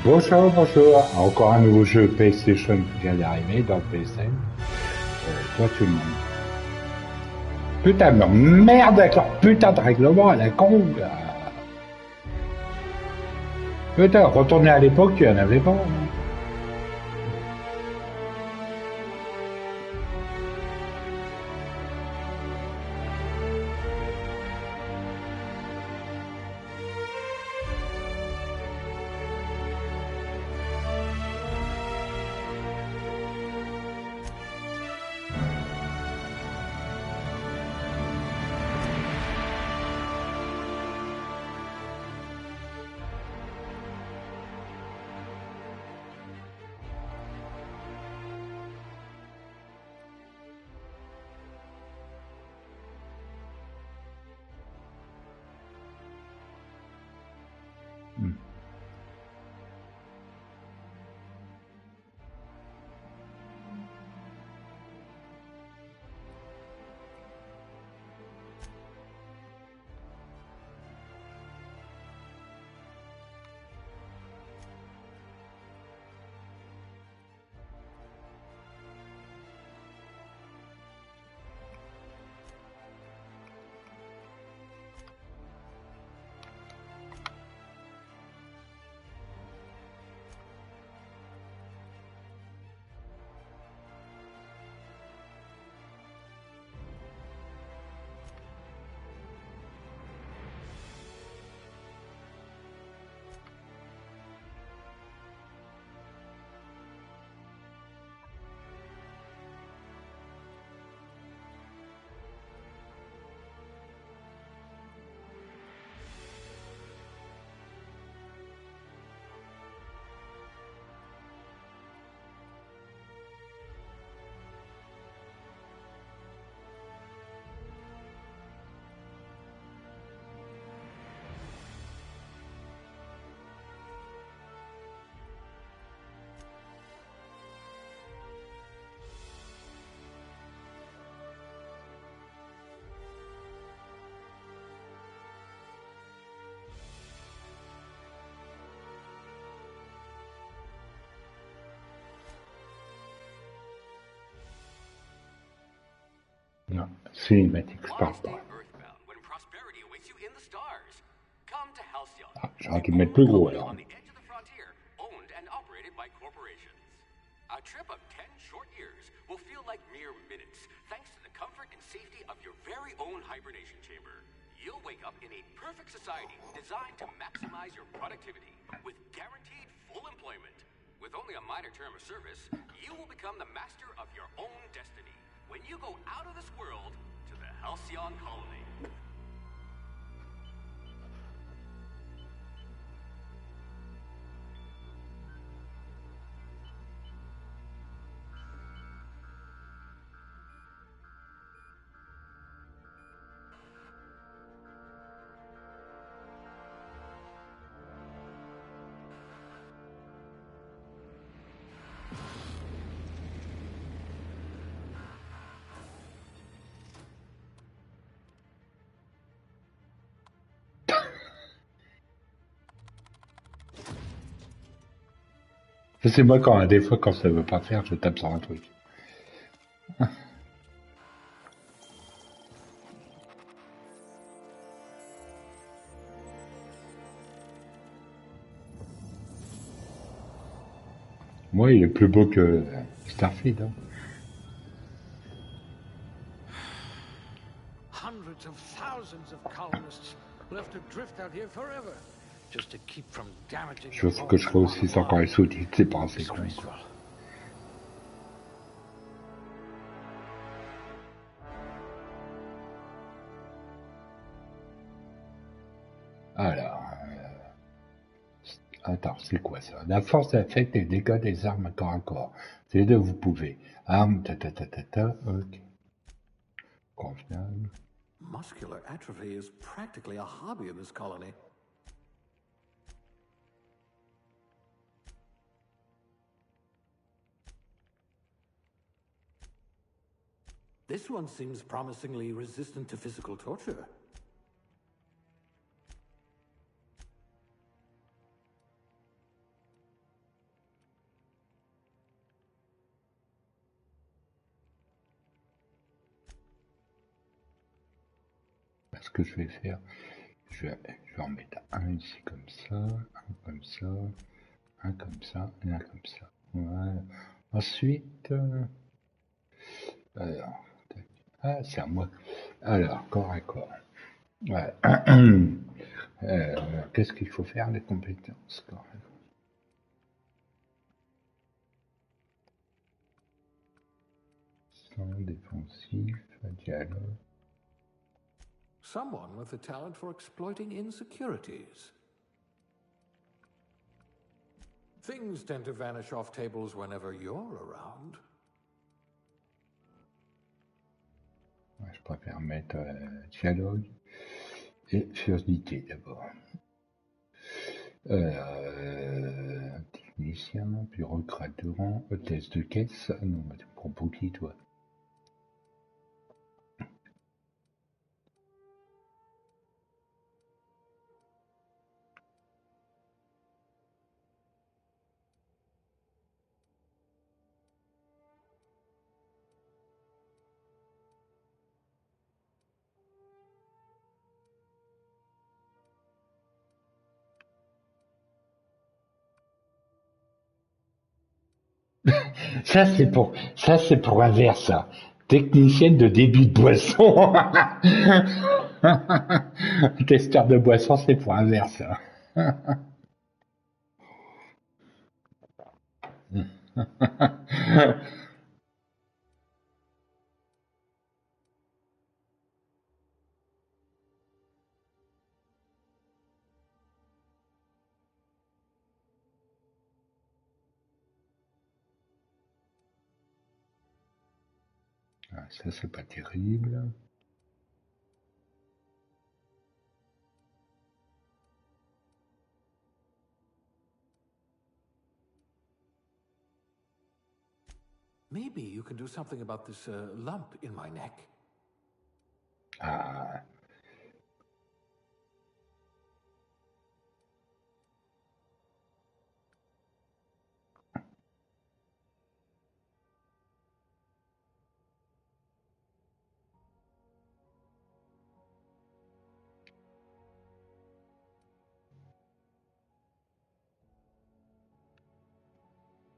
Bonjour, bonjour. Encore un nouveau jeu PlayStation qui vient d'arriver dans le ps5. Toi, tout le monde. Putain, mais merde avec leur putain de règlement à la con, là. Putain, retourner à l'époque, tu en avais pas, hein. Hmm. Non, cinématique, je parle pas. Ah, j'aurais dû mettre plus gros, alors. A trip of 10 short years will feel like mere minutes, thanks to the comfort and safety of your very own hibernation chamber. You'll wake up in a perfect society designed to maximize your productivity, with guaranteed full employment. With only a minor term of service, you will become the master of your own destiny when you go out of this world to the Halcyon Colony. Ça, c'est moi quand, des fois, quand ça veut pas faire, je tape sur un truc. Moi, il est plus beau que Starfield, hein. Hundreds of thousands of colonists will have to drift out here forever just to keep from damaging Je the veux que je bones ferai of aussi our sans quand les lives. sous-titres, c'est pas assez con, Disgraceful. quoi. Alors, attends, c'est quoi ça? La force affecte les dégâts des armes corps à corps. C'est les deux, vous pouvez. Armes, ok. Convenable. Muscular atrophy is practically a hobby in this colony. This one seems promisingly resistant to physical torture. Ce que je vais faire, je vais en mettre un ici comme ça, un comme ça, un comme ça, et un comme ça. Voilà. Ensuite, alors, ah, c'est à moi. Alors, corps à corps. Ouais. Qu'est-ce qu'il faut faire, les compétences corps à corps. Sans défensif, dialogue. Someone with a talent for exploiting insecurities. Things tend to vanish off tables whenever you're around. Ouais, je préfère mettre dialogue et fluidité d'abord. Technicien, bureaucrate de rang, hôtesse de caisse. Ah non, tu prends pour qui, toi? Ça c'est pour un verre, ça. Technicienne de débit de boisson. Testeur de boisson, c'est pour un verre, ça. Ah, ça c'est pas terrible. Maybe you can do something about this lump in my neck. Ah,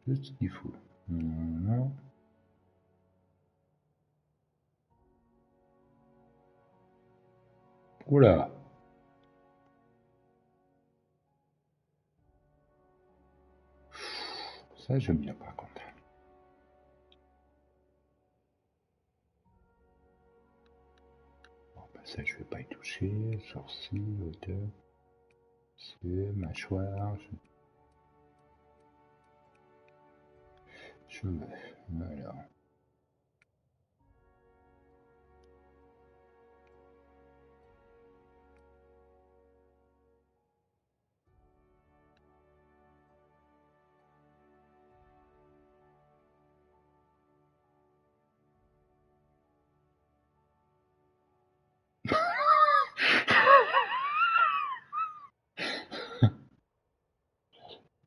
juste ce qu'il faut. Non. Oula. Ça j'aime bien par contre. Bon, bah, ça je vais pas y toucher. Sourcil, hauteur, yeux, mâchoire, cheveux. Voilà.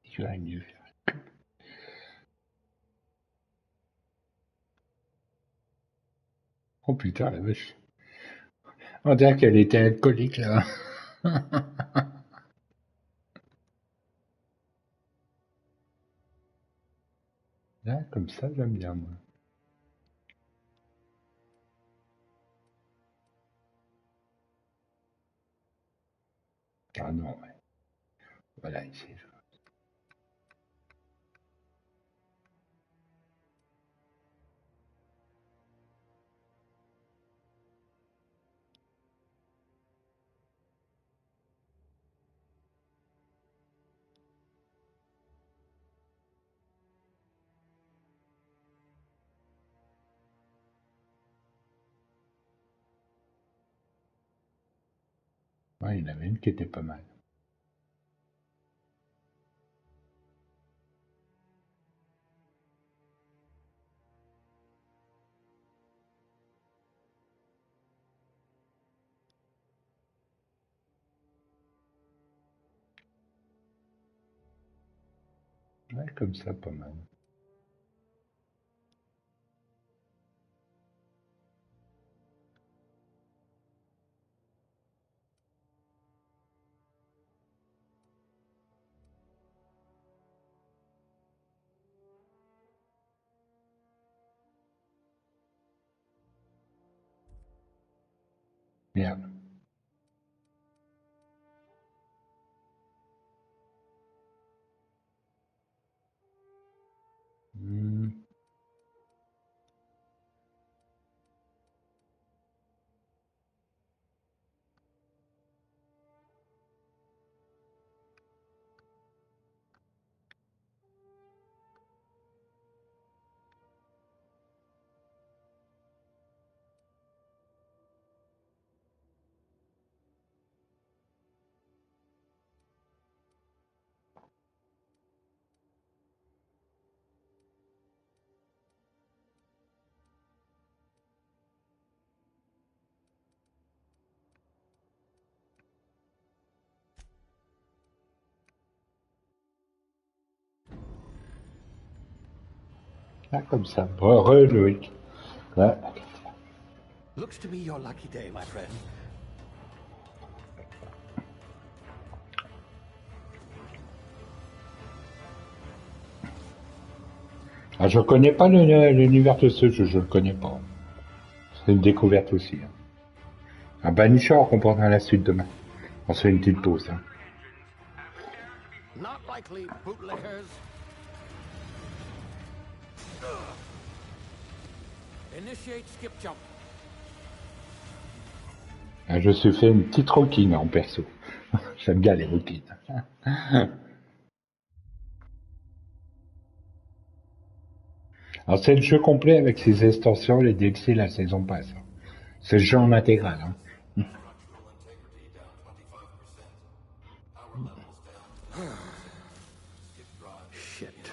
Tu vas mieux faire. Oh putain la vache. On dirait qu'elle était alcoolique là. Là, comme ça, j'aime bien moi. Ah non, ouais. Voilà, ici. Ouais, il y en avait une qui était pas mal. Ouais, comme ça, pas mal. Yeah. Hmm. Ah, comme ça. Loïc. Ouais. Looks to be your lucky day, my friend. Ah, je connais pas l'univers de ce jeu, je le connais pas. C'est une découverte aussi. Hein. Un Banisher, on comprendra la suite demain. On se fait une petite pause. Hein. Not likely, bootleggers. Initiate skip jump. Ah, je suis fait une petite rocking en perso. J'aime bien les rockings. Alors c'est le jeu complet avec ses extensions, les DLC, la saison passe. C'est le jeu en intégral. Hein. Shit.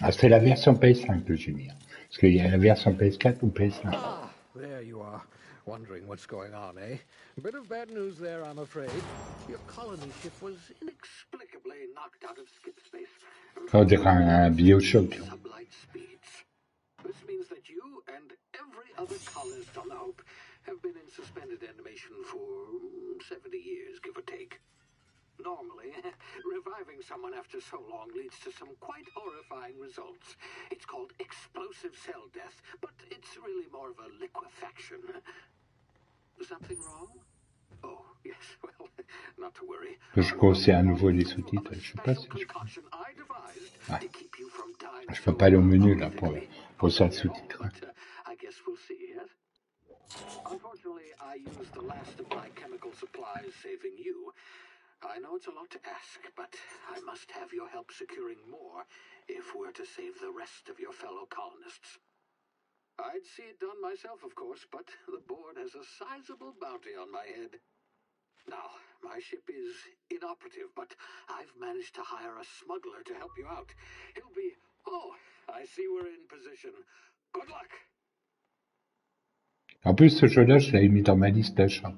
Ah, c'est la version PS5 que j'ai mis. Hein. Parce qu'il y a la version PS4 ou PS5. Ah, there you are. Wondering what's going on, eh? A bit of bad news there, I'm afraid. Your colony ship was inexplicably knocked out of skip space. On dirait un Bioshock. Sublight speeds. This means that you and every other colonist on the Hope have been in suspended animation for 70 years, give or take. Normally, reviving someone after so long leads to some quite horrifying results. It's called explosive cell death, but it's really more of a liquefaction. Something wrong? Oh, yes, well, not to worry. Je conseille à nouveau les sous-titres. Je sais pas si je peux. Ouais. Je peux pas aller au menu là pour ça le sous-titre. Hein. I guess we'll see, yes? Unfortunately, I used the last of my chemical supplies saving you. I know it's a lot to ask, but I must have your help securing more if we're to save the rest of your fellow colonists. I'd see it done myself, of course, but the board has a sizable bounty on my head. Now, my ship is inoperative, but I've managed to hire a smuggler to help you out. He'll be... Oh, I see we're in position. Good luck! En plus, ce jeu-là, je l'avais mis dans ma liste d'achat.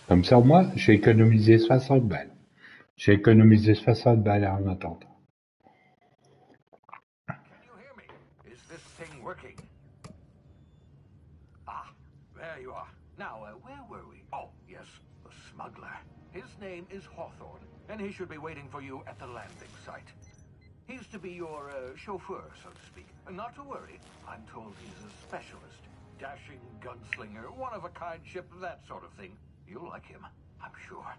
Comme ça, moi, j'ai économisé 60 balles. J'ai économisé 60 balles en attente. Can you hear me? Is this thing working? Ah, there you are. Now, where were we? Oh, yes, the smuggler. His name is Hawthorne, and he should be waiting for you at the landing site. He's to be your chauffeur, so to speak. Not to worry, I'm told he's a specialist. Dashing gunslinger, one-of-a-kind ship, that sort of thing. You'll like him, I'm sure.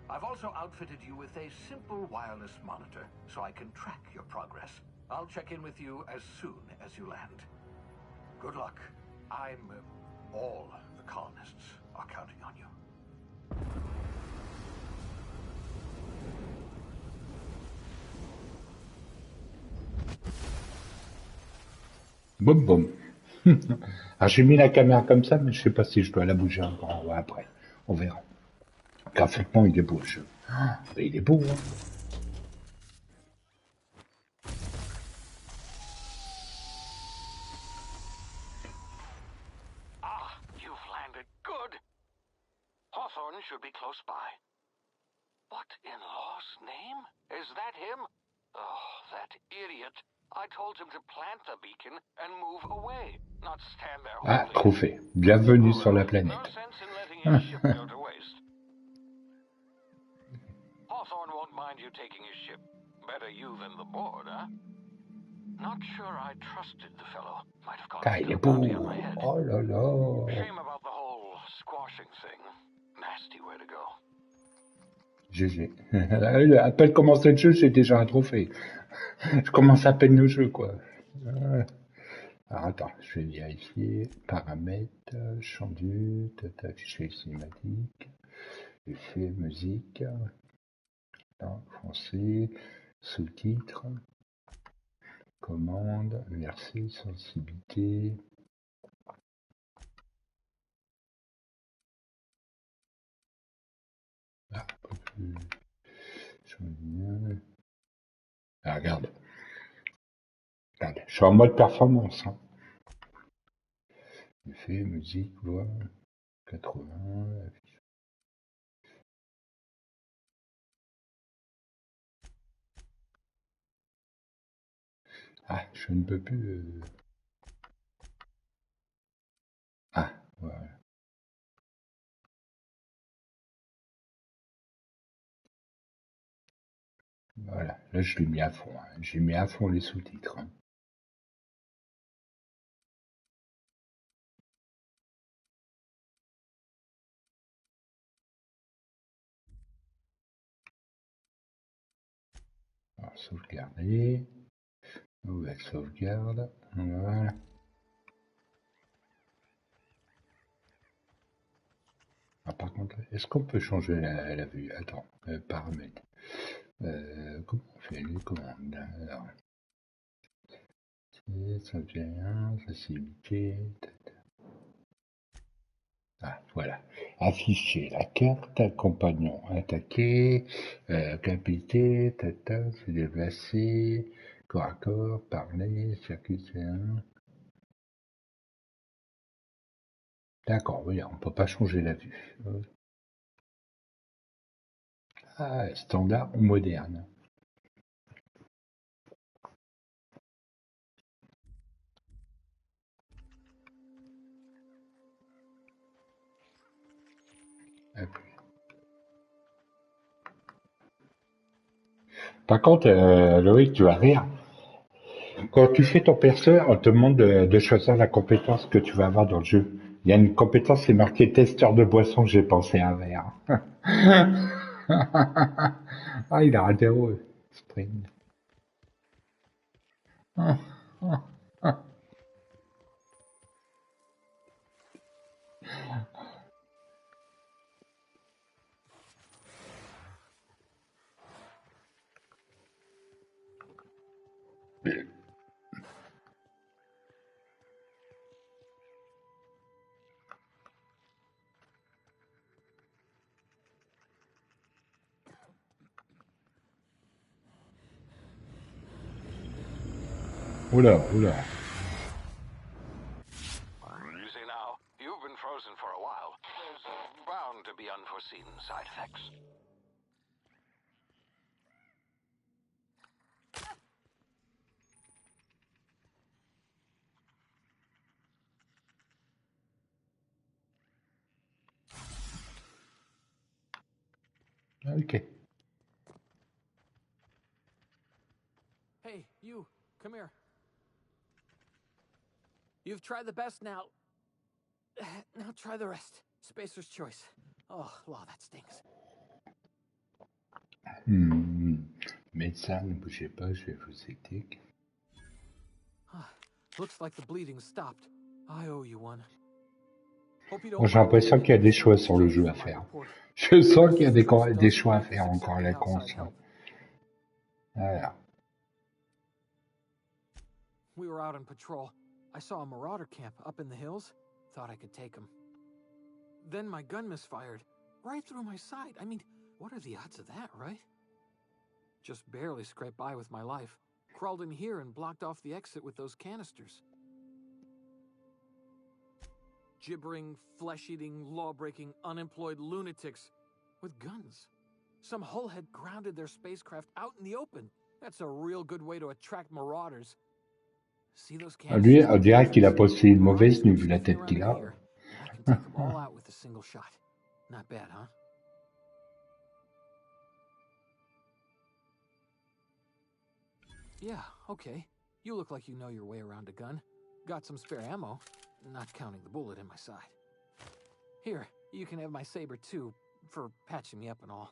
I've also outfitted you with a simple wireless monitor, so I can track your progress. I'll check in with you as soon as you land. Good luck. All the colonists are counting on you. Boum boum. Alors j'ai mis la caméra comme ça, mais je sais pas si je dois la bouger encore après. On verra. Graphiquement, il est beau le jeu. Ah, il est beau, hein. Ah, you've landed. Good. Hawthorne should be close by. What in law's name? Is that him? Oh, that idiot. I told him to plant the beacon and move away, not stand there Ah, holding it. trophée. Bienvenue sur la No planète. sense in letting his ship go to waste. Hawthorne won't mind you taking his ship. Better you than the board, huh? Not sure I trusted the fellow. Might have gone Ah, il after est a beau. bounty on my head. Oh là là. Shame about the whole squashing thing. Nasty way to go. GG. À peine commencé le jeu, j'ai déjà un trophée. Je commence à peine le jeu, quoi. Alors attends, je vais vérifier. Paramètres, champ du, afficher cinématique, effet, musique, français, sous-titres, commande, verser, sensibilité. Ah, un peu plus. Ah, regarde. Regarde, je suis en mode performance. Hein. Effet, musique, voix, 80, affiche. Ah, je ne peux plus. Ah, voilà. Voilà, là je l'ai mis à fond. Hein. J'ai mis à fond les sous-titres. Hein. Alors, sauvegarder. Nouvelle sauvegarde. Voilà. Ah, par contre, est-ce qu'on peut changer la vue? Attends, paramètres. Comment on fait les commandes? Alors, ça fait rien, facilité. Ah, voilà. Afficher la carte, compagnon attaqué, capité, se déplacer, corps à corps, parler, circuit C1. D'accord, oui, on peut pas changer la vue. Ah, standard ou moderne. Hop. Par contre, Loïc, tu vas rire. Quand tu fais ton perso, on te demande de choisir la compétence que tu vas avoir dans le jeu. Il y a une compétence, c'est marqué testeur de boisson, j'ai pensé à un verre. Ah, il a raté Spring. Oula, oula. You see now, you've been frozen for a while. There's bound to be unforeseen side effects. Ok. Hey, you, come here. You've tried the best now. Now try the rest. Spacer's choice. Oh, law, that stings. Médecin, ne bougez pas, je vais vous aider. Looks like the bleeding stopped. I owe you one. Bon, j'ai l'impression qu'il y a des choix sur le jeu à faire. Je sens qu'il y a des choix à faire encore à la con. Voilà. We were out on patrol. I saw a marauder camp up in the hills. Thought I could take him. Then my gun misfired. Right through my side. I mean, what are the odds of that, right? Just barely scraped by with my life. Crawled in here and blocked off the exit with those canisters. Gibbering, flesh-eating, law-breaking, unemployed lunatics with guns. Some hullhead grounded their spacecraft out in the open, That's a real good way to attract marauders. See those Lui, canister on dirait qu'il a charges? posté une Marauders mauvaise come nuit vu la sniffing tête around qu'il in a. here, and I can take them all out with a single shot. Not bad, huh? Yeah, okay. You look like you know your way around a gun. Got some spare ammo, not counting the bullet in my side. Here, you can have my saber too, for patching me up and all.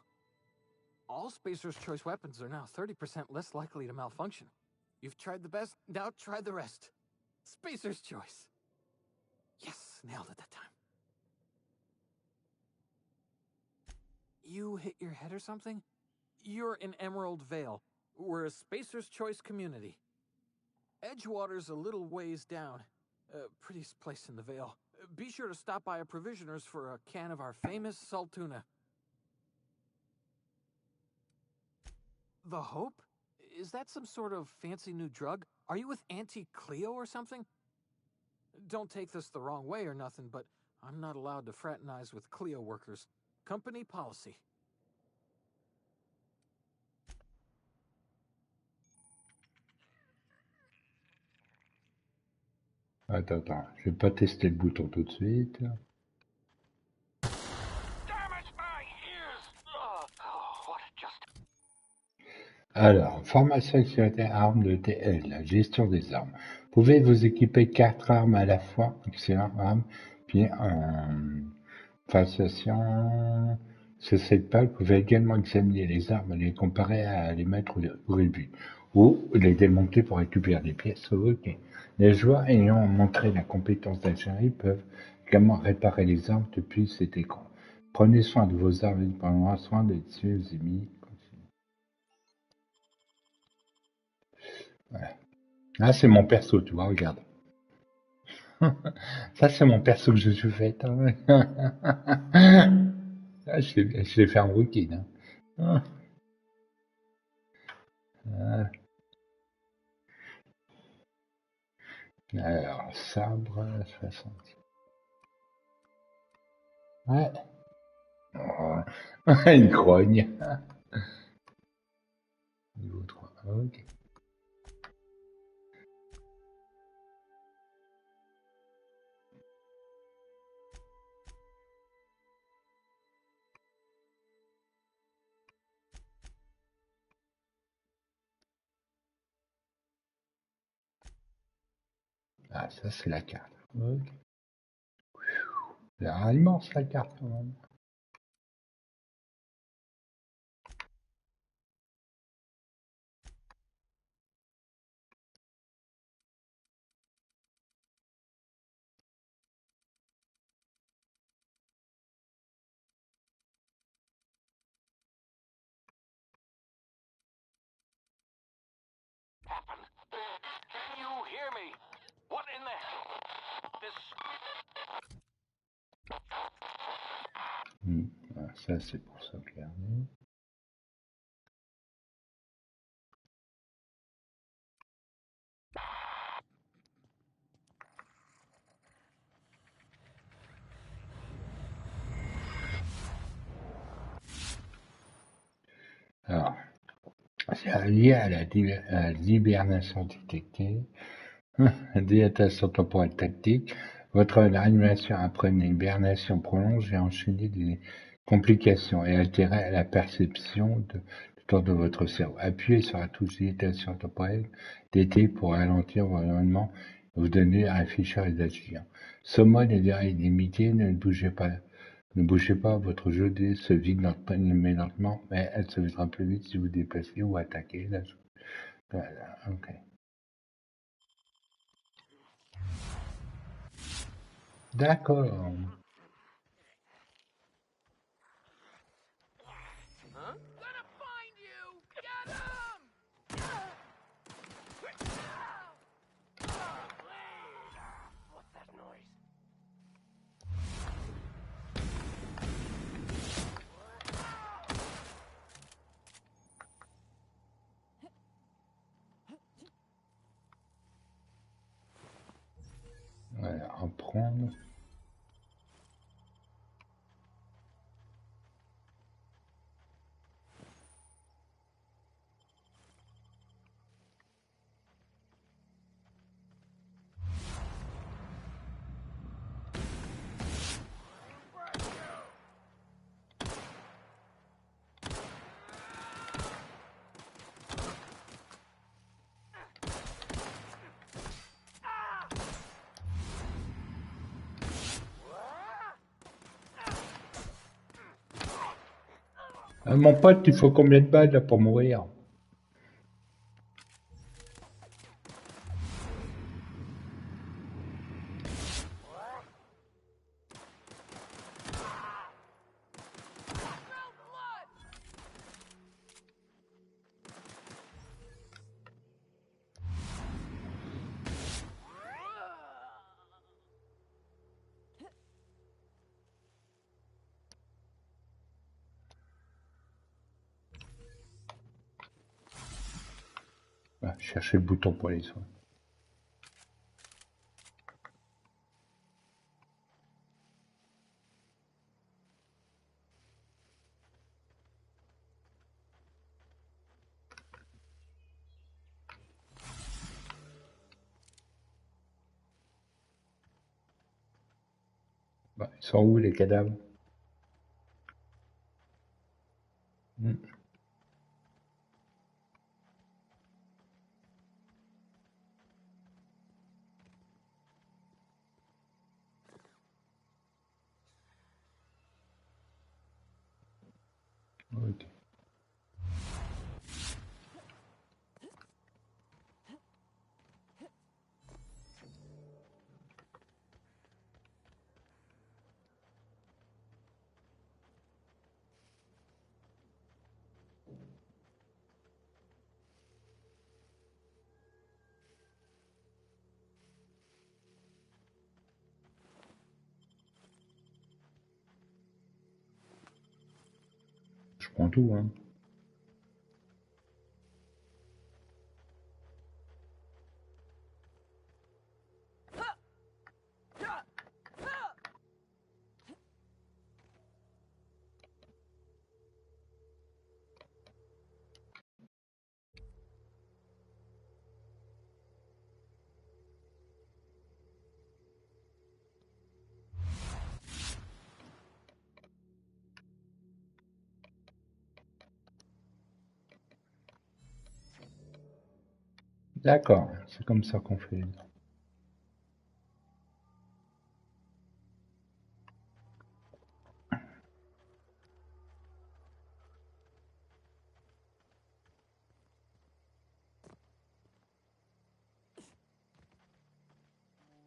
All Spacer's Choice weapons are now 30% less likely to malfunction. You've tried the best, now try the rest. Spacer's Choice. Yes, nailed it that time. You hit your head or something? You're in Emerald Vale. We're a Spacer's Choice community. Edgewater's a little ways down. Prettiest place in the Vale. Be sure to stop by a provisioner's for a can of our famous salt tuna. The Hope? Is that some sort of fancy new drug? Are you with Auntie Cleo or something? Don't take this the wrong way or nothing, but I'm not allowed to fraternize with Cleo workers. Company policy. Attends, je vais pas tester le bouton tout de suite. Damn it, my ears! What just... Alors, formation et sécurité armes de TL, la gestion des armes. Pouvez vous équiper 4 armes à la fois, excellent arme, puis en façon, ce set pas, vous pouvez également examiner les armes et les comparer à les mettre au début, ou les démonter pour récupérer des pièces. Ok. Les joueurs ayant montré la compétence d'ingénierie peuvent également réparer les armes depuis cet écran. Prenez soin de vos armes et prenez soin des tuer aux ennemis. Voilà. Ah, c'est mon perso, tu vois, regarde. Ça, c'est mon perso que je suis fait. Hein. Ah, je l'ai fait en rookie. Hein. Ah. Alors, sabre, 60. Ouais. Oh. Une grogne. Niveau 3. Ok. Ah, ça, c'est la carte. Ok. C'est immense, la carte, quand même. happened? Can you hear me? What in the hell? This... Ah, ça, c'est pour sauvegarder. Alors, c'est lié à la l'hibernation détectée. Dilatation temporelle tactique. Votre animation après une hibernation prolonge et enchaîner des complications et altérer la perception du temps de votre cerveau. Appuyez sur la touche dilatation temporelle d'été pour ralentir votre environnement et vous donner un afficheur et d'agir. Ce mode est illimité, ne bougez pas. Ne bougez pas, votre jeu se vide lentement, mais elle se videra plus vite si vous déplacez ou attaquez. Voilà, ok. D'accord. Huh? Gonna find you! Get him! What's that noise? Voilà, en prendre. Mon pote, il faut combien de balles là, pour mourir? Ah, chercher le bouton pour les soins. Bah, ils sont où les cadavres? Hmm, ok. Je prends tout, hein. D'accord, c'est comme ça qu'on fait.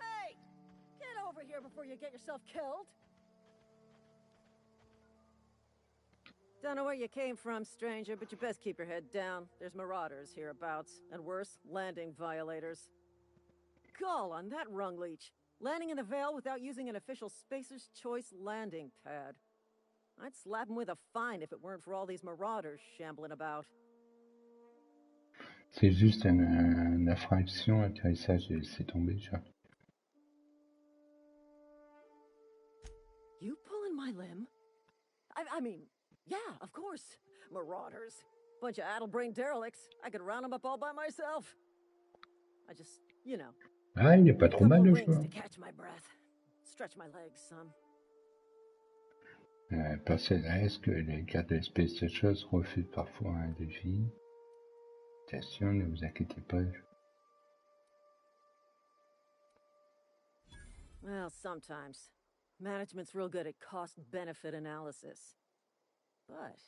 Hey! Get over here before you get yourself killed! Don't know where you came from, stranger, but you best keep your head down. There's marauders hereabouts, and worse, landing violators. Gall on that rung leech. Landing in the Vale without using an official Spacer's Choice landing pad. I'd slap him with a fine if it weren't for all these marauders shambling about. C'est juste une infraction, atterrissage et laisser tomber, tu vois. You pulling my limb? I mean, yeah, of course. Marauders. Bunch of addle-brained derelicts. I could round them up all by myself. I just, you know, Ah, il est pas trop mal couple le rings jeu. to catch my breath. Stretch my legs some. Est-ce que les gardes de l'espèce de choses refusent parfois un défi? Attention, ne vous inquiétez pas. Well, sometimes. Management's real good at cost-benefit analysis. But,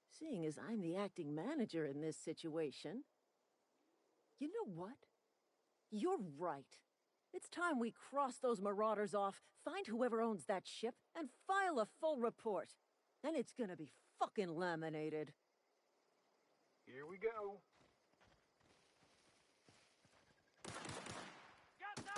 seeing as I'm the acting manager in this situation, you know what? You're right. It's time we cross those marauders off, find whoever owns that ship, and file a full report. Then it's gonna be fucking laminated. Here we go. Got them!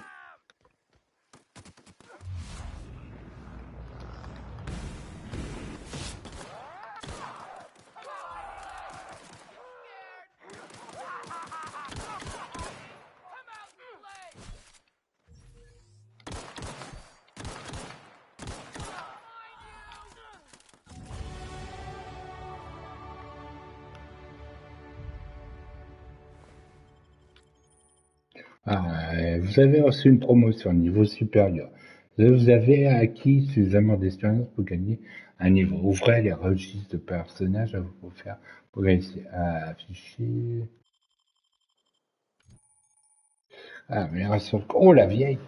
Ah, vous avez reçu une promotion niveau supérieur. Vous avez acquis suffisamment d'expérience pour gagner un niveau. Ouvrez les registres de personnages à vous faire progresser. Afficher. Ah, amélioration. Oh, la vieille!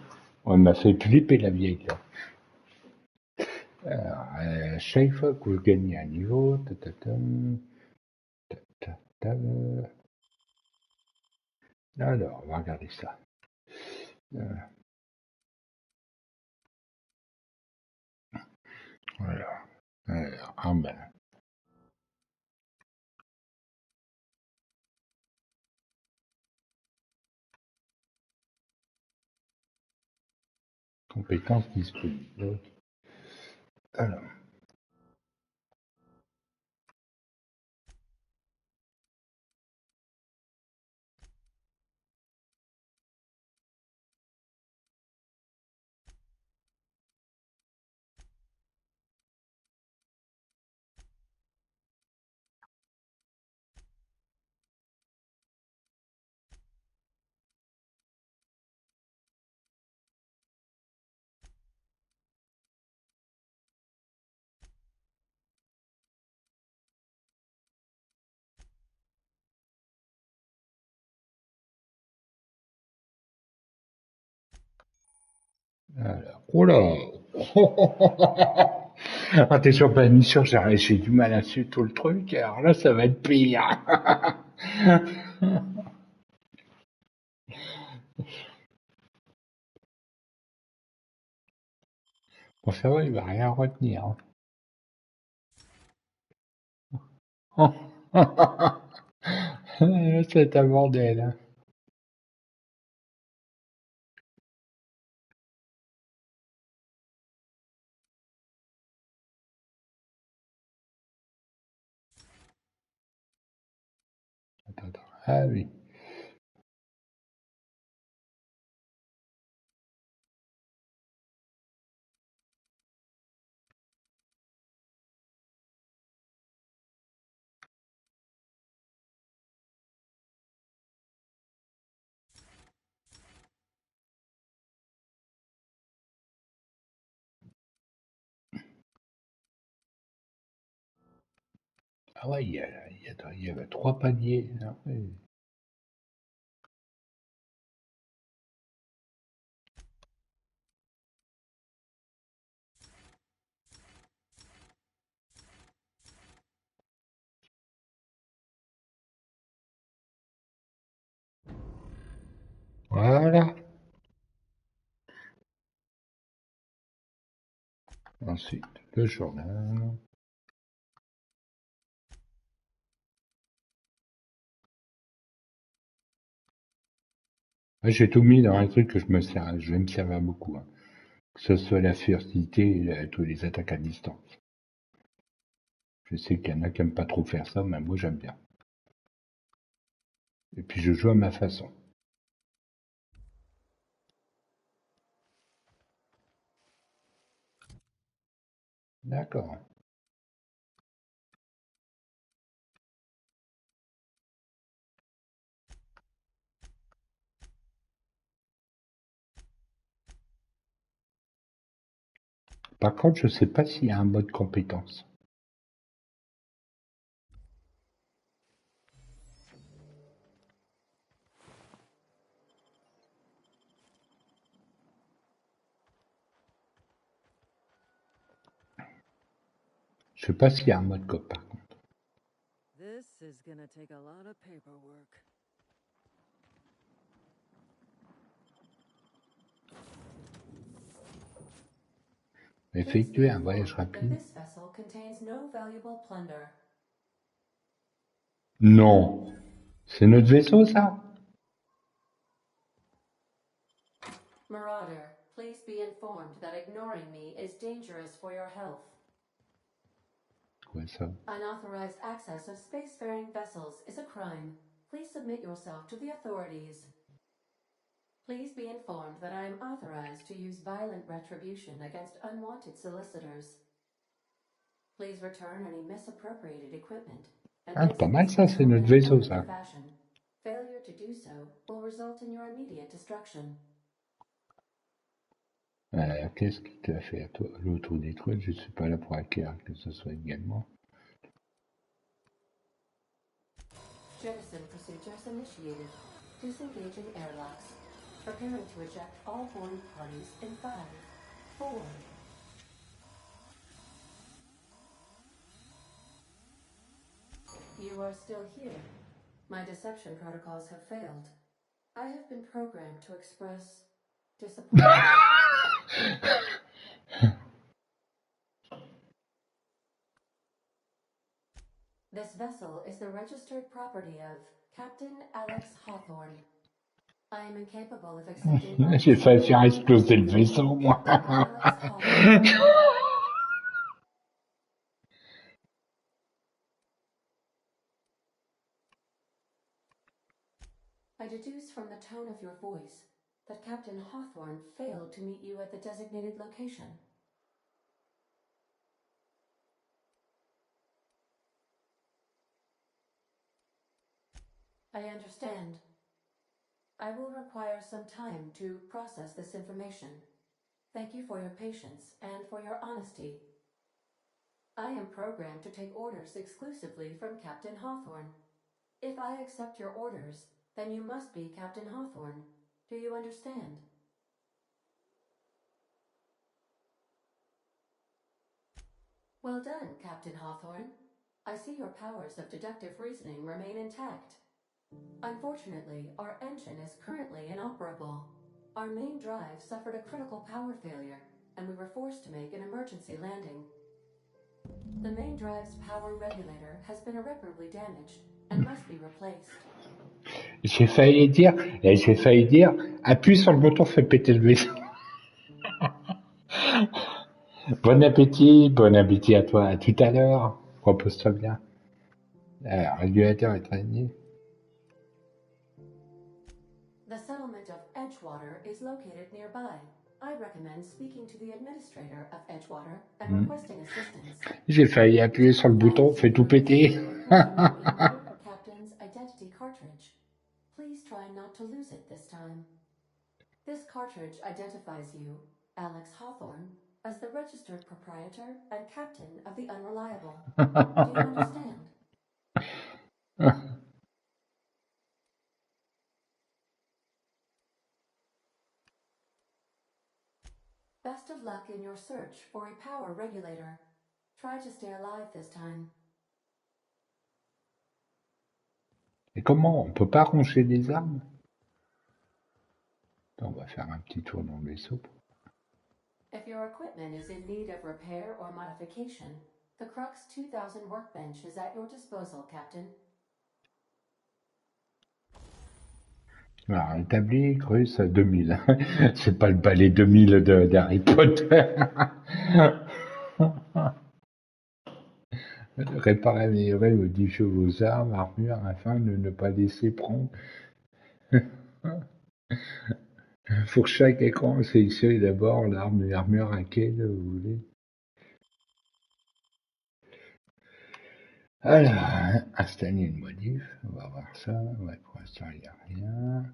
On m'a fait flipper la vieille, là. Alors, chaque fois que vous gagnez un niveau, alors, on va regarder ça. Voilà. Alors, en bas. Compétences disponibles. Alors. Alors, oh là. Ah, t'es sur plein mission, j'ai du mal à suivre tout le truc, alors là, ça va être pire. Mon cerveau, il va rien retenir. C'est un bordel. Attends. Ah oui. Ah ouais, il y avait 3 paliers. Ah ouais. Voilà. Ensuite, le journal. Ouais, j'ai tout mis dans un truc que je vais me servir beaucoup. Hein. Que ce soit la furtivité et tous les attaques à distance. Je sais qu'il y en a qui aiment pas trop faire ça, mais moi j'aime bien. Et puis je joue à ma façon. D'accord. Par contre, je sais pas s'il y a un mode compétence. Je sais pas s'il y a un mode cop par contre. This is gonna take a lot of paperwork. Effectuer un voyage rapide. This vessel contains no valuable plunder. Non. C'est notre vaisseau ça? Marauder, please be informed that ignoring me is dangerous for your health. Quoi ça? Unauthorized access of spacefaring vessels is a crime. Please submit yourself to the authorities. Please be informed that I am authorized to use violent retribution against unwanted solicitors. Please return any misappropriated equipment and Ah, pas exit mal this ça, c'est vessel notre in an vaisseau orderly ça. fashion. Failure to do so will result in your immediate destruction. Qu'est-ce qui t'a fait à toi l'autodétruire? Je suis pas là pour acquérir que ce soit également. Jettison procedures initiated. Disengaging airlocks. Preparing to eject all boarding parties in 5, 4. You are still here. My deception protocols have failed. I have been programmed to express disappointment. This vessel is the registered property of Captain Alex Hawthorne. I am incapable of accepting J'ai failli faire exploser le vaisseau, moi. Captain Alex Hawthorne. I deduce from the tone of your voice that Captain Hawthorne failed to meet you at the designated location. I understand. I will require some time to process this information. Thank you for your patience and for your honesty. I am programmed to take orders exclusively from Captain Hawthorne. If I accept your orders, then you must be Captain Hawthorne. Do you understand? Well done, Captain Hawthorne. I see your powers of deductive reasoning remain intact. Unfortunately, our engine is currently inoperable. Our main drive suffered a critical power failure, and we were forced to make an emergency landing. The main drive's power regulator has been irreparably damaged and must be replaced. J'ai failli dire, appuie sur le bouton, fais péter le vaisseau. Bon appétit à toi, à tout à l'heure. Repose-toi bien. Alors, régulateur est régné. The settlement of Edgewater is located nearby. I recommend speaking to the administrator of Edgewater and requesting assistance. J'ai failli appuyer sur le bouton, fais tout péter. Captain's identity cartridge. Please try not to lose it this time. This cartridge identifies you, Alex Hawthorne, as the registered proprietor and captain of the Unreliable. Do you understand? Best of luck in your search for a power regulator. Try to stay alive this time. Et comment? On peut pas ranger des armes? On va faire un petit tour dans le vaisseau. If your equipment is in need of repair or modification, the Crux 2000 workbench is at your disposal, Captain. Alors, établi, Crux 2000. C'est pas le balai 2000 d'Harry Potter. Réparer, améliorer, modifier vos armes, armures, afin de ne pas laisser prendre. Pour chaque écran, sélectionnez d'abord l'armure à laquelle vous voulez. Alors, installer une modif, on va voir ça. Ouais, pour l'instant, il n'y a rien.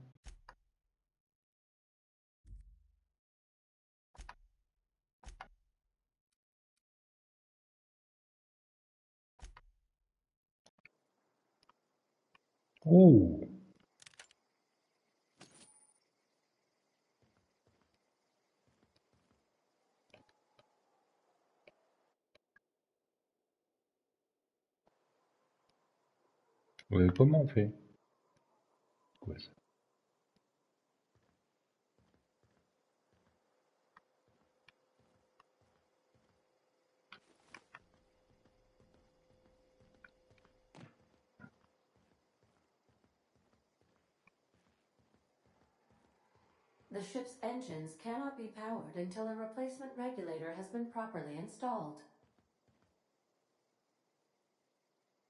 Oh! Ouais, comment on fait? Quoi ça? The ship's engines cannot be powered until a replacement regulator has been properly installed.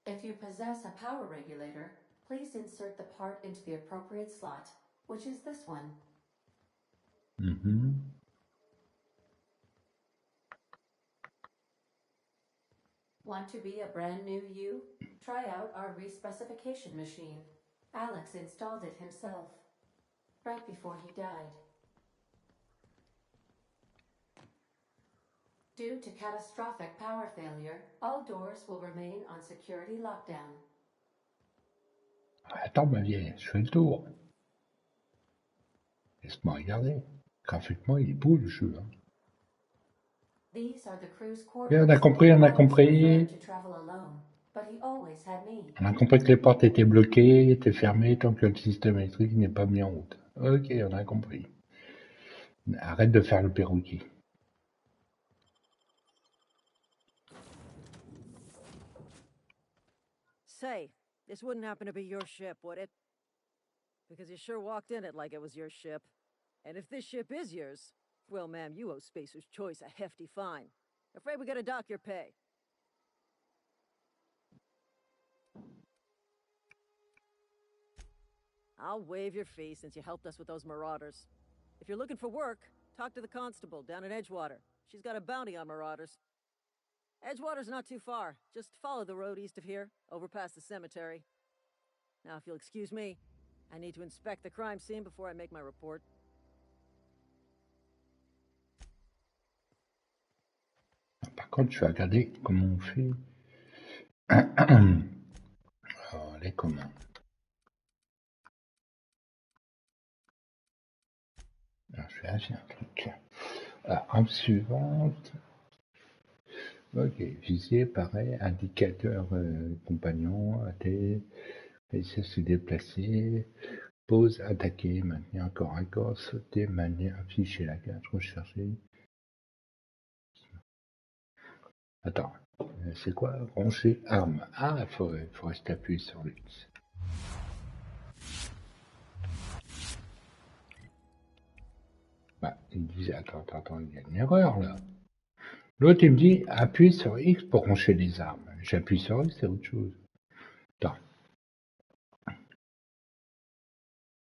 If you possess a power regulator, please insert the part into the appropriate slot, which is this one. Want to be a brand new you? Try out our respecification machine. Alex installed it himself, right before he died. Due to catastrophic power failure, all doors will remain on security lockdown. Attends, ma vieille, je fais le tour. Laisse-moi regarder. Graphiquement, il est beau le jeu. Hein. These are the crew's Et on quarters. a compris. Alex preferred to travel alone. but he always had me. On a compris que les portes étaient bloquées, étaient fermées tant que le système électrique n'est pas mis en route. Ok, on a compris. Arrête de faire le perroquet. Say, this wouldn't happen to be your ship, would it? Because you sure walked in it like it was your ship. And if this ship is yours, well, ma'am, you owe Spacer's Choice a hefty fine. Afraid we gotta dock your pay. I'll waive your fee since you helped us with those marauders. If you're looking for work, talk to the constable down in Edgewater. She's got a bounty on marauders. Edgewater's not too far. Just follow the road east of here, over past the cemetery. Now, if you'll excuse me, I need to inspect the crime scene before I make my report. Par contre, je vais regarder comment on fait. Alors, les commandes. Alors, je vais acheter un truc. Arme suivante. Ok, visier, pareil, indicateur compagnon, AT, essayer de se déplacer, pause, attaquer, maintenir corps à corps, sauter, manière, afficher la carte, rechercher. Attends, c'est quoi? Ranger arme. Ah, il faut rester appuyé sur le X. Bah, il me disait, attends, il y a une erreur là. L'autre, il me dit, appuie sur X pour ranger les armes. J'appuie sur X, c'est autre chose. Attends.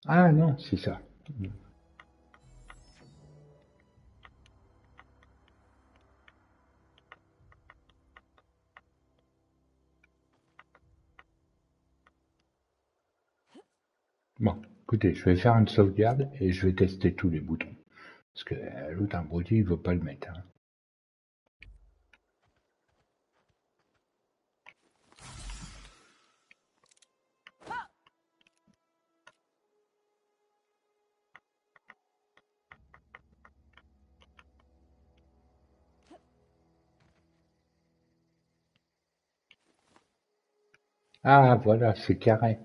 Ah non, c'est ça. Bon, écoutez, je vais faire une sauvegarde et je vais tester tous les boutons. Parce que l'autre abruti, il veut pas le mettre. Hein. Ah, voilà, c'est carré.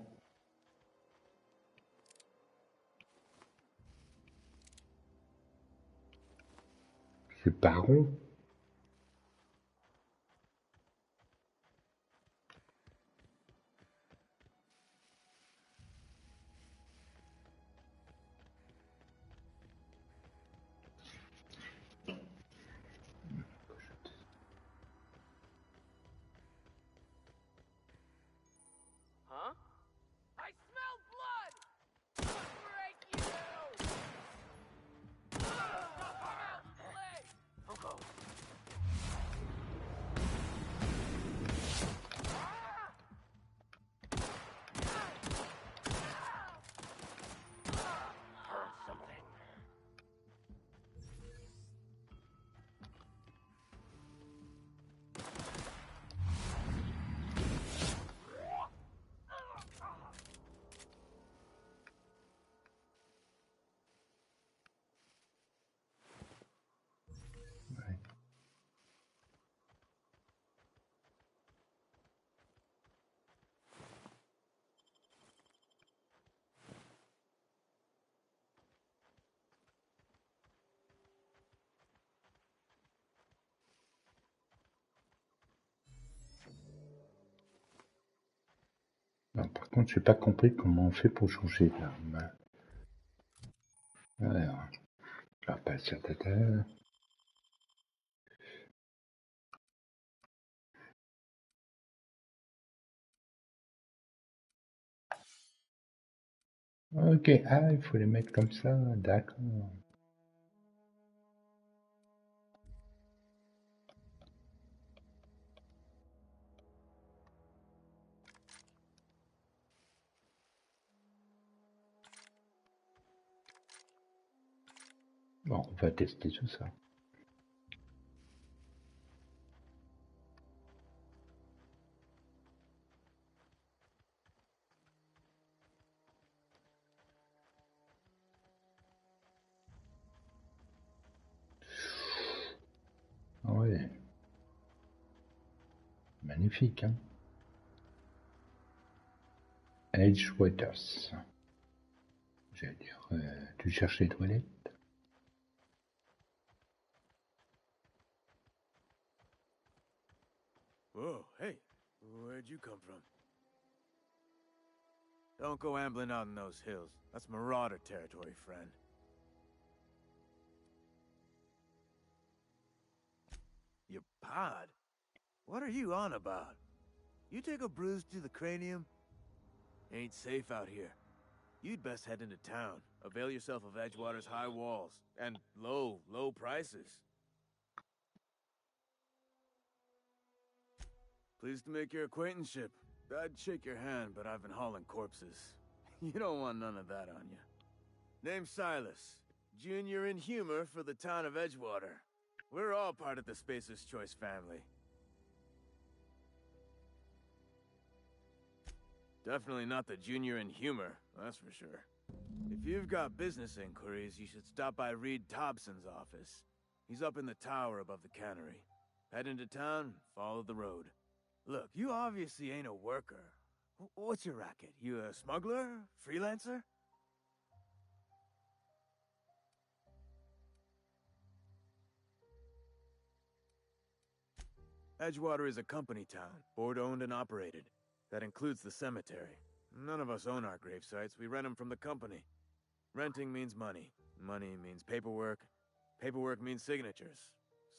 C'est pas rond. Huh? I smell blood! Break you! Uncle. Heard something. Ouais. Non, par contre, j'ai pas compris comment on fait pour changer d'arme. Alors, je vais repasser à tata. Ok, ah, il faut les mettre comme ça, d'accord. Bon, on va tester tout ça. Ouais. Magnifique, hein. Edgewaters. J'allais dire, tu cherches les toilettes? Whoa, hey, where'd you come from? Don't go ambling out in those hills. That's marauder territory, friend. Your pod? What are you on about? You take a bruise to the cranium? Ain't safe out here. You'd best head into town. Avail yourself of Edgewater's high walls. And low prices. Pleased to make your acquaintanceship. I'd shake your hand, but I've been hauling corpses. You don't want none of that on you. Name's Silas. Junior in humor for the town of Edgewater. We're all part of the Spacer's Choice family. Definitely not the junior in humor, that's for sure. If you've got business inquiries, you should stop by Reed Thompson's office. He's up in the tower above the cannery. Head into town, follow the road. Look, you obviously ain't a worker. What's your racket? You a smuggler? Freelancer? Edgewater is a company town, board-owned and operated. That includes the cemetery. None of us own our grave sites, we rent them from the company. Renting means money. Money means paperwork. Paperwork means signatures.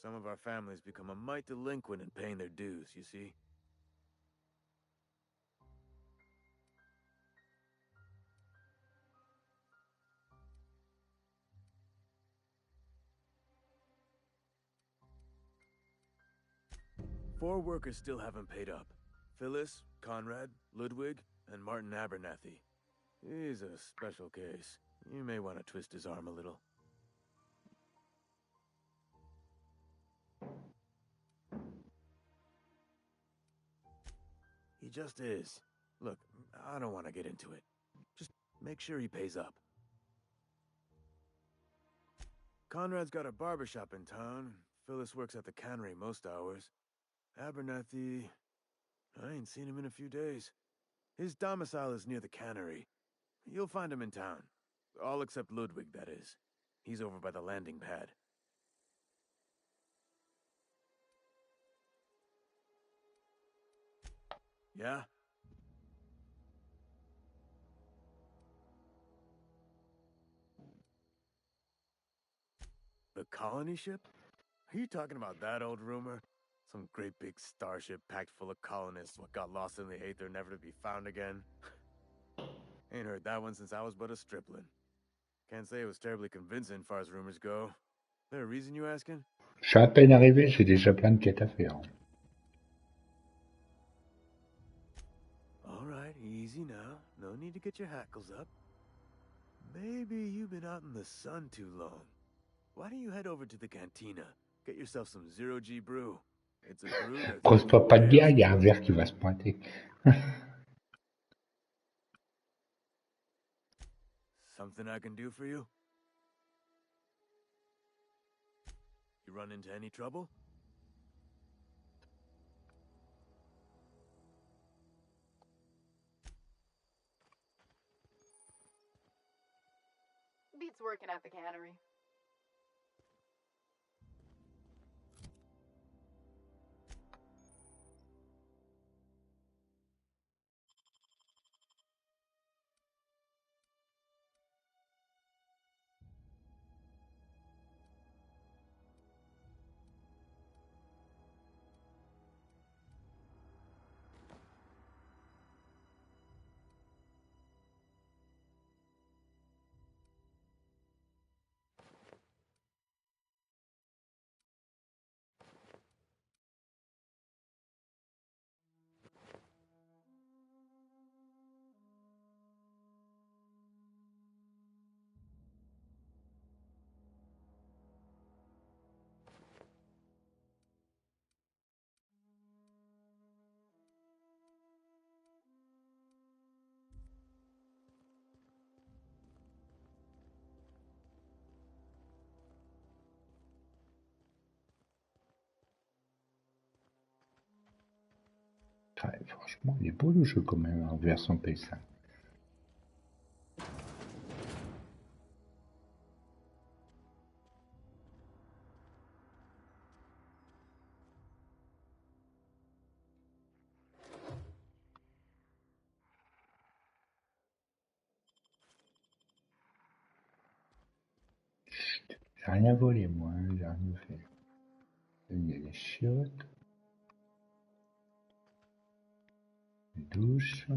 Some of our families become a mite delinquent in paying their dues, you see? Four workers still haven't paid up. Phyllis, Conrad, Ludwig, and Martin Abernathy. He's a special case. You may want to twist his arm a little. He just is. Look, I don't want to get into it. Just make sure he pays up. Conrad's got a barbershop in town. Phyllis works at the cannery most hours. Abernathy... I ain't seen him in a few days. His domicile is near the cannery. You'll find him in town. All except Ludwig, that is. He's over by the landing pad. Yeah? The colony ship? Are you talking about that old rumor? Some great big starship packed full of colonists what got lost in the aether never to be found again? Ain't heard that one since I was but a stripling. Can't say it was terribly convincing far as rumors go. There a reason you asking? Je suis à peine arrivé, j'ai déjà plein de quêtes à faire. Alright, easy now. No need to get your hackles up. Maybe you've been out in the sun too long. Why don't you head over to the cantina? Get yourself some zero-G brew. It's a brew that's... Grosse-toi pas de bien, il y a un verre qui va se pointer. Something I can do for you? You run into any trouble? Beats working at the cannery. Ouais, franchement, il est beau le jeu quand même en version ps5. J'ai rien volé, moi, hein, j'ai rien fait. Il y a les chiottes, les douches.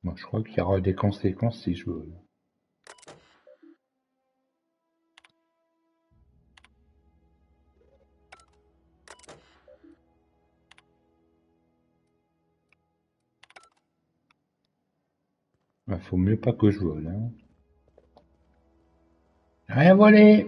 Moi, je crois qu'il y aura des conséquences si je vole. Bah, faut mieux pas que je vole, hein. J'ai rien volé.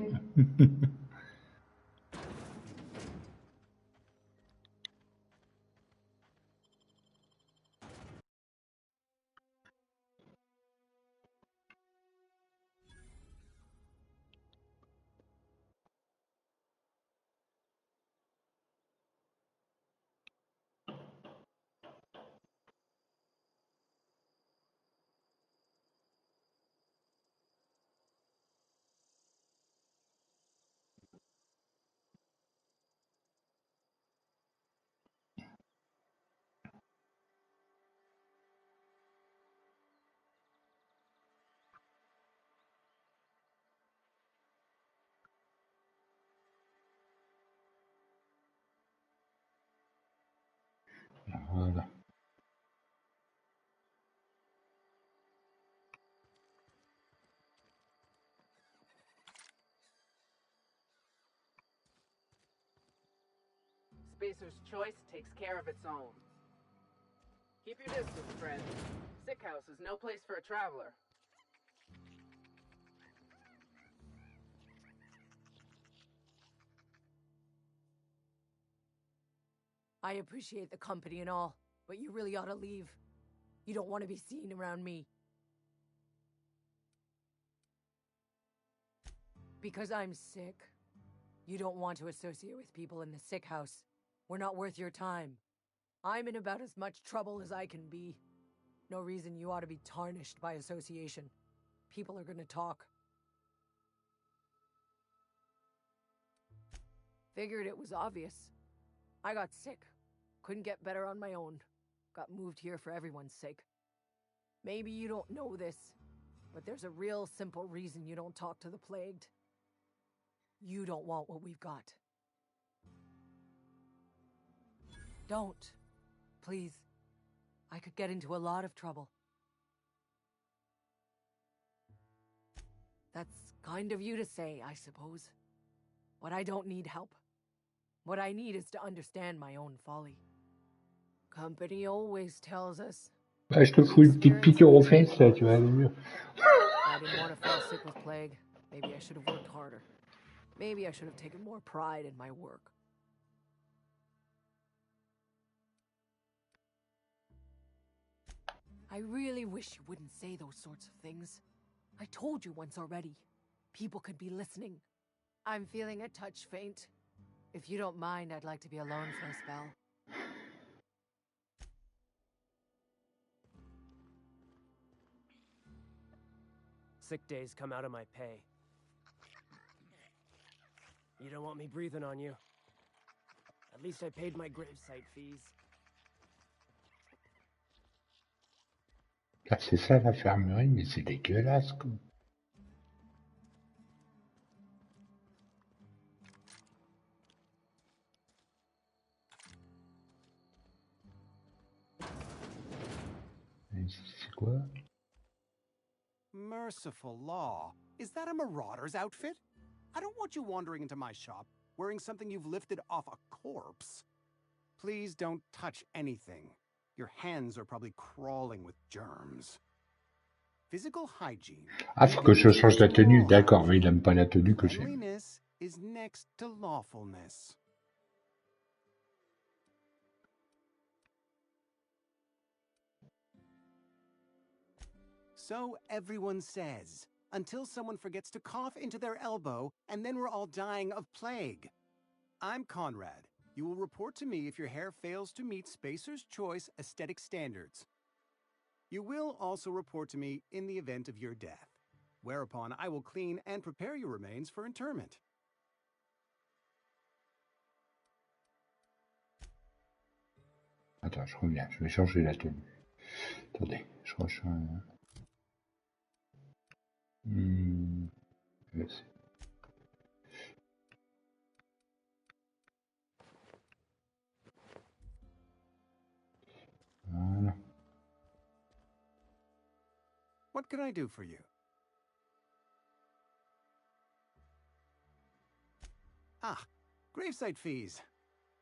Voilà. Spacer's choice takes care of its own. Keep your distance, friend. Sick house is no place for a traveler. I appreciate the company and all, but you really ought to leave. You don't want to be seen around me. Because I'm sick. You don't want to associate with people in the sick house. We're not worth your time. I'm in about as much trouble as I can be. No reason you ought to be tarnished by association. People are gonna talk. Figured it was obvious. I got sick. Couldn't get better on my own. Got moved here for everyone's sake. Maybe you don't know this, but there's a real simple reason you don't talk to the plagued. You don't want what we've got. Don't. Please. I could get into a lot of trouble. That's kind of you to say, I suppose. But I don't need help. What I need is to understand my own folly. Company always tells us. Bah, je te fous une petite piqûre aux fesses, là, tu vas aller mieux. I didn't want to fall sick with plague. Maybe I should have worked harder. Maybe I should have taken more pride in my work. I really wish you wouldn't say those sorts of things. I told you once already. People could be listening. I'm feeling a touch faint. If you don't mind, I'd like to be alone for a spell. Sick days come out of my pay. You don't want me breathing on you. At least I paid my gravesite fees. Ah, c'est ça l'infirmerie, mais c'est dégueulasse, quoi. C'est quoi? Merciful law. Is that a marauder's outfit? I don't want you wandering into my shop wearing something you've lifted off a corpse. Please don't touch anything. Your hands are probably crawling with germs. Physical hygiene. Ah, faut que je change la tenue, d'accord, mais il aime pas la tenue que j'ai. Cleanliness is next to lawfulness. So everyone says, until someone forgets to cough into their elbow, and then we're all dying of plague. I'm Conrad. You will report to me if your hair fails to meet Spacer's Choice aesthetic standards. You will also report to me in the event of your death, whereupon I will clean and prepare your remains for interment. Attends, je reviens, je vais changer la tenue. Attendez, je rechange. Yes. Voilà. What can I do for you? Ah, gravesite fees.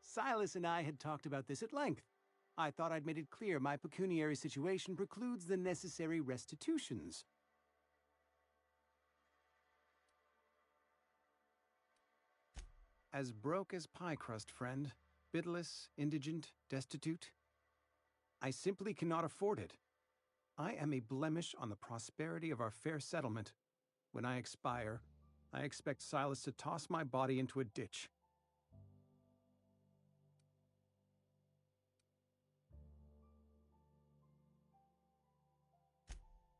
Silas and I had talked about this at length. I thought I'd made it clear my pecuniary situation precludes the necessary restitutions. As broke as pie crust, friend. Bidless, indigent, destitute. I simply cannot afford it. I am a blemish on the prosperity of our fair settlement. When I expire, I expect Silas to toss my body into a ditch.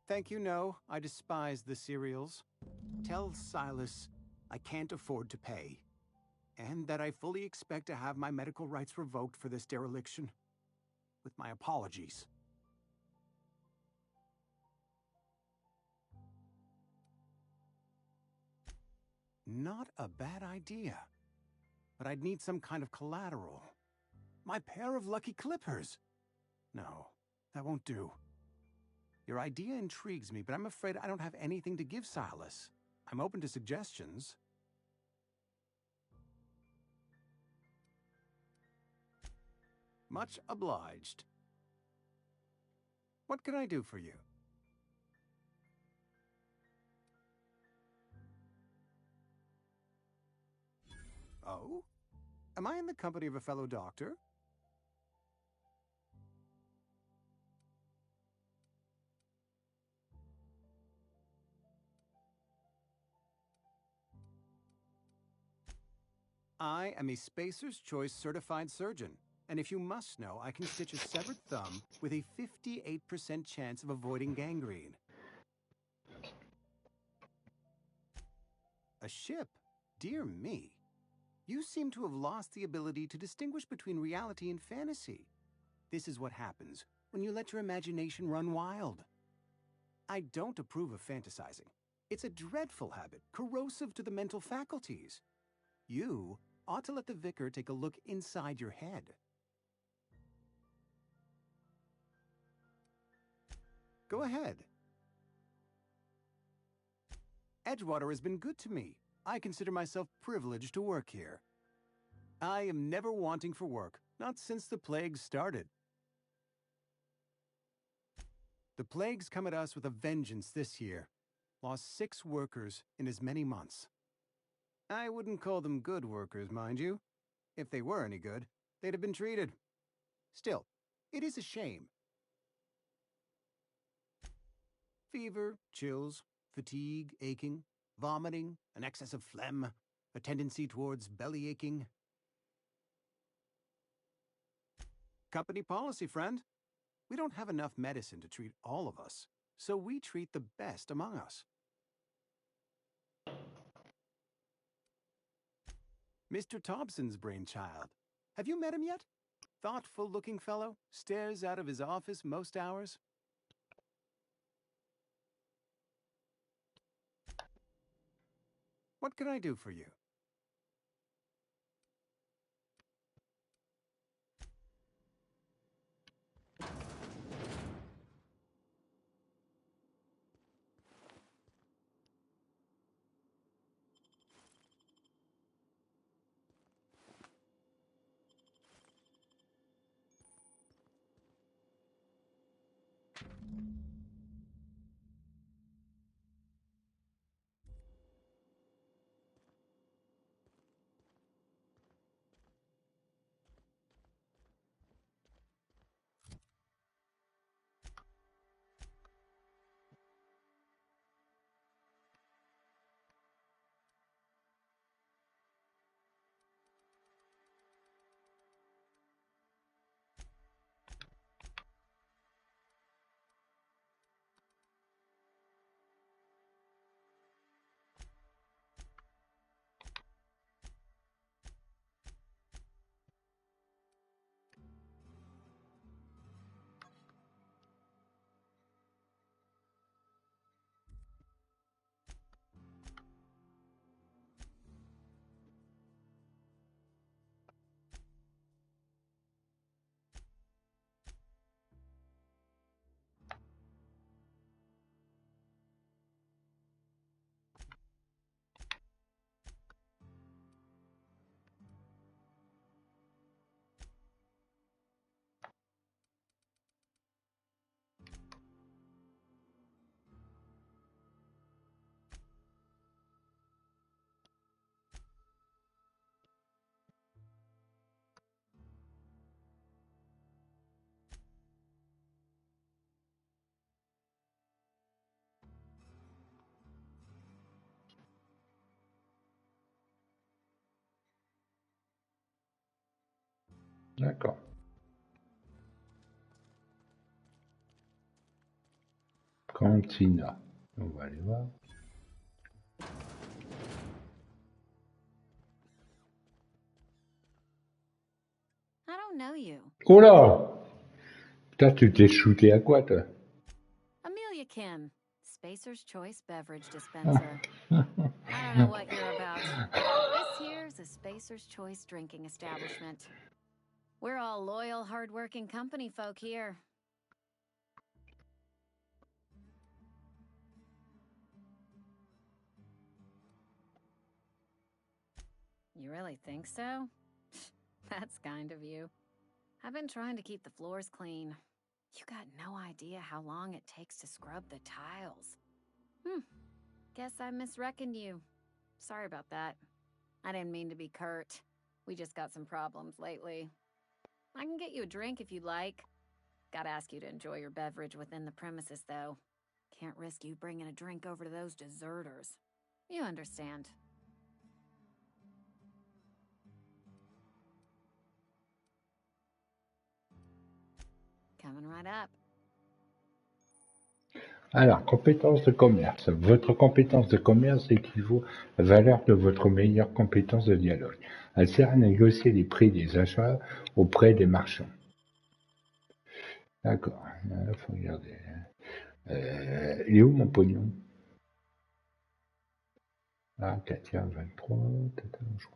Thank you, no. I despise the cereals. Tell Silas I can't afford to pay, and that I fully expect to have my medical rights revoked for this dereliction. With my apologies. Not a bad idea. But I'd need some kind of collateral. My pair of lucky clippers! No, that won't do. Your idea intrigues me, but I'm afraid I don't have anything to give Silas. I'm open to suggestions. Much obliged. What can I do for you? Oh? Am I in the company of a fellow doctor? I am a Spacer's Choice certified surgeon, and if you must know, I can stitch a severed thumb with a 58% chance of avoiding gangrene. A ship? Dear me. You seem to have lost the ability to distinguish between reality and fantasy. This is what happens when you let your imagination run wild. I don't approve of fantasizing. It's a dreadful habit, corrosive to the mental faculties. You ought to let the vicar take a look inside your head. Go ahead. Edgewater has been good to me. I consider myself privileged to work here. I am never wanting for work, not since the plague started. The plague's come at us with a vengeance this year. Lost 6 workers in as many months. I wouldn't call them good workers, mind you. If they were any good, they'd have been treated. Still, it is a shame. Fever, chills, fatigue, aching, vomiting, an excess of phlegm, a tendency towards belly aching. Company policy, friend. We don't have enough medicine to treat all of us, so we treat the best among us. Mr. Thompson's brainchild. Have you met him yet? Thoughtful-looking fellow, stares out of his office most hours. What can I do for you? D'accord. Cantina. On va aller voir. I don't know you. Oh là! Putain, tu t'es shooté à quoi, toi? Amelia Kim, Spacer's Choice Beverage Dispenser. I don't know what you're about. This here's a Spacer's Choice drinking establishment. We're all loyal, hard-working company folk here. You really think so? That's kind of you. I've been trying to keep the floors clean. You got no idea how long it takes to scrub the tiles. Guess I misreckoned you. Sorry about that. I didn't mean to be curt. We just got some problems lately. I can get you a drink if you'd like. Gotta ask you to enjoy your beverage within the premises, though. Can't risk you bringing a drink over to those deserters. You understand. Coming right up. Alors, compétence de commerce. Votre compétence de commerce équivaut à la valeur de votre meilleure compétence de dialogue. Elle sert à négocier les prix des achats auprès des marchands. D'accord. Il faut regarder. Il est où mon pognon? Ah, Katia, 23. Tata, je crois.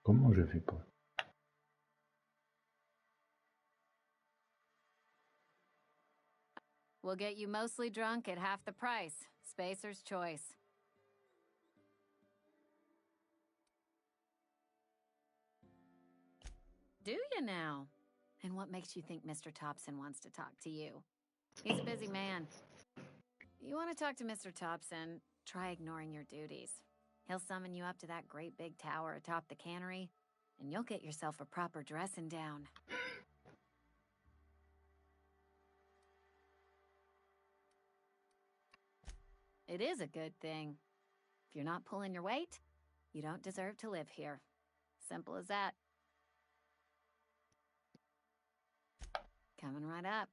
Comment je fais pas? We'll get you mostly drunk at half the price. Spacer's Choice. Do you now? And what makes you think Mr. Thompson wants to talk to you? He's a busy man. You want to talk to Mr. Thompson, try ignoring your duties. He'll summon you up to that great big tower atop the cannery, and you'll get yourself a proper dressing down. It is a good thing. If you're not pulling your weight, you don't deserve to live here. Simple as that. Coming right up.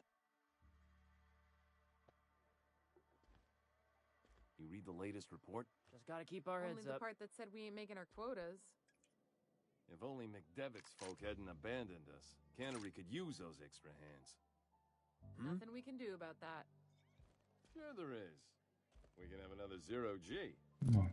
You read the latest report? Just gotta keep our heads Only the up. part that said we ain't making our quotas. If only McDevitt's folk hadn't abandoned us. Cannery could use those extra hands. Nothing we can do about that. Sure there is. We can have another zero-G. Ouais.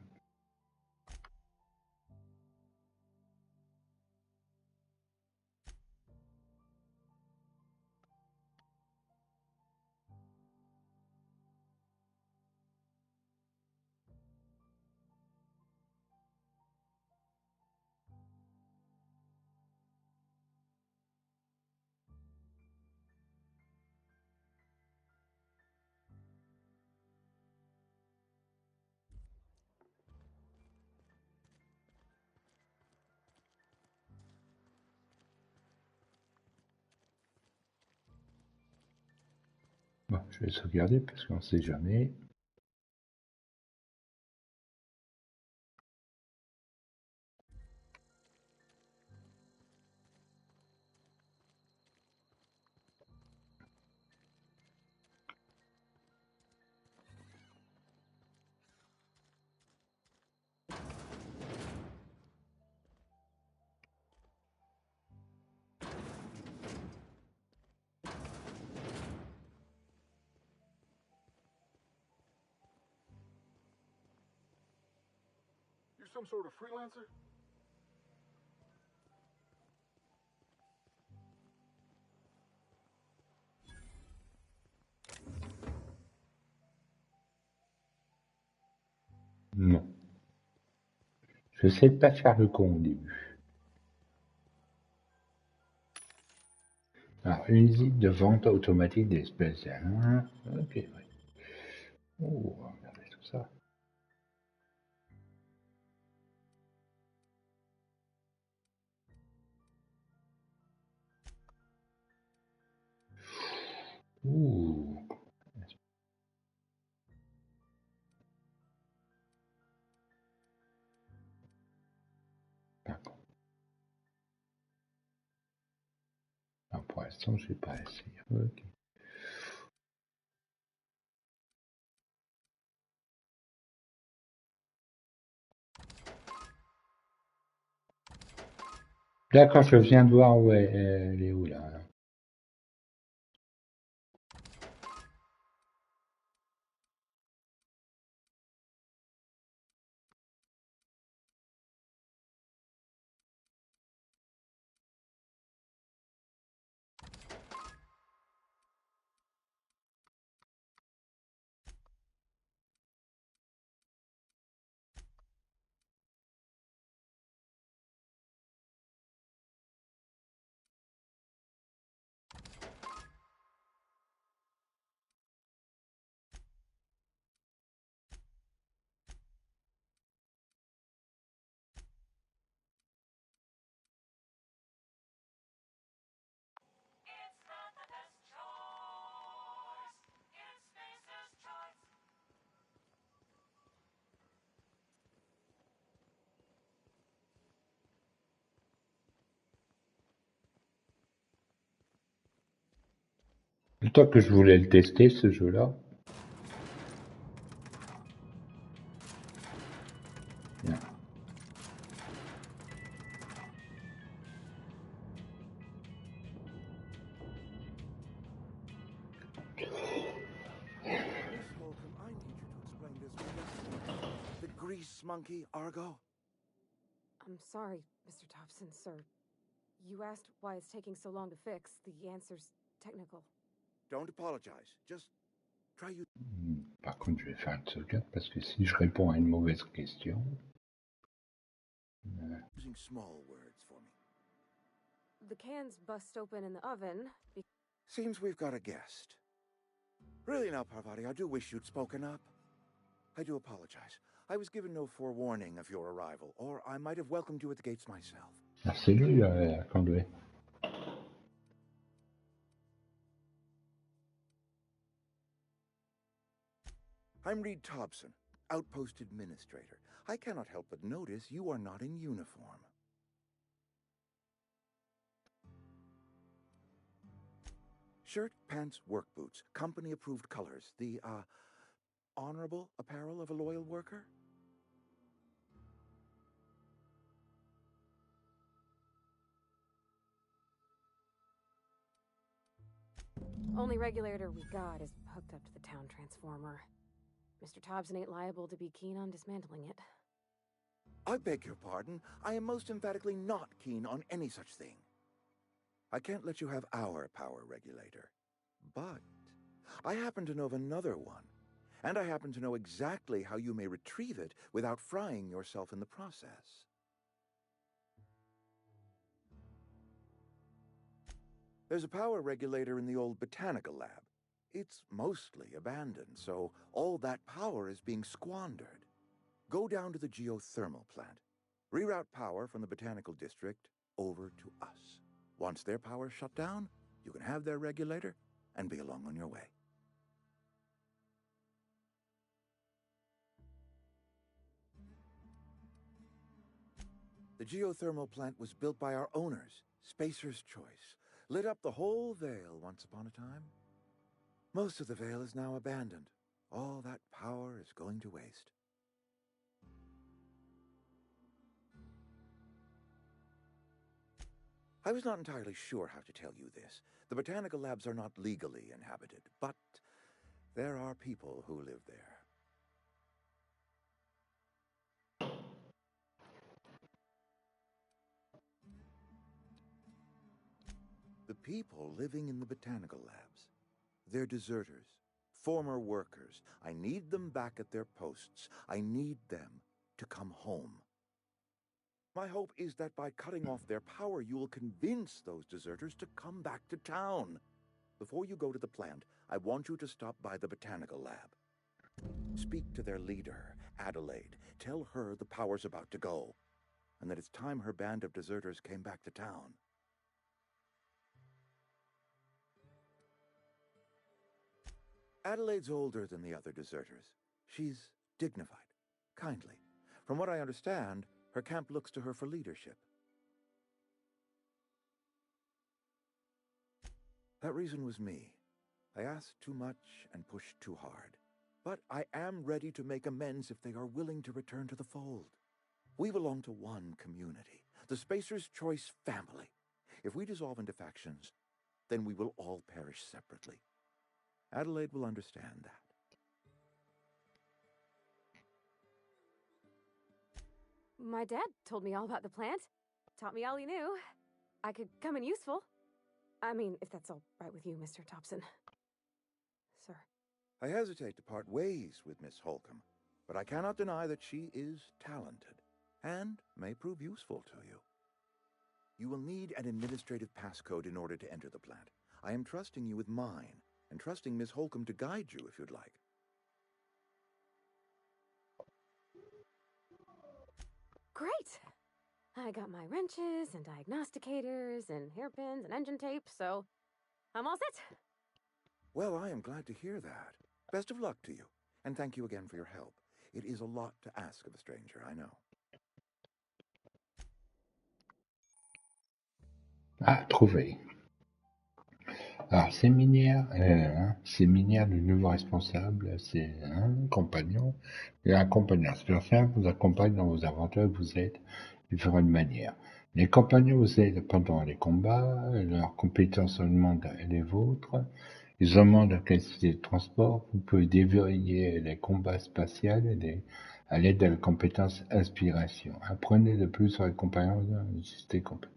Bon, je vais sauvegarder parce qu'on ne sait jamais. You some sort of freelancer? Non. Je sais pas faire le con au début. Alors, une usine de vente automatique d'espèces. Hein. Ok, ouais. Oh, regardez tout ça. Ouh. D'accord. Alors, pour l'instant, je n'ai pas essayé. Ok. D'accord, je viens de voir où elle est où là. Le temps que je voulais le tester, ce jeu-là. Bien. Miss Holcomb, I need you to explain this pedestrian. The grease monkey, Argo? I'm sorry, Mr. Thompson, sir. You asked why it's taking so long to fix. The answer's technical. Don't apologize. Just try you. Par contre, je vais faire une sauvegarde parce que si je réponds à une mauvaise question. Using small words for me. The cans bust open in the oven. Seems we've got a guest. Really now, Parvati, I do wish you'd spoken up. I do apologize. I was given no forewarning of your arrival, or I might have welcomed you at the gates myself. Ah, c'est lui, la conduite. I'm Reed Thompson, Outpost Administrator. I cannot help but notice you are not in uniform. Shirt, pants, work boots, company-approved colors. The, honorable apparel of a loyal worker? Only regulator we got is hooked up to the town transformer. Mr. Thompson ain't liable to be keen on dismantling it. I beg your pardon. I am most emphatically not keen on any such thing. I can't let you have our power regulator. But I happen to know of another one. And I happen to know exactly how you may retrieve it without frying yourself in the process. There's a power regulator in the old botanical lab. It's mostly abandoned, so all that power is being squandered. Go down to the geothermal plant. Reroute power from the botanical district over to us. Once their power's shut down, you can have their regulator and be along on your way. The geothermal plant was built by our owners, Spacer's Choice. Lit up the whole Vale once upon a time. Most of the Vale is now abandoned. All that power is going to waste. I was not entirely sure how to tell you this. The botanical labs are not legally inhabited, but there are people who live there. The people living in the botanical labs. They're deserters, former workers. I need them back at their posts. I need them to come home. My hope is that by cutting off their power, you will convince those deserters to come back to town. Before you go to the plant, I want you to stop by the botanical lab. Speak to their leader, Adelaide. Tell her the power's about to go, and that it's time her band of deserters came back to town. Adelaide's older than the other deserters. She's dignified, kindly. From what I understand, her camp looks to her for leadership. That reason was me. I asked too much and pushed too hard. But I am ready to make amends if they are willing to return to the fold. We belong to one community, the Spacer's Choice family. If we dissolve into factions, then we will all perish separately. Adelaide will understand that. My dad told me all about the plant. Taught me all he knew. I could come in useful. I mean, if that's all right with you, Mr. Thompson. Sir. I hesitate to part ways with Miss Holcomb, but I cannot deny that she is talented and may prove useful to you. You will need an administrative passcode in order to enter the plant. I am trusting you with mine, and trusting Miss Holcomb to guide you if you'd like. Great! I got my wrenches and diagnosticators and hairpins and engine tape, so I'm all set. Well, I am glad to hear that. Best of luck to you, and thank you again for your help. It is a lot to ask of a stranger, I know. Ah, trouvé. Alors, séminaire du nouveau responsable, c'est un compagnon et un compagnon. Spurfien vous accompagne dans vos aventures et vous aide de différentes manières. Les compagnons vous aident pendant les combats, leurs compétences augmentent les vôtres, ils augmentent la qualité de transport, vous pouvez déverrouiller les combats spatiaux à l'aide de la compétence inspiration. Apprenez de plus sur les compagnons de système compagnon.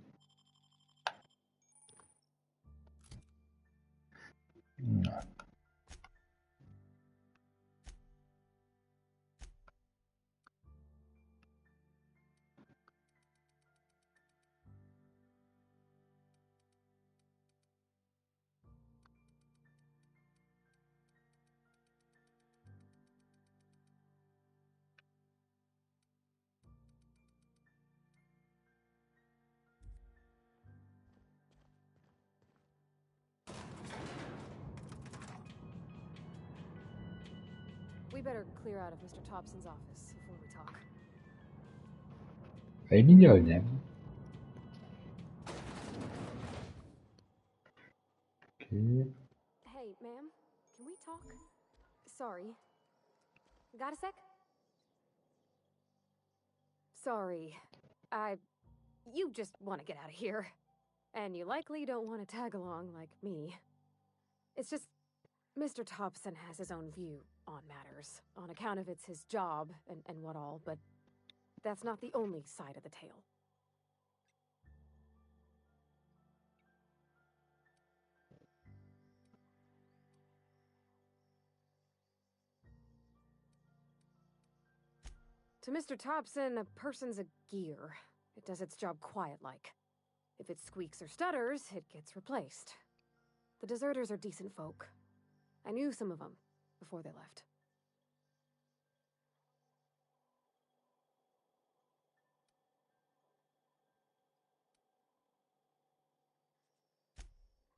We better clear out of Mr. Thompson's office before we talk. Elle est mignonne, hein? Okay. Hey, ma'am, can we talk? Sorry. Got a sec? Sorry. You just want to get out of here. And you likely don't want to tag along like me. It's just, Mr. Thompson has his own view on matters, on account of it's his job and what all, but that's not the only side of the tale. To Mr. Thompson, a person's a gear. It does its job quiet-like. If it squeaks or stutters, it gets replaced. The deserters are decent folk. I knew some of them before they left.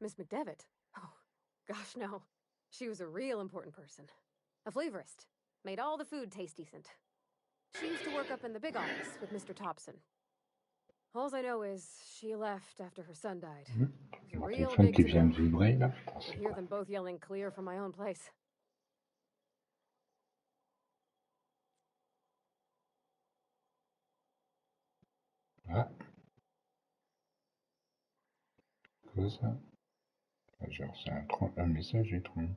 Miss McDevitt? Oh, gosh, no. She was a real important person. A flavorist. Made all the food taste decent. She used to work up in the big office with Mr. Thompson. All I know is she left after her son died. It was a real big to-do. I could hear them both yelling clear from my own place. Ah. Quoi ça? J'ai reçu un message étrange.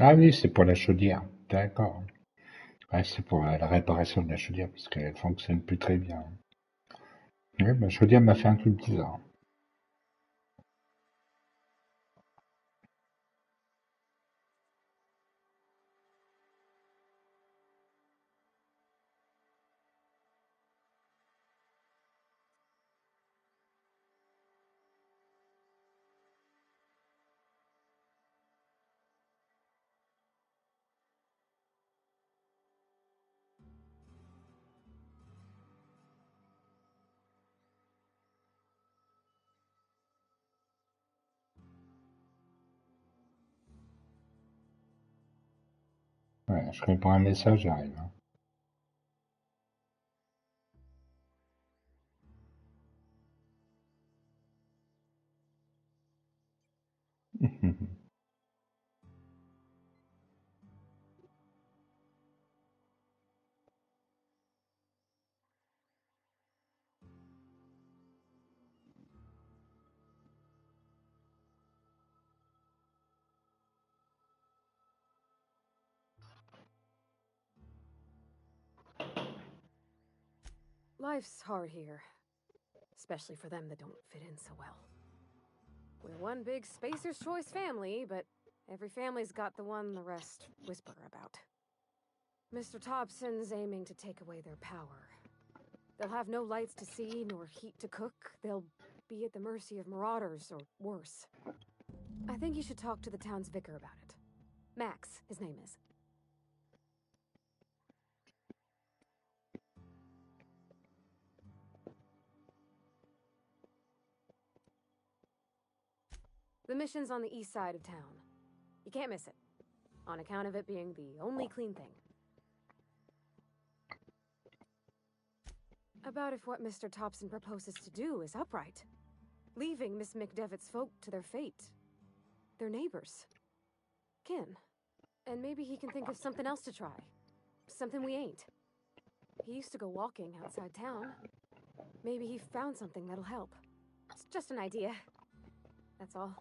Ah oui, c'est pour la chaudière. D'accord. Ouais, c'est pour la réparation de la chaudière, parce qu'elle fonctionne plus très bien. Oui, ma chaudière m'a fait un truc bizarre. Ouais, je réponds à un message, j'arrive. Hein. Life's hard here, especially for them that don't fit in so well. We're one big Spacer's Choice family, but every family's got the one the rest whisper about. Mr. Thompson's aiming to take away their power. They'll have no lights to see, nor heat to cook. They'll be at the mercy of marauders, or worse. I think you should talk to the town's vicar about it. Max, his name is. The mission's on the east side of town. You can't miss it, on account of it being the only clean thing. About if what Mr. Thompson proposes to do is upright. Leaving Miss McDevitt's folk to their fate. Their neighbors. Kin. And maybe he can think of something else to try. Something we ain't. He used to go walking outside town. Maybe he found something that'll help. It's just an idea. That's all.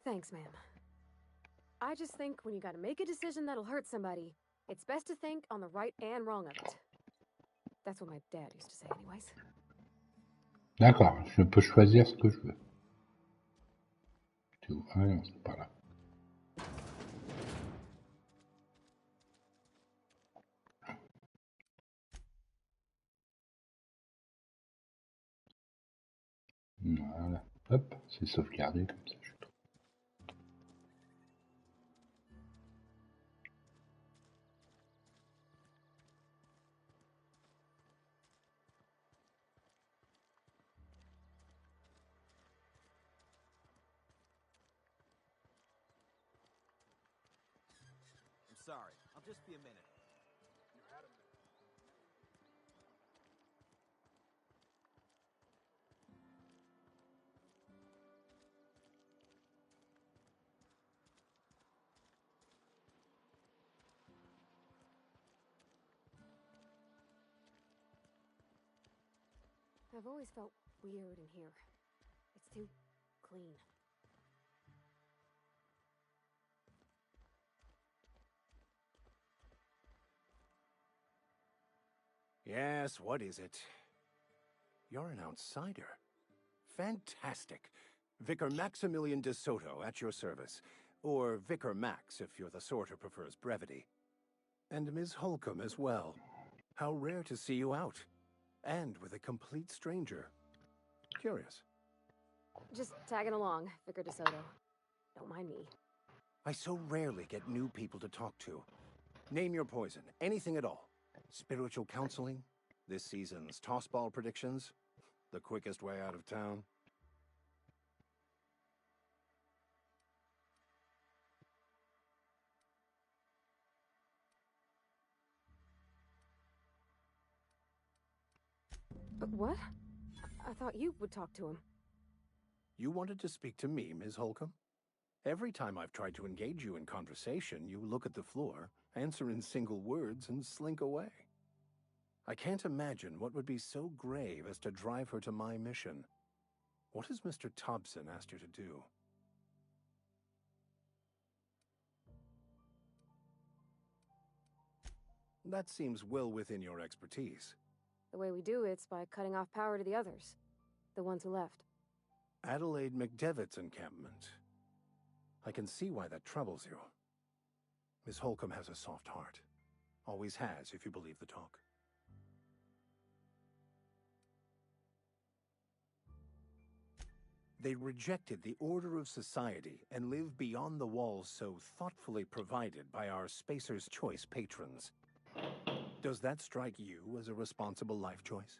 Thanks, ma'am. I just think when you gotta make a decision that'll hurt somebody, it's best to think on the right and wrong of it. That's what my dad used to say anyways. D'accord, je peux choisir ce que je veux. Tout. Ah non, c'est pas là. Voilà. Hop, c'est sauvegardé comme ça. I'm sorry. I'll just be a minute. You had a minute. I've always felt weird in here. It's too clean. Yes, what is it? You're an outsider. Fantastic. Vicar Maximilian de Soto at your service. Or Vicar Max, if you're the sort who prefers brevity. And Ms. Holcomb as well. How rare to see you out. And with a complete stranger. Curious. Just tagging along, Vicar DeSoto. Don't mind me. I so rarely get new people to talk to. Name your poison, anything at all. Spiritual counseling, this season's tossball predictions, the quickest way out of town. What? I thought you would talk to him. You wanted to speak to me, Ms. Holcomb? Every time I've tried to engage you in conversation, you look at the floor, answer in single words, and slink away. I can't imagine what would be so grave as to drive her to my mission. What has Mr. Thompson asked you to do? That seems well within your expertise. The way we do it's by cutting off power to the others. The ones who left. Adelaide McDevitt's encampment. I can see why that troubles you. Miss Holcomb has a soft heart. Always has, if you believe the talk. They rejected the order of society and live beyond the walls so thoughtfully provided by our Spacer's Choice patrons. Does that strike you as a responsible life choice?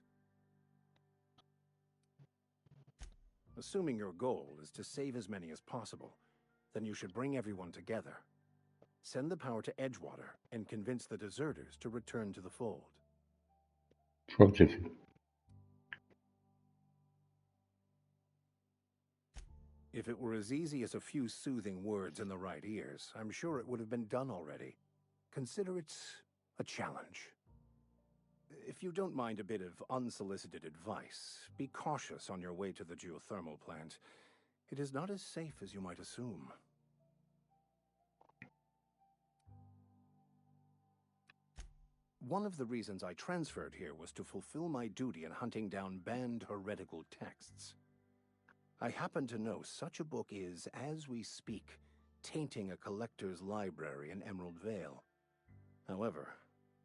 Assuming your goal is to save as many as possible, then you should bring everyone together. Send the power to Edgewater and convince the deserters to return to the fold. Je crois que j'ai fait. If it were as easy as a few soothing words in the right ears, I'm sure it would have been done already. Consider it a challenge. If you don't mind a bit of unsolicited advice, be cautious on your way to the geothermal plant. It is not as safe as you might assume. One of the reasons I transferred here was to fulfill my duty in hunting down banned heretical texts. I happen to know such a book is, as we speak, tainting a collector's library in Emerald Vale. However,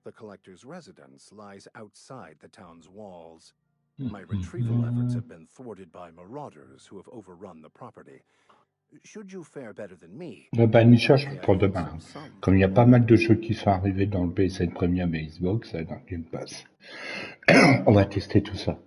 the collector's residence lies outside the town's walls. My retrieval efforts have been thwarted by marauders who have overrun the property. Should you fare better than me, Le Banisher, je pour demain. Comme il y a pas mal de jeux qui sont arrivés dans le PS5 Premium et Xbox, dans le Game Pass. On va tester tout ça.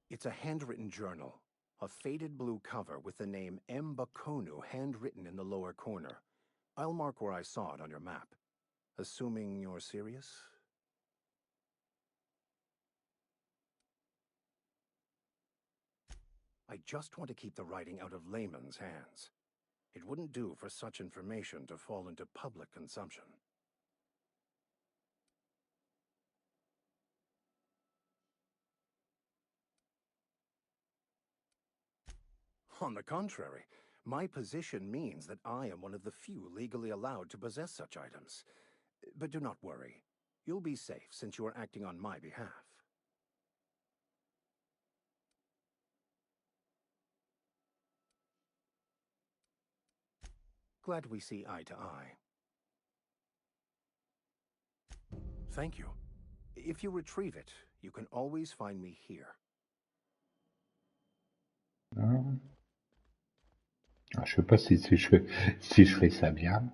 It's a handwritten journal, a faded blue cover with the name M. Bakonu handwritten in the lower corner. I'll mark where I saw it on your map. Assuming you're serious? I just want to keep the writing out of layman's hands. It wouldn't do for such information to fall into public consumption. On the contrary, my position means that I am one of the few legally allowed to possess such items. But do not worry. You'll be safe since you are acting on my behalf. Glad we see eye to eye. Thank you. If you retrieve it, you can always find me here. Alors, je sais pas si je fais ça bien.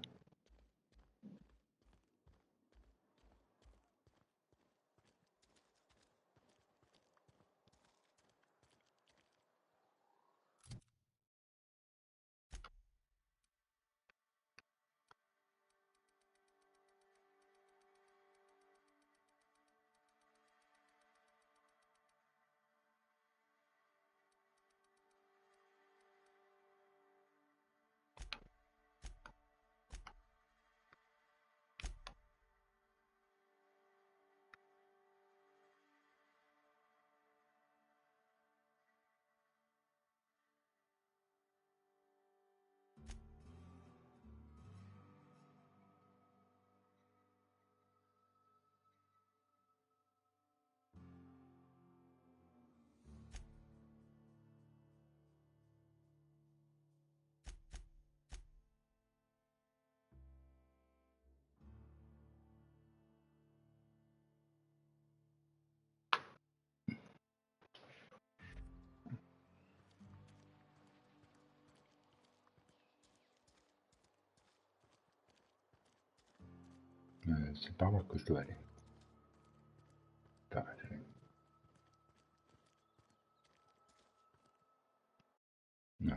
C'est par là que je dois aller. Attends, non.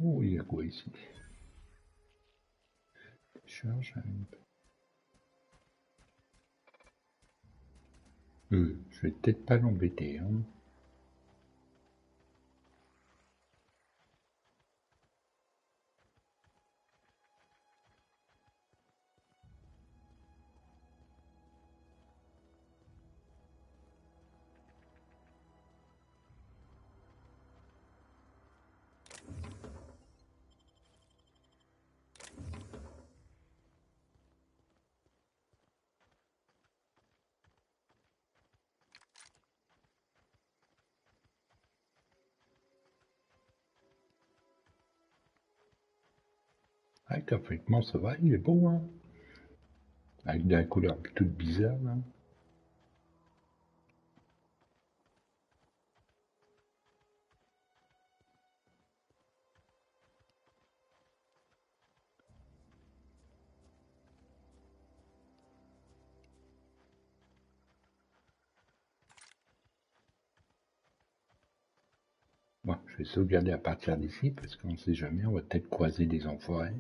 Oh, il y a quoi ici? Charge. Je vais peut-être pas l'embêter. Hein. Ah, graphiquement, ça va, il est beau, hein. Avec de la couleur toute bizarre, là. Bon, je vais sauvegarder à partir d'ici, parce qu'on ne sait jamais, on va peut-être croiser des enfoirés.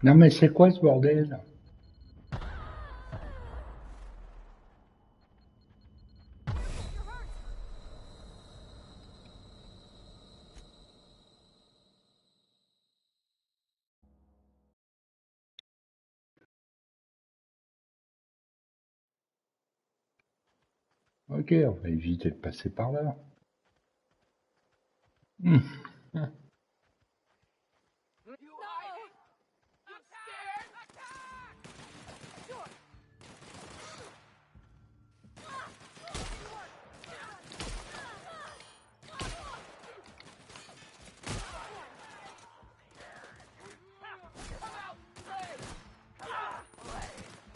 Non mais c'est quoi ce bordel? Ok, on va éviter de passer par là.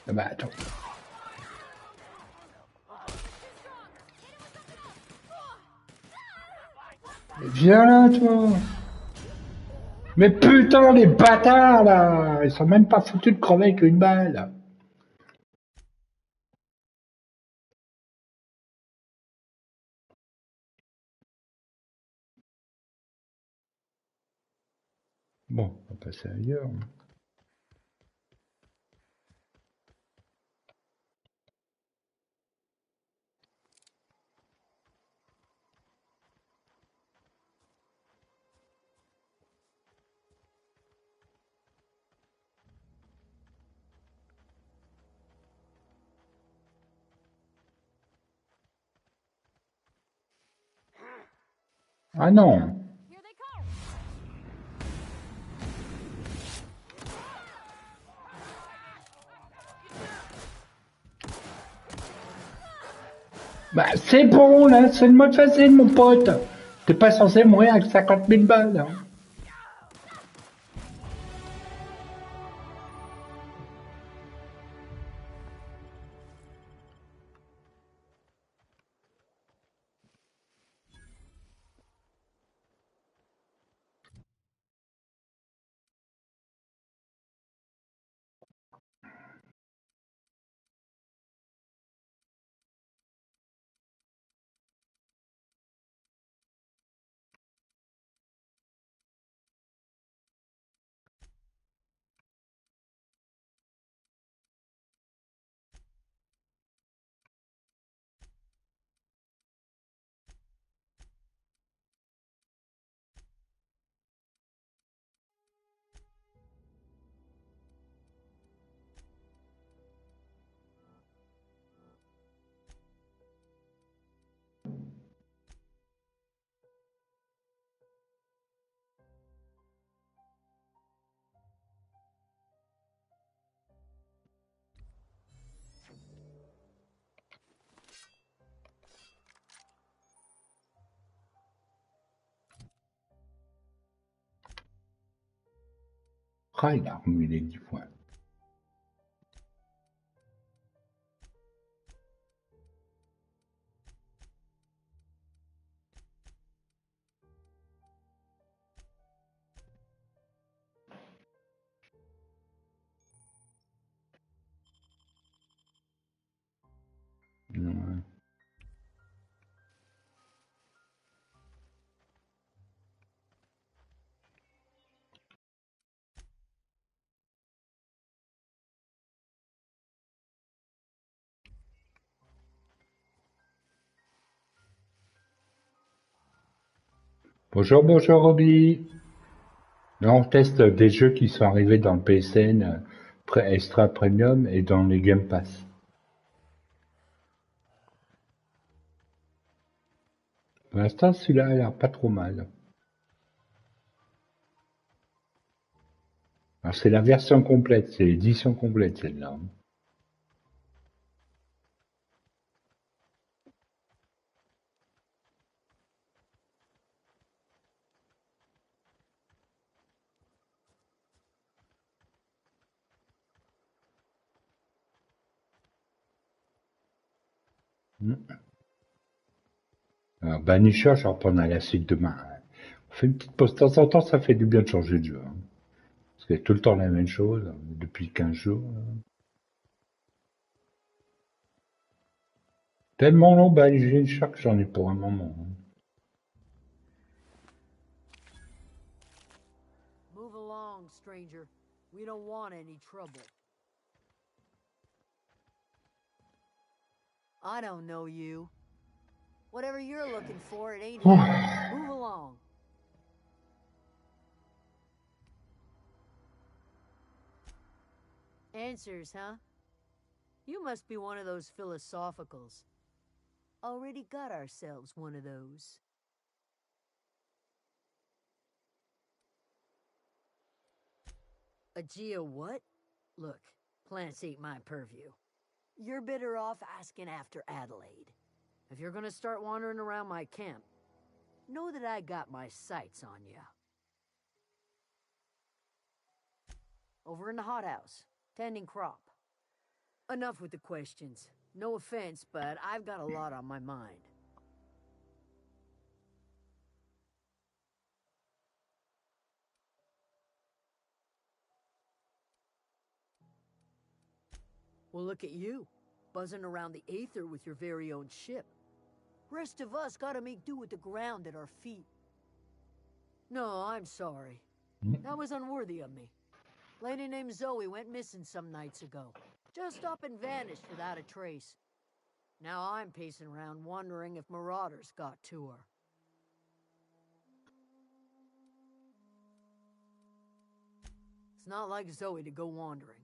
Ah bah attends. Viens là, toi. Mais putain, les bâtards, là. Ils sont même pas foutus de crever avec une balle. Bon, on va passer ailleurs. Ah non. Bah c'est bon, là, c'est le mode facile, mon pote. T'es pas censé mourir avec 50 000 balles. Hein. Ah, il a remué les 10 points. Bonjour, bonjour Roby. Là, on teste des jeux qui sont arrivés dans le PSN Extra Premium et dans les Game Pass. Pour l'instant, celui-là a l'air pas trop mal. Alors, c'est la version complète, c'est l'édition complète, celle-là. Alors, Banisher, je reprends à la suite demain. On fait une petite pause de temps en temps, ça fait du bien de changer de jeu. Parce que c'est tout le temps la même chose, depuis 15 jours. Tellement long, Banisher que j'en ai pour un moment. Move along, stranger. We don't want any trouble. I don't know you. Whatever you're looking for, it ain't here. Move along. Answers, huh? You must be one of those philosophicals. Already got ourselves one of those. A geo what? Look, plants ain't my purview. You're better off asking after Adelaide. If you're gonna start wandering around my camp, know that I got my sights on ya. Over in the hothouse, tending crop. Enough with the questions. No offense, but I've got a lot on my mind. Well, look at you, buzzing around the aether with your very own ship. Rest of us gotta make do with the ground at our feet. No, I'm sorry. That was unworthy of me. Lady named Zoe went missing some nights ago. Just up and vanished without a trace. Now I'm pacing around wondering if marauders got to her. It's not like Zoe to go wandering.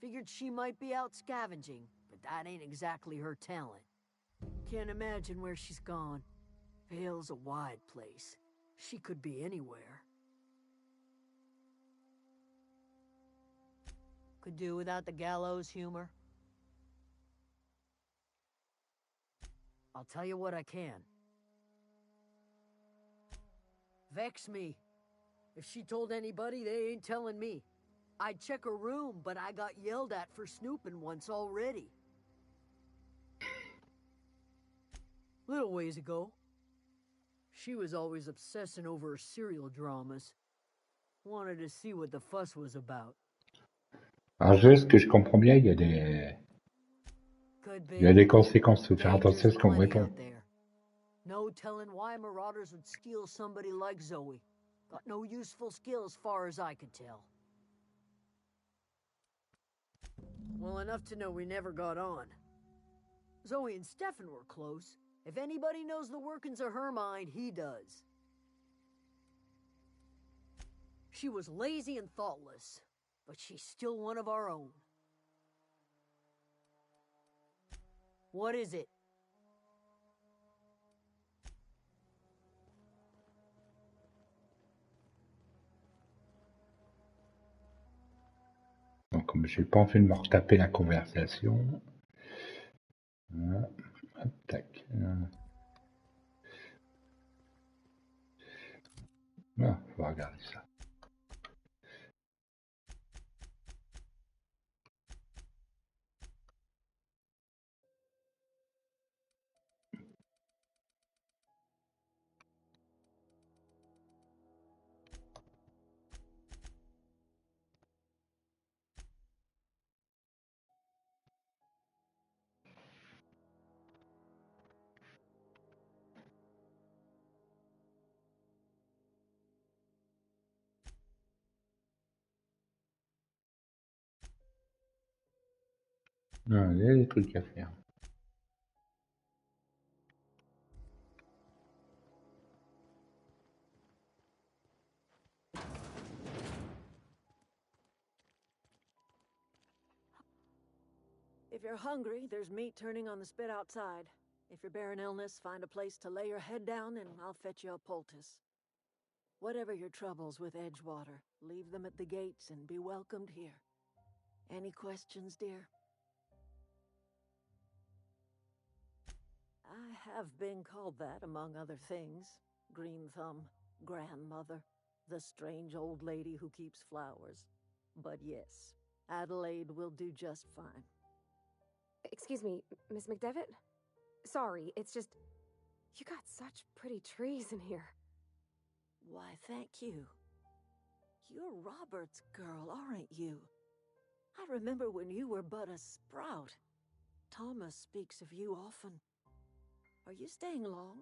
Figured she might be out scavenging, but that ain't exactly her talent. Can't imagine where she's gone. Vale's a wide place. She could be anywhere. Could do without the gallows humor. I'll tell you what I can. Vex me. If she told anybody, they ain't telling me. I'd check her room, but I got yelled at for snooping once already. Little ways ago. She was always obsessing over her serial dramas. Wanted to see what the fuss was about. Alors, ce que je comprends bien, il y a des conséquences. Faut faire attention à ce qu'on répond. No telling why marauders would steal somebody like Zoe. Got no useful skill as far as I could tell. Well, enough to know we never got on. Zoe and Stefan were close. If anybody knows the workings of her mind, he does. She was lazy and thoughtless, but she's still one of our own. What is it? Donc, comme j'ai pas envie de me retaper la conversation. Voilà. Hop, tac. Voilà, on va regarder ça. Non, il y a des trucs à faire. If you're hungry, there's meat turning on the spit outside. If you're bearing illness, find a place to lay your head down and I'll fetch you a poultice. Whatever your troubles with Edgewater, leave them at the gates and be welcomed here. Any questions, dear? I have been called that, among other things. Green Thumb, grandmother, the strange old lady who keeps flowers. But yes, Adelaide will do just fine. Excuse me, Miss McDevitt? Sorry, it's just... You got such pretty trees in here. Why, thank you. You're Robert's girl, aren't you? I remember when you were but a sprout. Thomas speaks of you often. Are you staying long?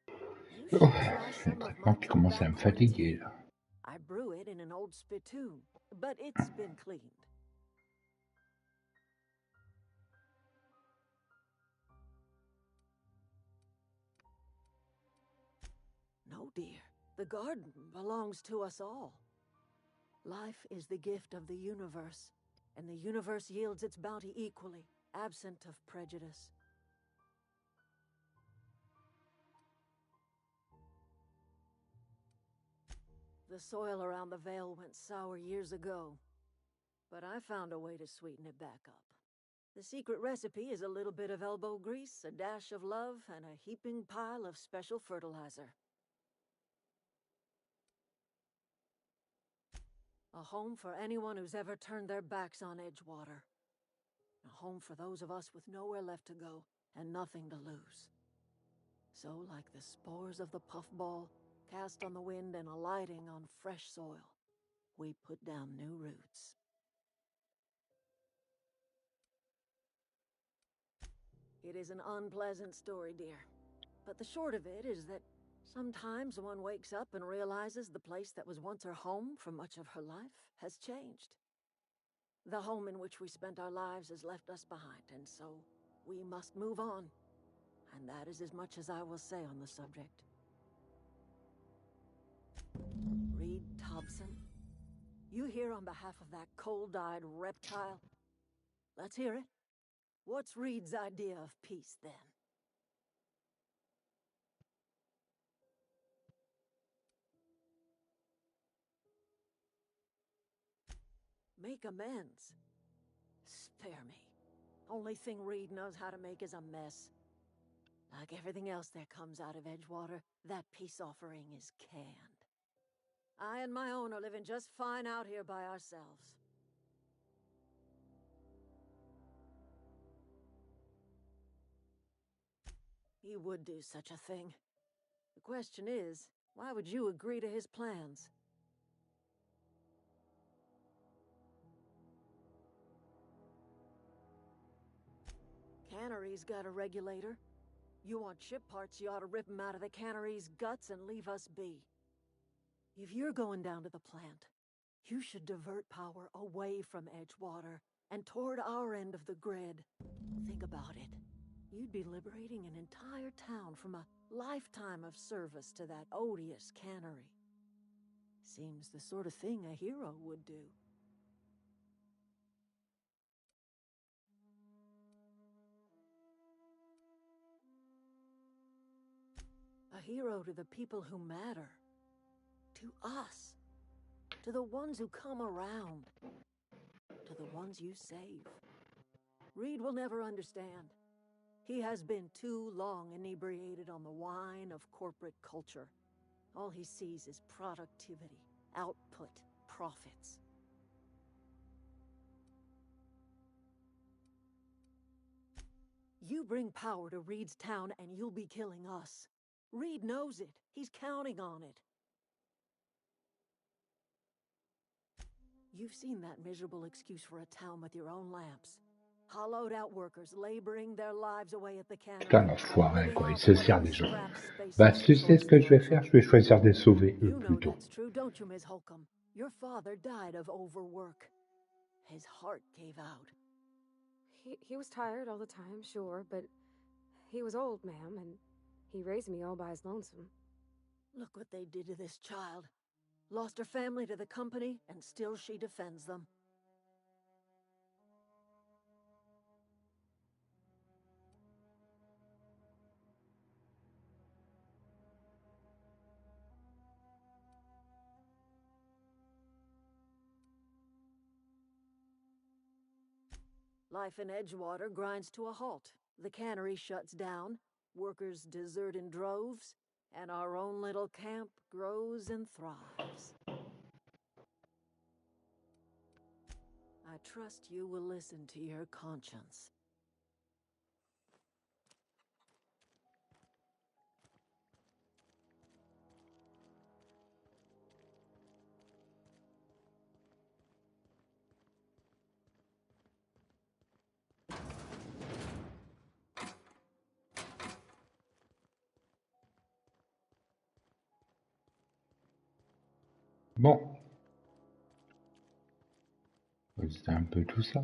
You should try some of my Maintenant, tu commences à me tobacco tea. fatiguer, là. I brew it in an old spittoon, but it's been cleaned. No, dear. The garden belongs to us all. Life is the gift of the universe, and the universe yields its bounty equally, absent of prejudice. The soil around the Vale went sour years ago, but I found a way to sweeten it back up. The secret recipe is a little bit of elbow grease, a dash of love, and a heaping pile of special fertilizer. A home for anyone who's ever turned their backs on Edgewater. A home for those of us with nowhere left to go and nothing to lose. So, like the spores of the puffball, cast on the wind and alighting on fresh soil, we put down new roots. It is an unpleasant story, dear. But the short of it is that sometimes one wakes up and realizes the place that was once her home for much of her life has changed. The home in which we spent our lives has left us behind, and so we must move on. And that is as much as I will say on the subject. Reed Thompson, you here on behalf of that cold-eyed reptile? Let's hear it. What's Reed's idea of peace, then? Make amends. Spare me. Only thing Reed knows how to make is a mess. Like everything else that comes out of Edgewater, that peace offering is canned. I and my own are living just fine out here by ourselves. He would do such a thing. The question is, why would you agree to his plans? Cannery's got a regulator. You want ship parts, you ought to rip them out of the cannery's guts and leave us be. If you're going down to the plant, you should divert power away from Edgewater and toward our end of the grid. Think about it. You'd be liberating an entire town from a lifetime of service to that odious cannery. Seems the sort of thing a hero would do. A hero to the people who matter. To us. To the ones who come around. To the ones you save. Reed will never understand. He has been too long inebriated on the wine of corporate culture. All he sees is productivity, output, profits. You bring power to Reed's town and you'll be killing us. Reed knows it. He's counting on it. You've seen that miserable excuse for a town with your own lamps. Hollowed out workers laboring their lives away at the cannery. Putain, l'enfoiré, quoi. Il se sert des gens. Bah, tu sais ce que je vais faire? Je vais choisir de les sauver, eux, You know plutôt. that's true, don't you, Miss Holcomb? Your father died of overwork. His heart gave out. He was tired all the time, sure, but he was old, ma'am, and he raised me all by his lonesome. Look what they did to this child. Lost her family to the company, and still she defends them. Life in Edgewater grinds to a halt. The cannery shuts down, workers desert in droves, and our own little camp grows and thrives. I trust you will listen to your conscience. Bon. C'était un peu tout ça.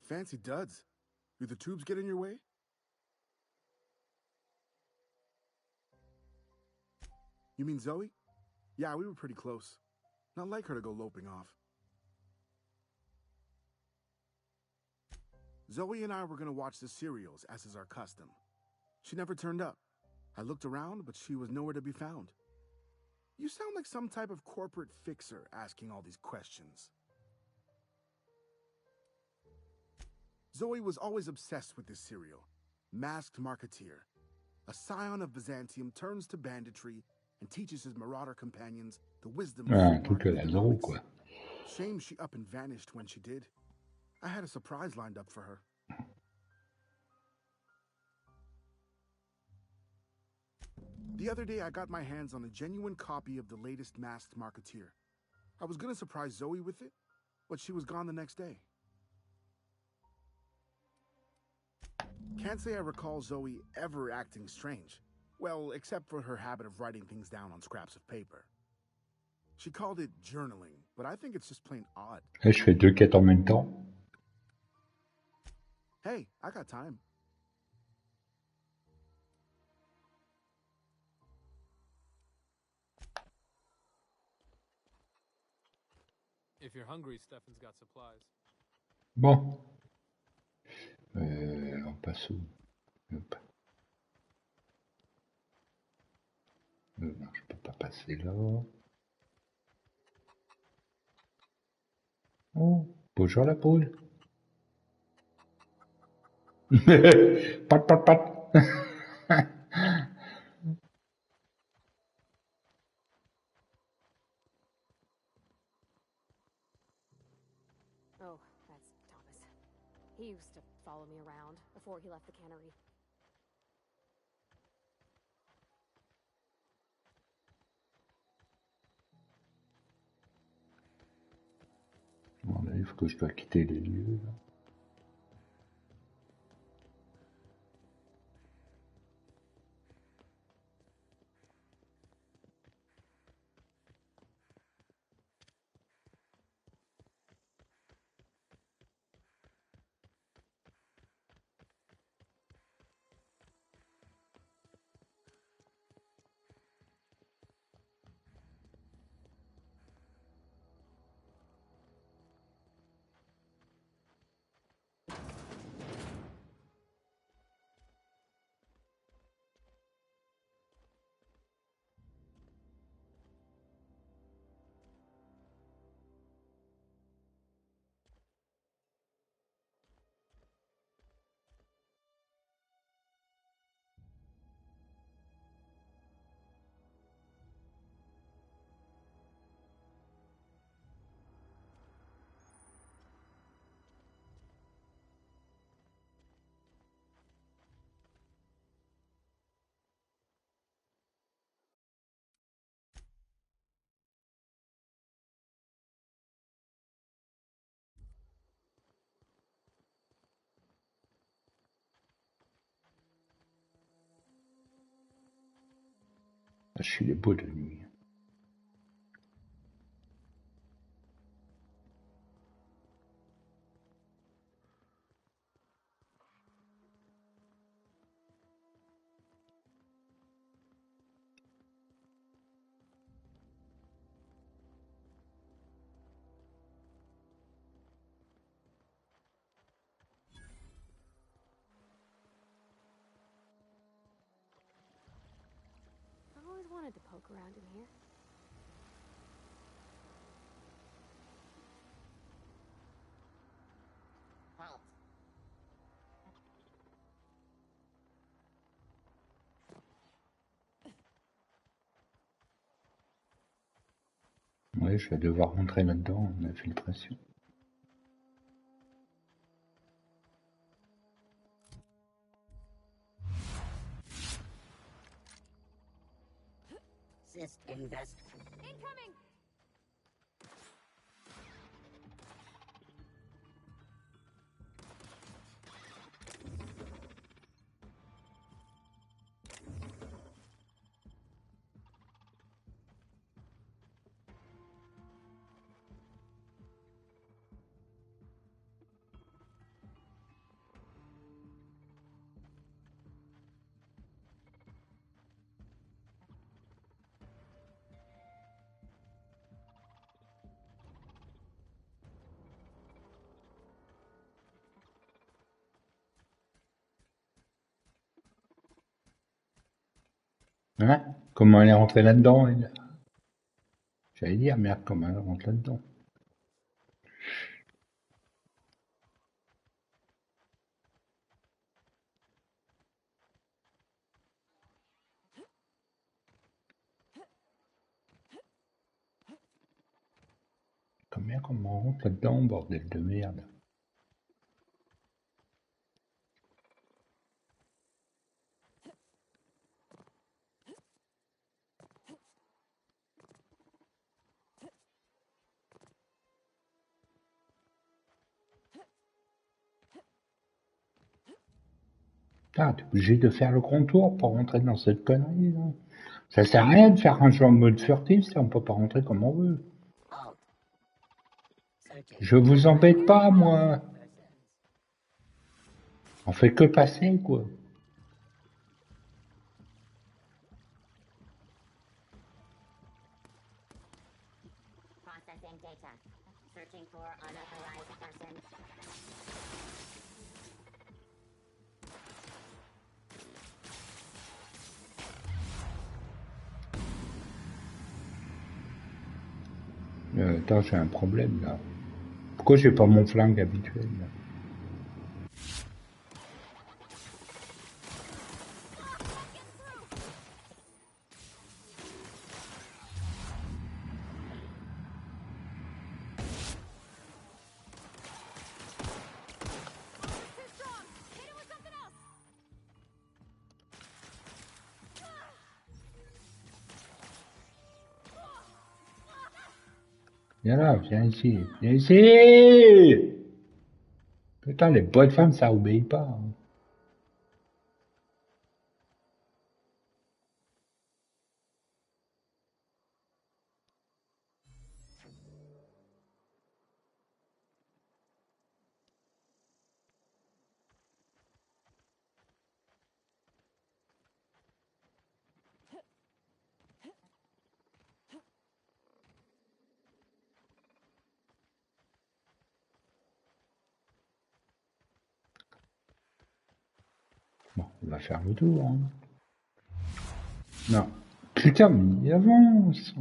Fancy duds. Do the tubes get in your way? You mean Zoe? Yeah, we were pretty close. Not like her to go loping off. Zoe and I were gonna watch the serials, as is our custom. She never turned up. I looked around, but she was nowhere to be found. You sound like some type of corporate fixer asking all these questions. Zoe was always obsessed with this serial. Masked Marketeer. A scion of Byzantium turns to banditry and teaches his marauder companions the wisdom of Un free truc à market la Zorro, economics. quoi. Shame she up and vanished when she did. I had a surprise lined up for her. The other day, I got my hands on a genuine copy of the latest Masked Marketeer. I was gonna surprise Zoe with it, but she was gone the next day. Can't say I recall Zoe ever acting strange. Well, except for her habit of writing things down on scraps of paper. She called it journaling, but I think it's just plain odd. Et je fais 2 quêtes en même temps. Hey, I got time. If you're hungry, Stefan's got supplies. Bon. On passe où? Hop. Non, je peux pas passer là. Oh, bonjour la poule. Pat, pat, pat. Oh, that's Thomas. He used to follow me around before he left the cannery. Bon, là, il faut que je dois quitter les lieux. Là. Je suis les beaux de nuit. wanted to poke around in here. Ouais, je vais devoir rentrer là-dedans, en infiltration. Invest. Incoming! Hein? Comment elle est rentrée là-dedans, elle? J'allais dire, merde, comment elle rentre là-dedans? Comment on rentre là-dedans, bordel de merde? Ah, t'es obligé de faire le contour pour rentrer dans cette connerie, là. Ça sert à rien de faire un jeu en mode furtif si on peut pas rentrer comme on veut. Je vous embête pas, moi. On fait que passer, quoi. Processing data. Searching for unauthorized person. Attends, j'ai un problème, là. Pourquoi j'ai pas mon flingue habituel, là? Viens là, viens ici. Viens ici! Putain, les bonnes femmes, ça obéit pas, hein. Bon, on va faire le tour, hein. Non. Putain, mais il avance.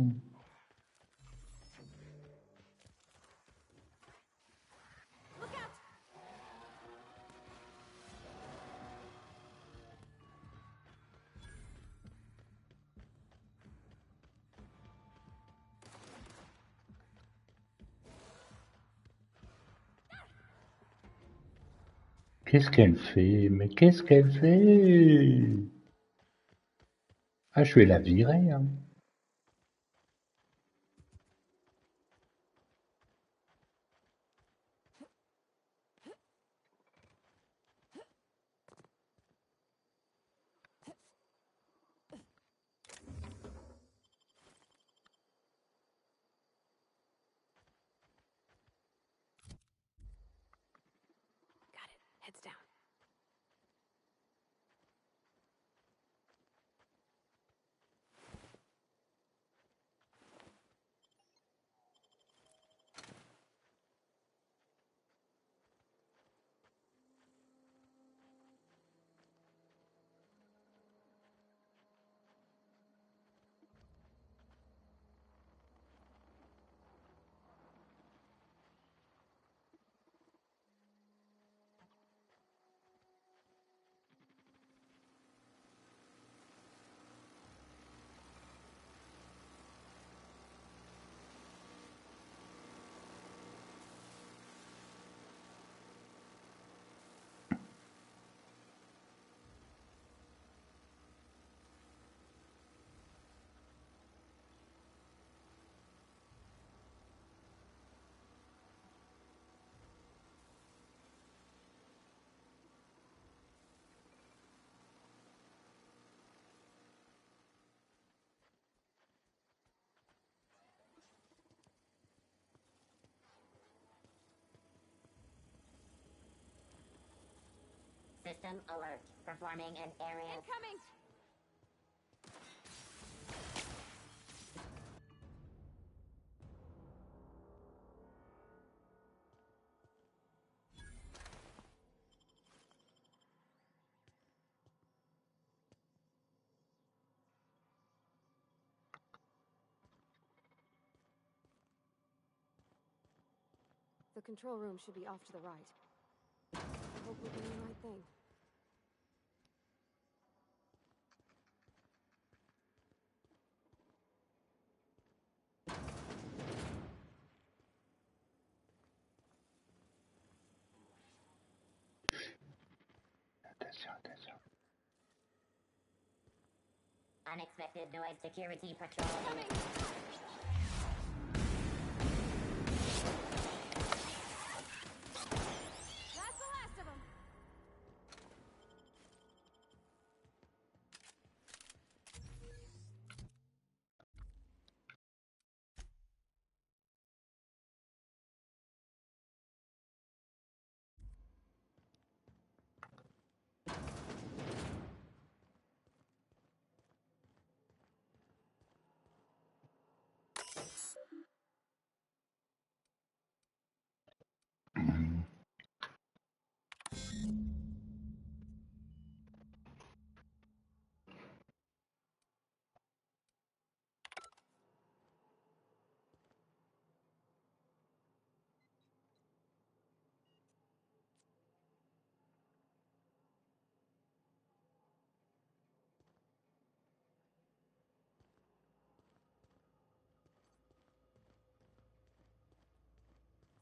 Qu'est-ce qu'elle fait? Mais qu'est-ce qu'elle fait? Ah, je vais la virer, hein. Got it. Heads down. System alert. Performing an area. Incoming! The control room should be off to the right. I hope we're doing the right thing. Attention, attention. Unexpected noise security patrol. Coming! That's the last of them.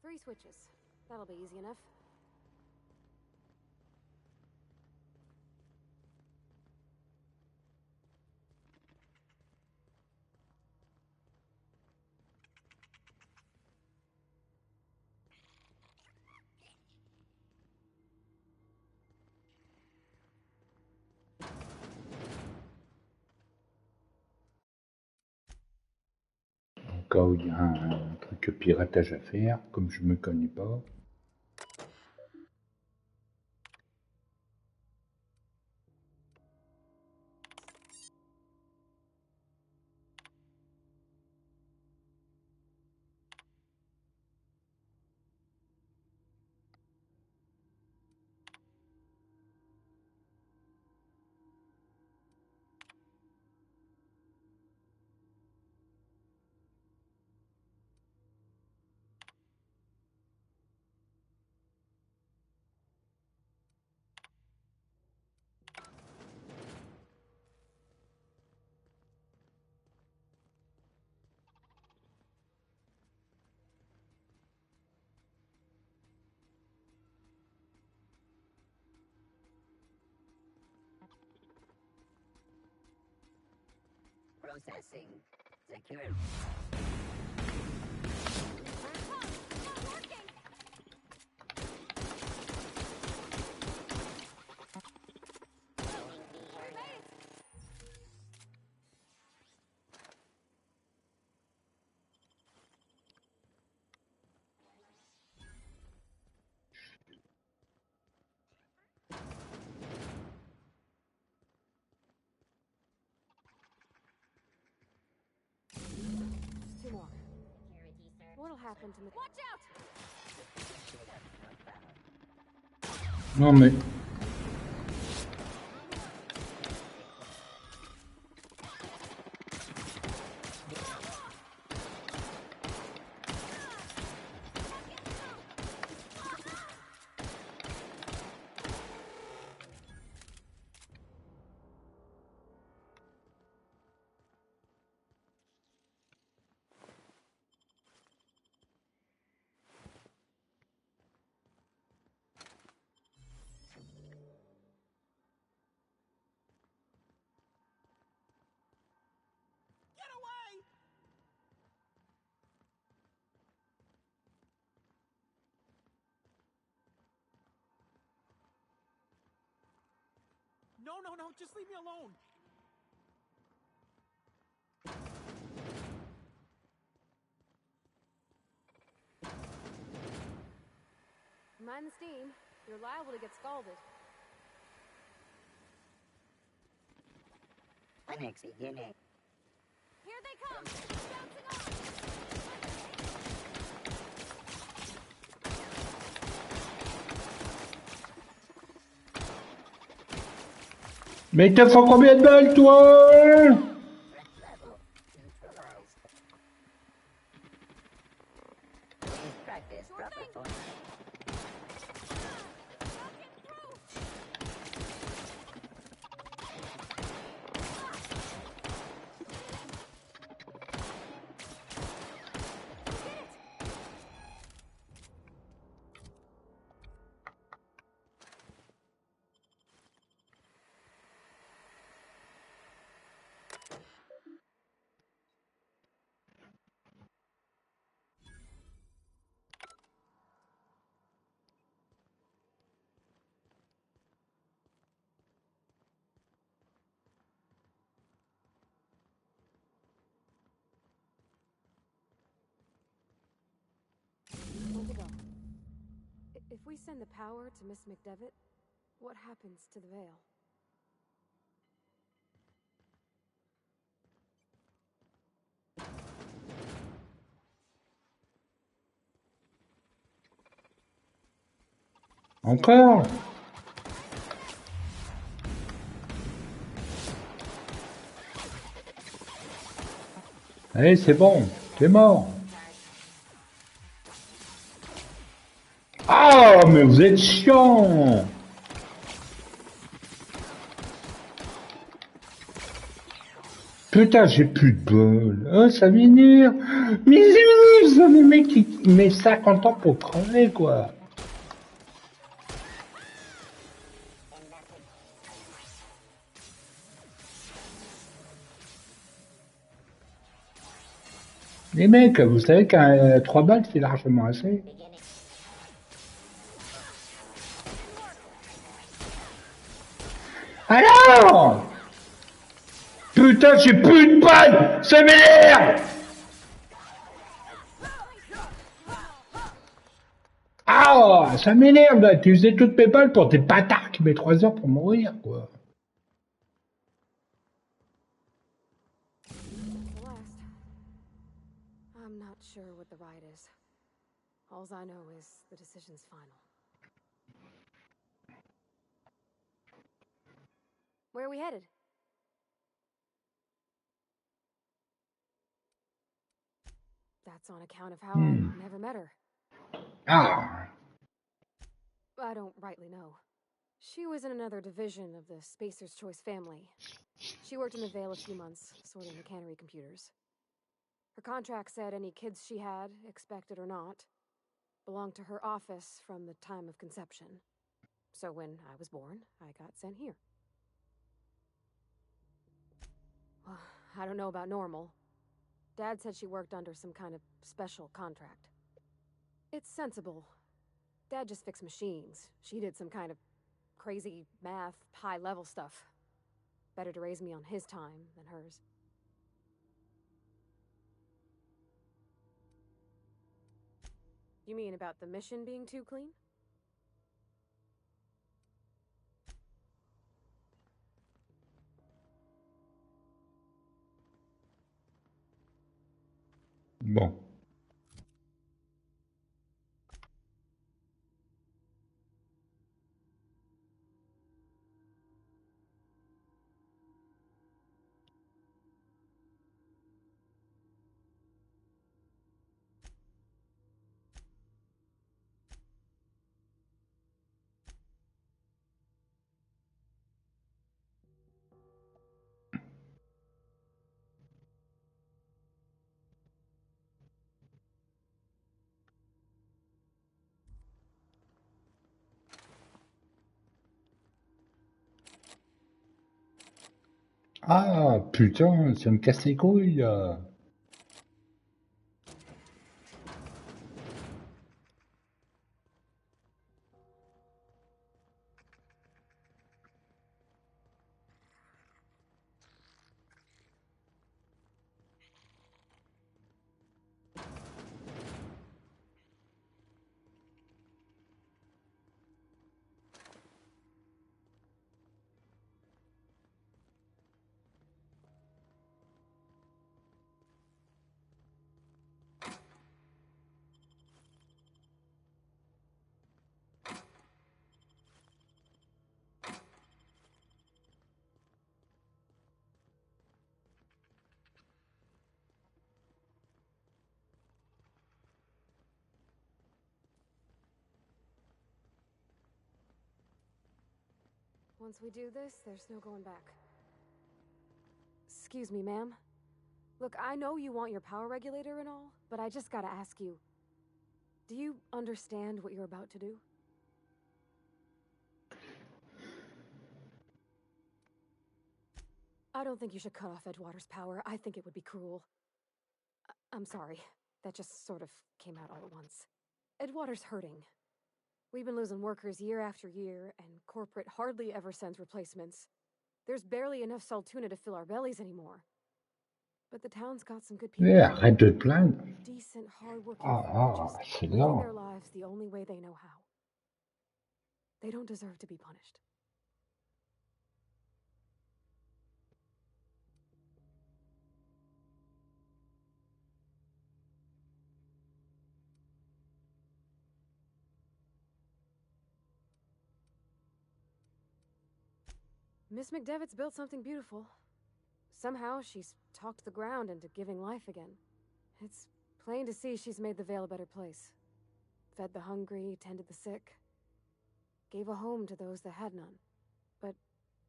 Three switches. That'll be easy enough. Au cas où il y a un truc de piratage à faire, comme je me connais pas. Processing. Secure. Two more. What'll happen to me? Watch out! Non mais... No, just leave me alone. Mind the steam. You're liable to get scalded. Mais te fais combien de balles, toi? Where'd they go? If we send the power to Miss McDevitt, what happens to the veil? Encore? Allez, c'est bon, t'es mort. Ah, mais vous êtes chiant! Putain, j'ai plus de bol. Oh, ça m'énerve. Mais c'est m'énerve, ça, les mecs qui mettent 50 ans pour crever, quoi. Les mecs, vous savez qu'un 3 balles, c'est largement assez. Alors! Putain, j'ai plus de balles! Ça m'énerve! Ah, ça m'énerve, là. Tu usais toutes mes balles pour des bâtards qui mettent 3 heures pour mourir, quoi. The last. I'm not sure what the ride is. Alls I know is the decision's final. Where are we headed? That's on account of how I never met her. Ah. I don't rightly know. She was in another division of the Spacer's Choice family. She worked in the Vale a few months, sorting the cannery computers. Her contract said any kids she had, expected or not, belonged to her office from the time of conception. So when I was born, I got sent here. Well, I don't know about normal. Dad said she worked under some kind of special contract. It's sensible. Dad just fixed machines. She did some kind of crazy math, high-level stuff. Better to raise me on his time than hers. You mean about the mission being too clean? Bon. Ah, putain, ça me casse les couilles, là. Once we do this, there's no going back. Excuse me, ma'am. Look, I know you want your power regulator and all, but I just gotta ask you. Do you understand what you're about to do? I don't think you should cut off Edgewater's power. I think it would be cruel. I'm sorry. That just sort of came out all at once. Edgewater's hurting. We've been losing workers year after year, and corporate hardly ever sends replacements. There's barely enough Saltuna to fill our bellies anymore. But the town's got some good people. Eh, arrête de te plaindre. Decent, hard-working Ah, folk just c'est living lent. their lives the only way they know how. They don't deserve to be punished. Miss McDevitt's built something beautiful. Somehow she's talked the ground into giving life again. It's plain to see she's made the Vale a better place. Fed the hungry, tended the sick. Gave a home to those that had none. But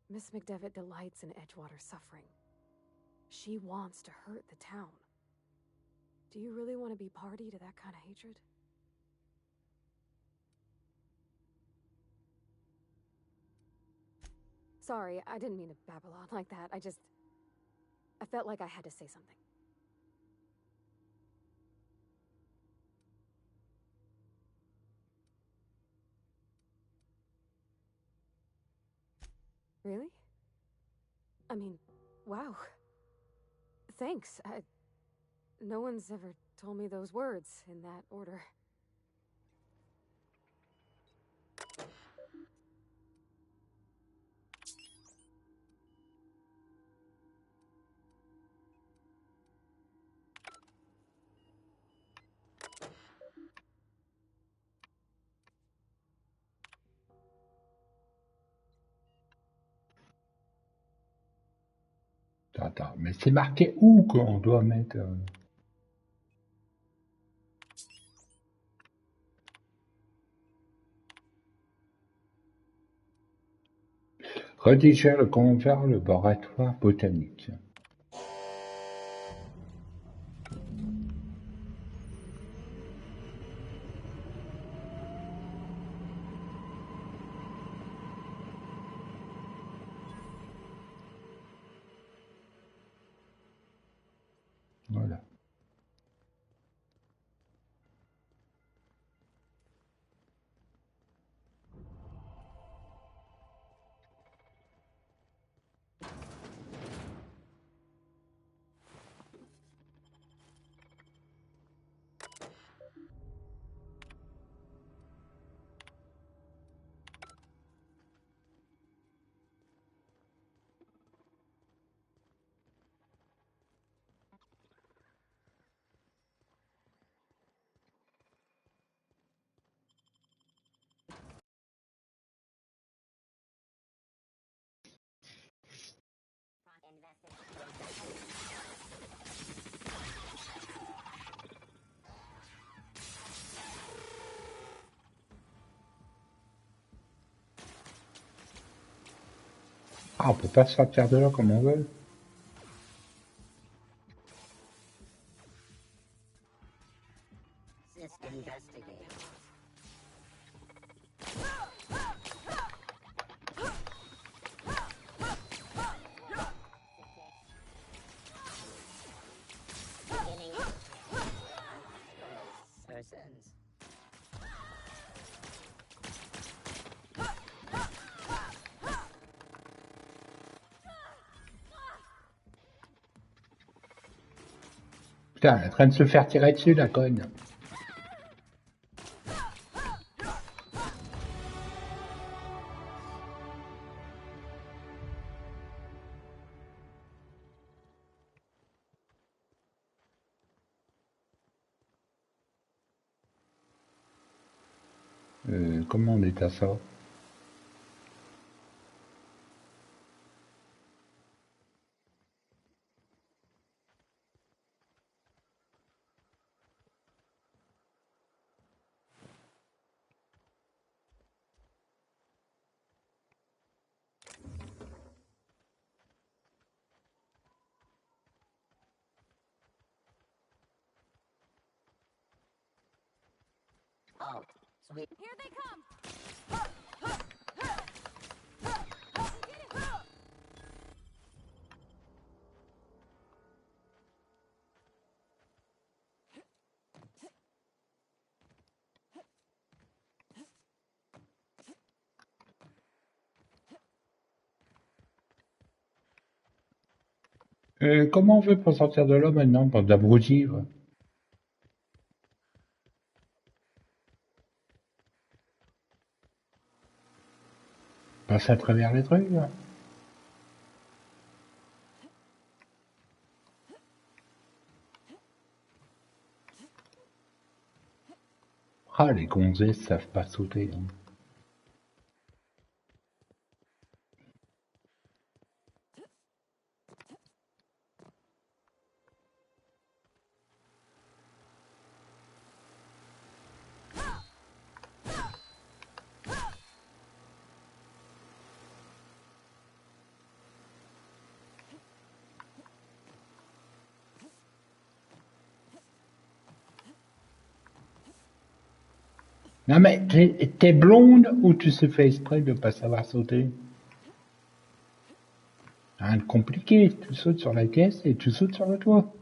Miss McDevitt delights in Edgewater's suffering. She wants to hurt the town. Do you really want to be party to that kind of hatred? Sorry, I didn't mean to babble on like that. I felt like I had to say something. Really? I mean, wow. Thanks. No one's ever told me those words in that order. Attends, mais c'est marqué où qu'on doit mettre Rédiger le convert laboratoire botanique. Voilà. Ah, on peut pas sortir de là comme on veut. Just investigate. Beginning. Persons. Putain, elle est en train de se faire tirer dessus, la conne. Comment on est à ça? out. Sweet. Here they come! Comment on fait pour sortir de là maintenant, bande d'abrutis, ouais. Passer à travers les trucs, là. Ah, les gonzesses savent pas sauter, hein. Non mais t'es blonde ou tu sais fait exprès de pas savoir sauter? Rien de compliqué, tu sautes sur la caisse et tu sautes sur le toit.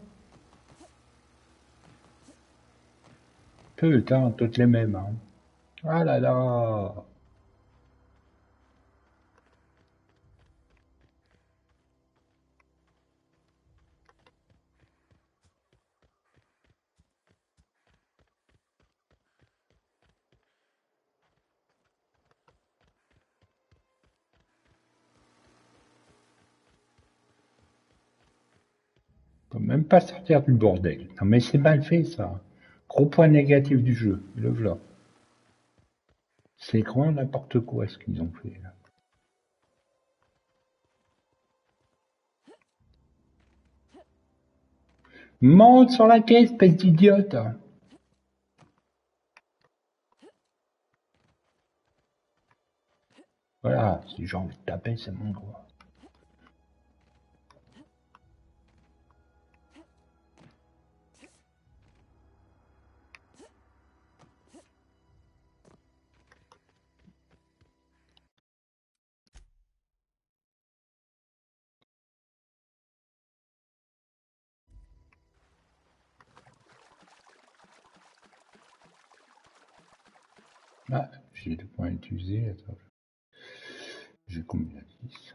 Putain, toutes les mêmes, hein. Ah là là. On peut même pas sortir du bordel. Non mais c'est mal fait ça. Gros point négatif du jeu, le v'là. C'est grand n'importe quoi ce qu'ils ont fait là. Monte sur la caisse, espèce d'idiote. Voilà, si j'ai envie de taper, c'est mon droit. Ah, j'ai le point utilisé, attends. J'ai combien? 10.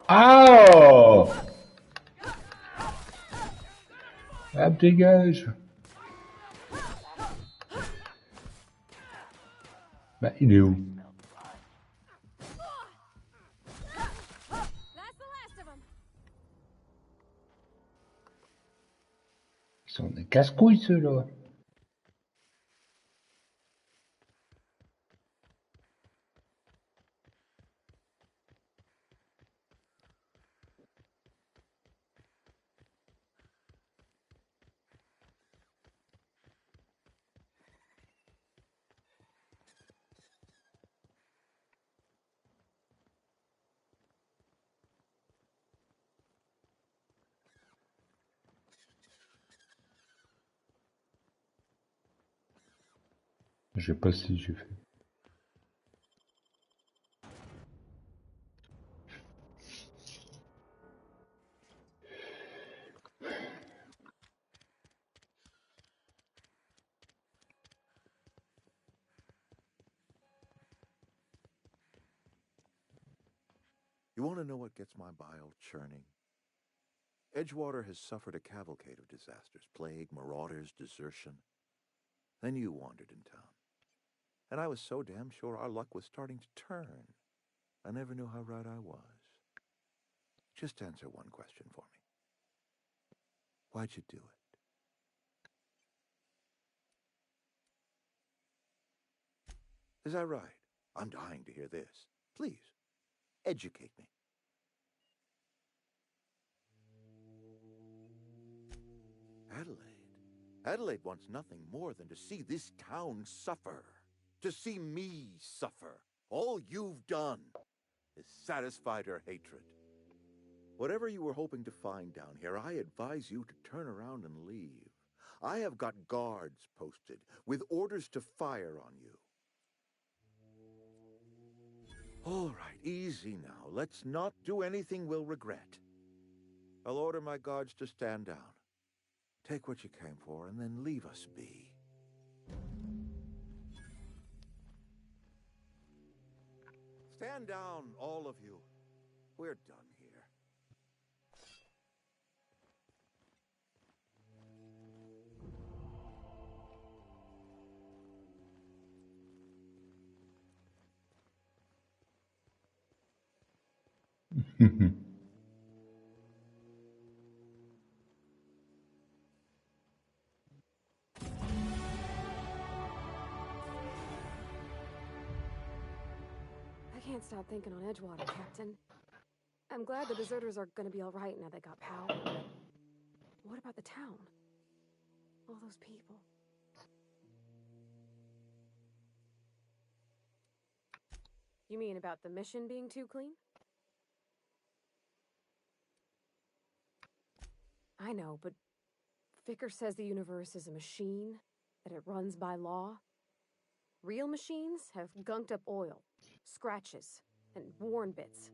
Oh! Hop, dégage. Bah, il est où? Ils sont des casse-couilles, ceux-là. Je sais pas si j'ai fait. You want to know what gets my bile churning? Edgewater has suffered a cavalcade of disasters, plague, marauders, desertion. Then you wandered in town. And I was so damn sure our luck was starting to turn. I never knew how right I was. Just answer one question for me. Why'd you do it? Is that right? I'm dying to hear this. Please, educate me. Adelaide. Adelaide wants nothing more than to see this town suffer. To see me suffer. All you've done is satisfied her hatred. Whatever you were hoping to find down here, I advise you to turn around and leave. I have got guards posted with orders to fire on you. All right, easy now. Let's not do anything we'll regret. I'll order my guards to stand down. Take what you came for and then leave us be. Stand down, all of you. We're done here. I can't stop thinking on Edgewater, Captain. I'm glad the deserters are gonna be all right now they got power. But what about the town? All those people. You mean about the mission being too clean? I know, but Vicker says the universe is a machine, that it runs by law. Real machines have gunked up oil, scratches, and worn bits.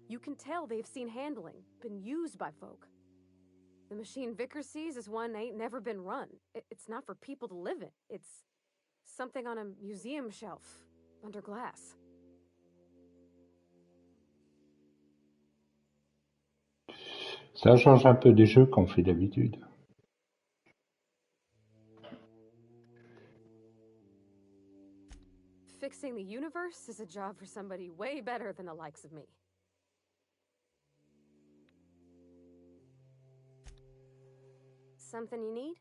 You can tell they've seen handling, been used by folk. The machine Vicker sees is one ain't never been run. It's not for people to live in. It's something on a museum shelf, under glass. Ça change un peu des jeux qu'on fait d'habitude. Fixing the universe is a job for somebody way better than the likes of me. Something you need?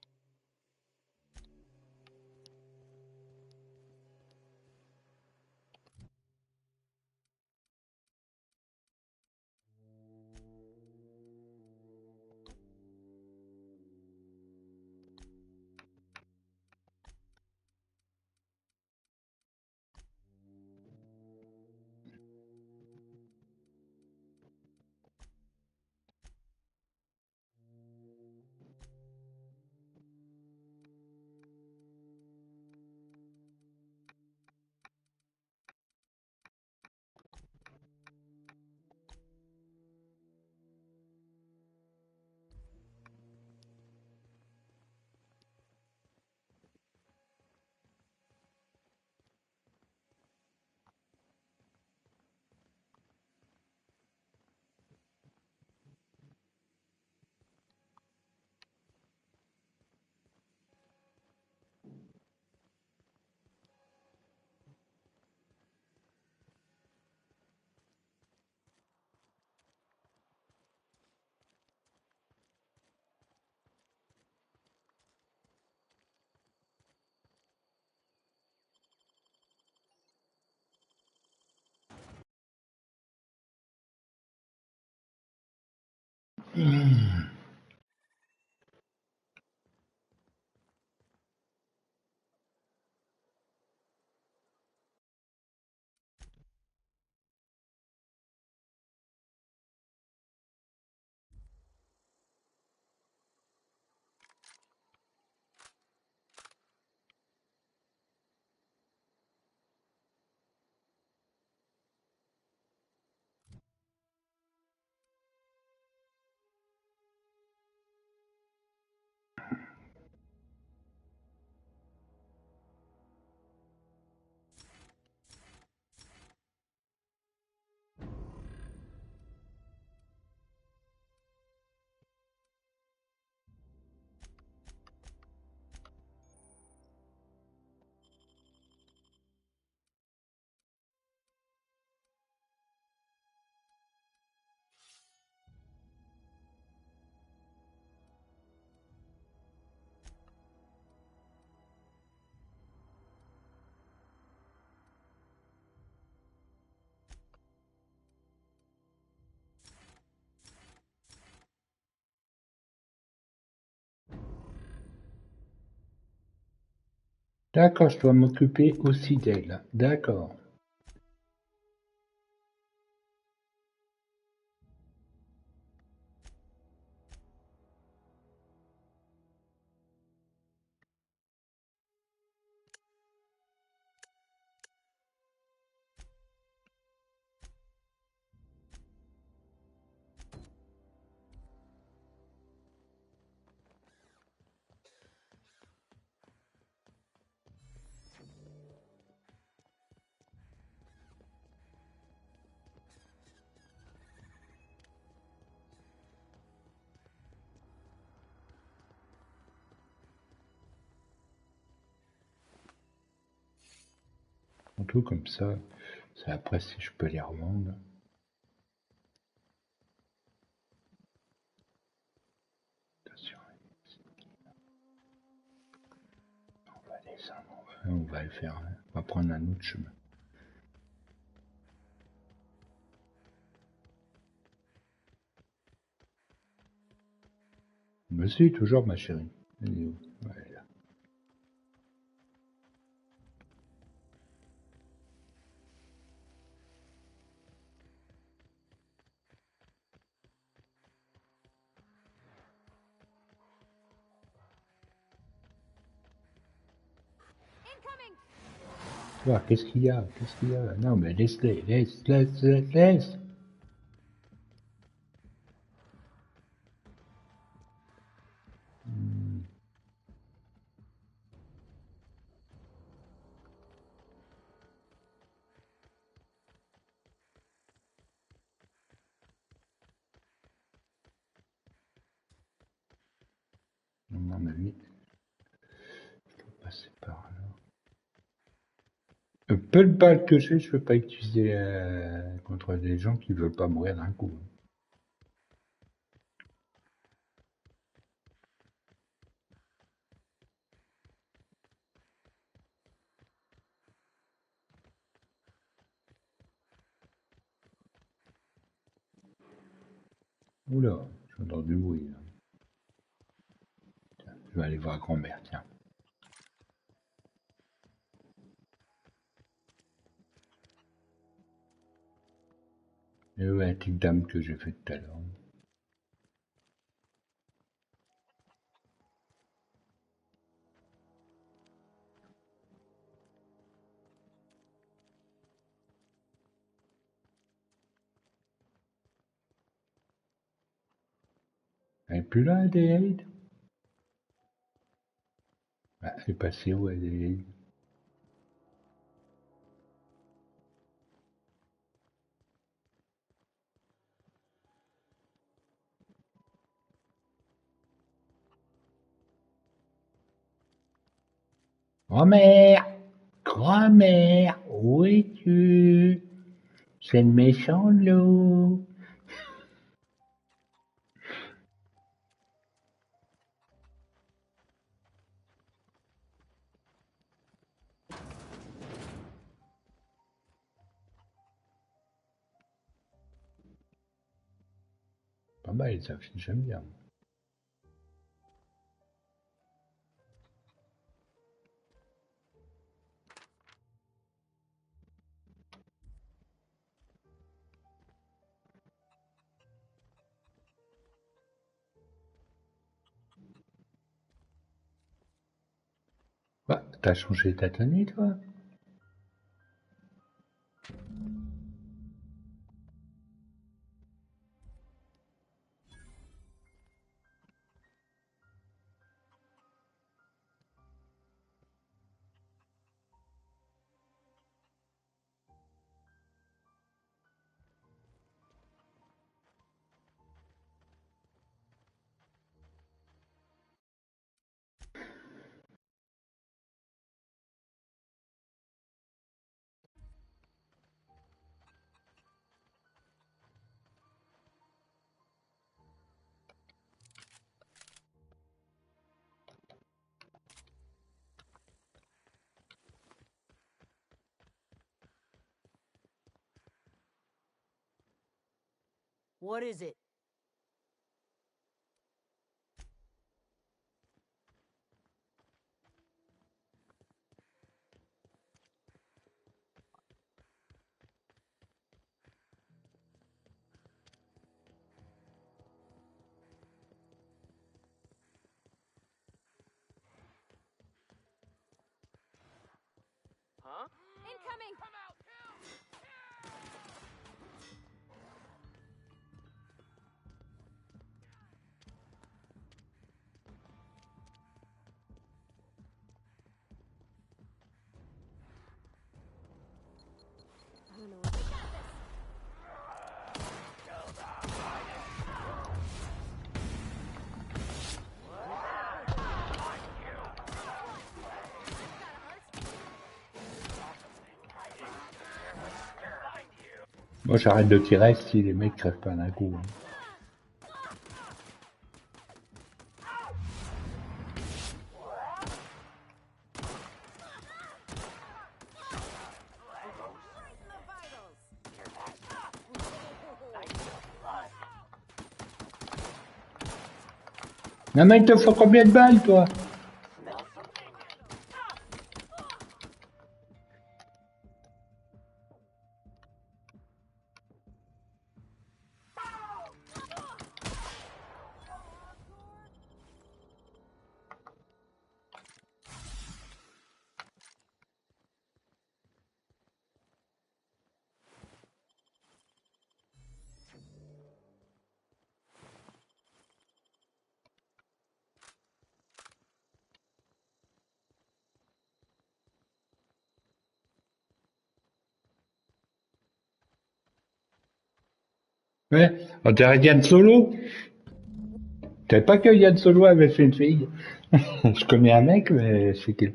D'accord, je dois m'occuper aussi d'elle. D'accord. Un truc comme ça. C'est après si je peux les revendre. Attention. On va descendre. On va le faire. On va prendre un autre chemin. Me suis toujours ma chérie. Elle est où? Ouais, elle est là. Ah, qu'est-ce qu'il y a? Qu'est-ce qu'il y a? Non, mais laisse-les, laisse. À mon avis, je dois passer par là. Le peu de balles que j'ai, je peux pas utiliser contre des gens qui veulent pas mourir d'un coup. Oula, j'entends du bruit là. Tiens, je vais aller voir grand-mère, tiens. Et ouais, la petite dame que j'ai fait tout à l'heure. Elle est plus là, Adélaïde? Ah, elle est passée où, Adélaïde? Grand-mère! Grand-mère! Où es-tu? C'est le méchant loup! Pas mal les affiches, j'aime bien. Bah, t'as changé ta tenue, toi? What is it? Moi, j'arrête de tirer si les mecs crèvent pas d'un coup. Hein. Non mais il te faut combien de balles, toi? Ouais, on dirait Yann Solo. Tu savais pas que Yann Solo avait fait une fille? Je connais un mec, mais c'est qu'il.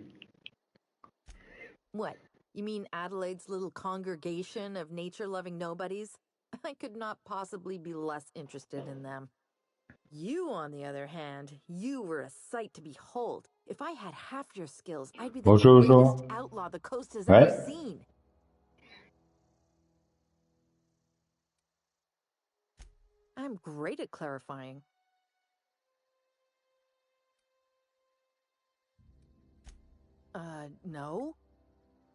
What? You mean Adelaide's little congregation of nature-loving nobodies? I could not possibly be less interested in them. You, on the other hand, you were a sight to behold. If I had half your skills, I'd be the Bonjour, greatest bonjour. outlaw the coast has ever Ouais. seen. I'm great at clarifying. No.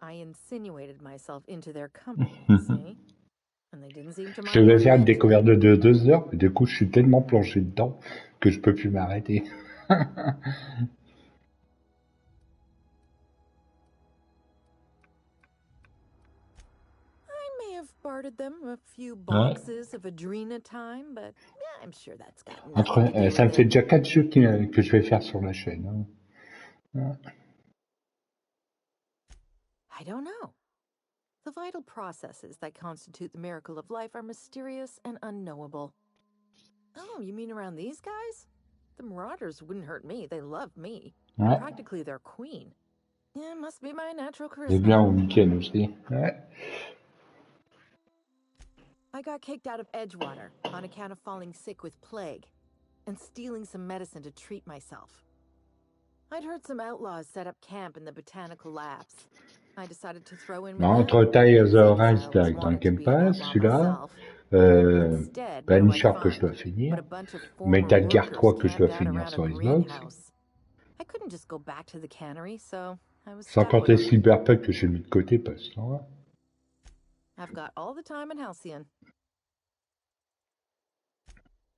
I insinuated myself into their company, see? And they didn't seem to Je mind vais one faire une bit. découverte de 2 heures, et du coup, je suis tellement plongé dedans que je peux plus m'arrêter. I may have bartered them a few Ouais. boxes of Adrena time, but yeah, I'm sure that's got Entre, nothing to do ça with me fait it. déjà 4 jeux que je vais faire sur la chaîne. Hein. Ouais. I don't know. The vital processes that constitute the miracle of life are mysterious and unknowable. Oh, you mean around these guys? The Marauders wouldn't hurt me. They love me. I'm Ouais. practically their queen. Yeah, must be my natural Et bien charisma. au week-end aussi. Ouais. I got kicked out of Edgewater on account of falling sick with plague and stealing some medicine to treat myself. I'd heard some outlaws set up camp in the botanical labs. I decided to throw in with Non, them. entre Tires Seeing as I Rise always dans le wanted to Game be an Pass, outlaw celui-là, myself. Instead, what do I Punisher que je find? dois finir, But a bunch of former Metal Gear workers 3 que je dois camped out finir around a sur Xbox, greenhouse. I couldn't just go back to the cannery, so I was sans stuck with compter them. Cyberpunk que j'ai mis de côté parce que ouais. I've got all the time in Halcyon.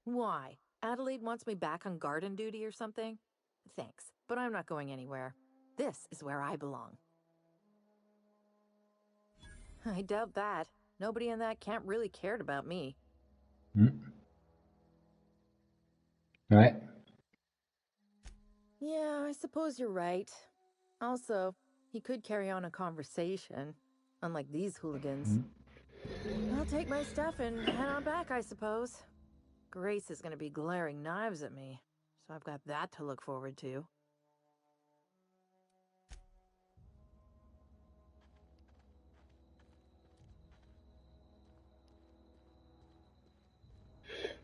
Why? Adelaide wants me back on garden duty or something? Thanks, but I'm not going anywhere. This is where I belong. I doubt that. Nobody in that camp really cared about me. Ouais. Yeah, I suppose you're right. Also, he could carry on a conversation, unlike these hooligans. I'll take my stuff and head on back, I suppose. Grace is going to be glaring knives at me, so I've got that to look forward to.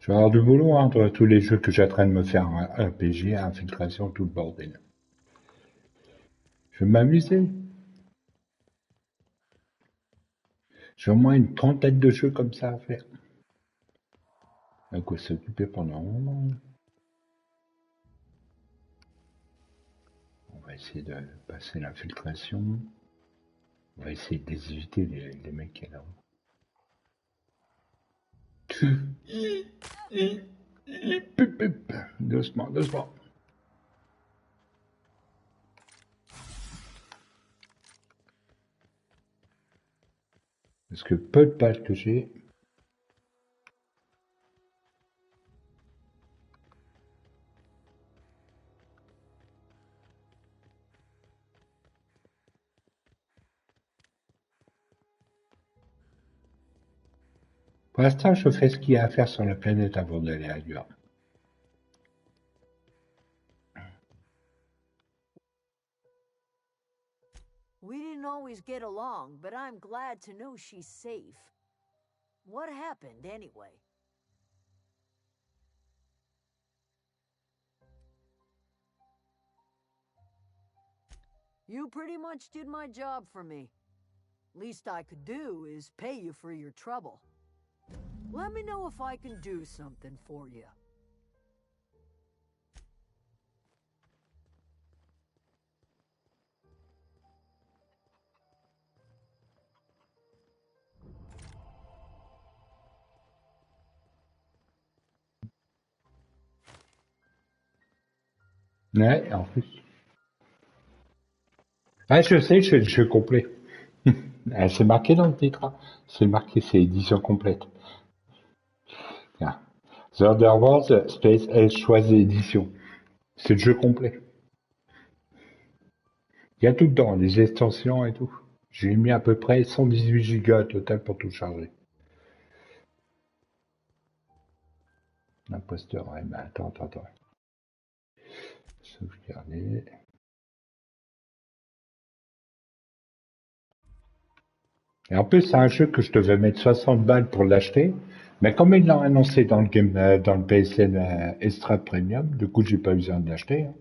Je vais avoir du boulot hein, entre tous les jeux que j'ai en train de me faire RPG, infiltration, tout le bordel. Je vais m'amuser. J'ai au moins une trentaine de jeux comme ça à faire. À quoi s'occuper pendant un moment. On va essayer de passer l'infiltration. On va essayer de déséviter les mecs qui sont là. Doucement, doucement. Parce que peu de balles que j'ai. Pour l'instant, je fais ce qu'il y a à faire sur la planète avant d'aller ailleurs. We didn't always get along, but I'm glad to know she's safe. What happened, anyway? You pretty much did my job for me. Least I could do is pay you for your trouble. Let me know if I can do something for you. Ouais, en plus. Ah, je sais, je fais le jeu complet. Ah, c'est marqué dans le titre. Hein. C'est marqué, c'est édition complète. Tiens. The Underworld Space Age Choisie Édition. C'est le jeu complet. Il y a tout dedans, les extensions et tout. J'ai mis à peu près 118 gigas au total pour tout charger. L'imposteur, ouais, mais attends. Sauvegarder. Et en plus, c'est un jeu que je devais mettre 60 balles pour l'acheter. Mais comme ils l'ont annoncé dans le game, dans le PSN Extra Premium, du coup, j'ai pas besoin de l'acheter. Hein.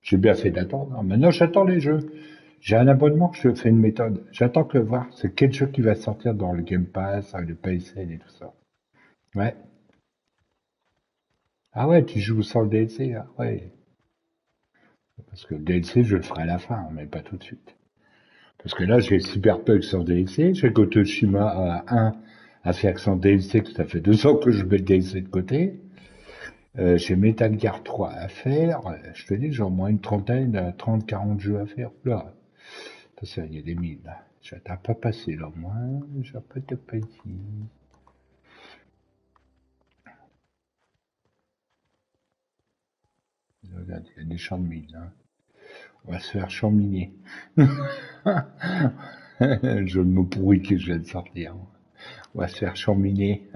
J'ai bien fait d'attendre. Maintenant, j'attends les jeux. J'ai un abonnement, je fais une méthode. J'attends que voir c'est quel jeu qui va sortir dans le Game Pass, avec le PSN et tout ça. Ouais. Ah ouais, tu joues sans le DLC, ah ouais. Parce que le DLC, je le ferai à la fin, mais pas tout de suite. Parce que là, j'ai Cyberpunk sans DLC, j'ai Ghost of Tsushima 1 à faire sans DLC, que ça fait 2 ans que je mets le DLC de côté. J'ai Metal Gear 3 à faire. Je te dis, j'ai au moins une trentaine, 30, 40 jeux à faire. Là, ça, il y a des mille, là. Je t'ai pas passé, là, au moins. Je peux te pas dit. Regarde, il y a des champs de mine, hein. On va se faire chaminer. Le jeu de mots pourri que je viens de sortir. On va se faire chaminer.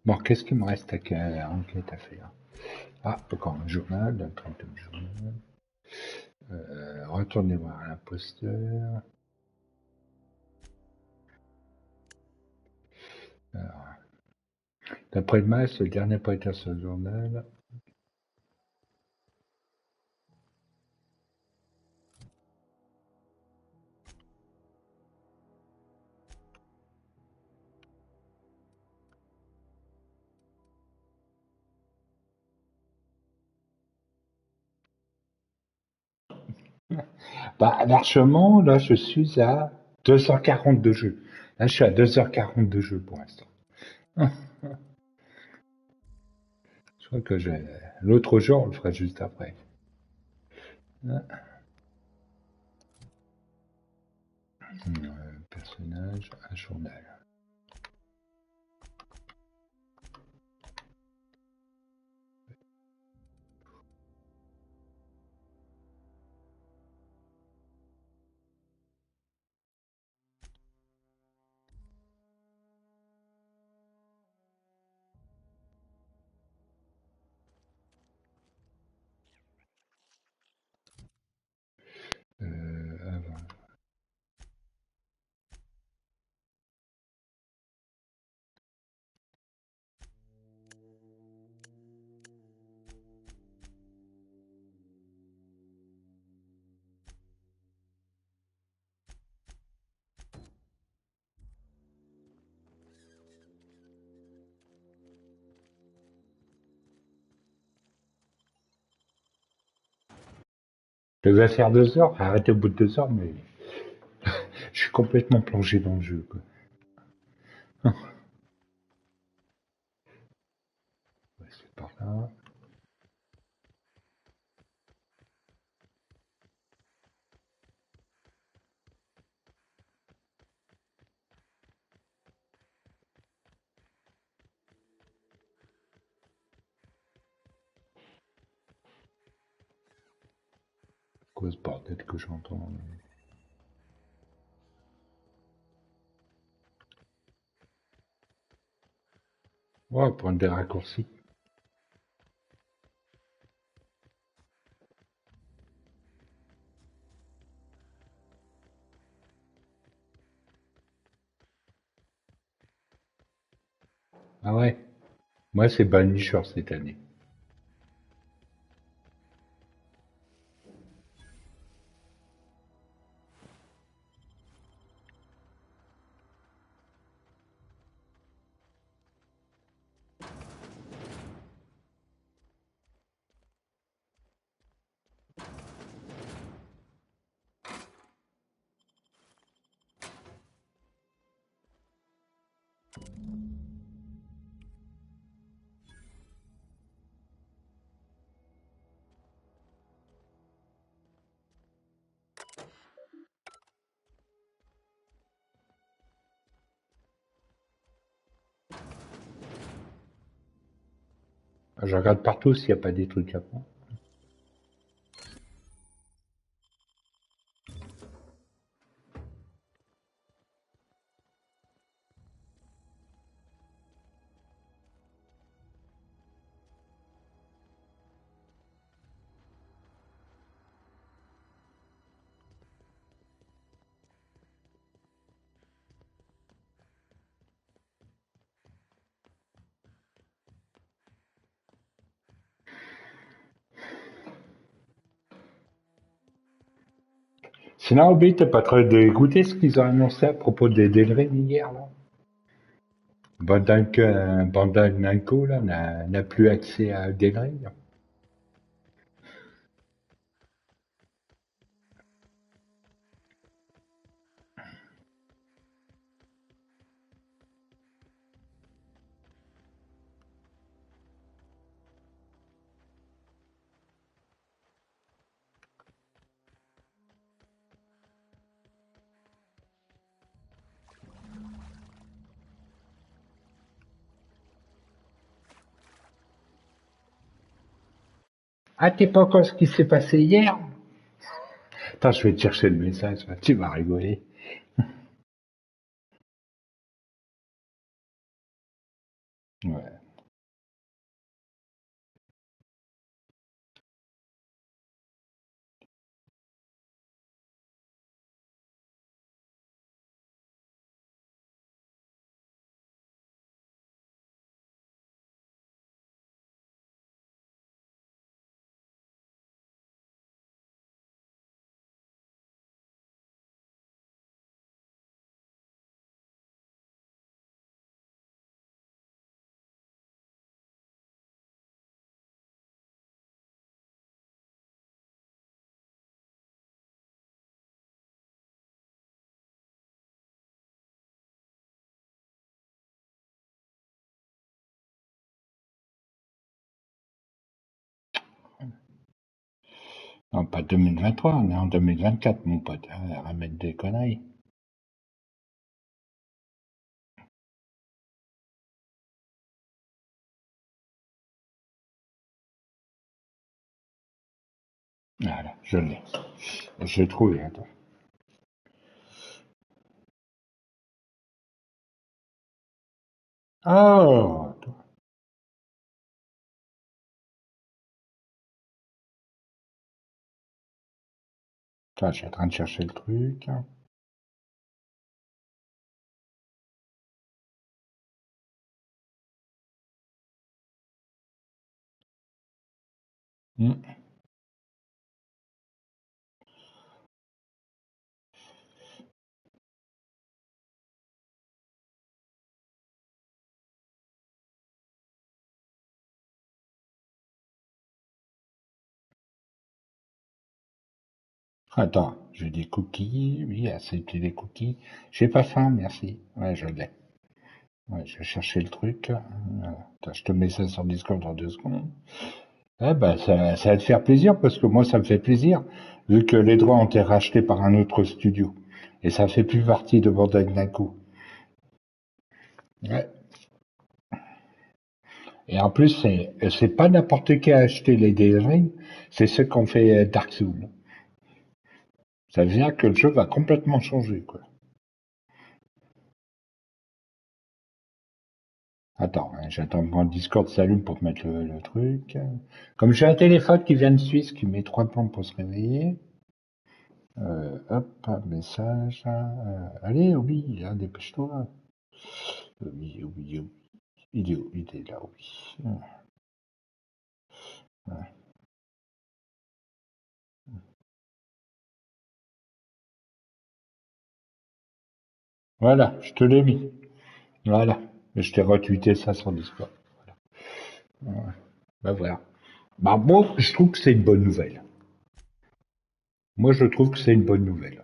Bon, qu'est-ce qu'il me reste à enquête à faire? Ah, encore un journal, un truc de journal. Retournez voir l'imposteur. Alors, d'après le match, le dernier pointeur sur le journal. Bah, largement, là, je suis à 2h40 de jeu. Là, je suis à 2h40 de jeu pour l'instant. Je crois que l'autre jour, on le fera juste après. Personnage, un journal. Avant. Je devais faire 2 heures, arrêter au bout de 2 heures, mais je suis complètement plongé dans le jeu, quoi. C'est par là. quoi ce bordel que j'entends? Ouais, prendre des raccourcis. Ah ouais. Moi, c'est Banisher cette année. Je regarde partout s'il n'y a pas des trucs à prendre. Sinon, Obi, t'es pas très dégoûté ce qu'ils ont annoncé à propos des délais hier, là? Bandai Namco, là, n'a plus accès à Delray. Ah, t'es pas encore ce qui s'est passé hier? Attends, je vais te chercher le message, là. Tu vas rigoler. Ouais. Non, pas 2023, on est en 2024, mon pote. Ramène des conneries. Voilà, je l'ai. Je l'ai trouvé, attends. Oh! Attends, je suis en train de chercher le truc. Hmm. Attends, j'ai des cookies. Oui, accepter des cookies. J'ai pas faim, merci. Ouais, je l'ai. Ouais, je vais chercher le truc. Voilà. Attends, je te mets ça sur Discord dans 2 secondes. Eh ben, ça va te faire plaisir parce que moi, ça me fait plaisir vu que les droits ont été rachetés par un autre studio. Et ça fait plus partie de Bandai Namco. Ouais. Et en plus, c'est pas n'importe qui a acheté les DLC, c'est ceux qui ont fait Dark Souls. Ça veut dire que le jeu va complètement changer, quoi. Attends, hein, j'attends que mon Discord s'allume pour te mettre le truc. Comme j'ai un téléphone qui vient de Suisse, qui met 3 plombs pour se réveiller. Hop, message. Allez, Obi, là, dépêche-toi. Obi, Obi, Obi. Il est là, Obi. Ouais. Voilà, je te l'ai mis. Voilà. Et je t'ai retweeté ça sur Discord. Ouais. Bah voilà. Bah moi, je trouve que c'est une bonne nouvelle. Moi, je trouve que c'est une bonne nouvelle.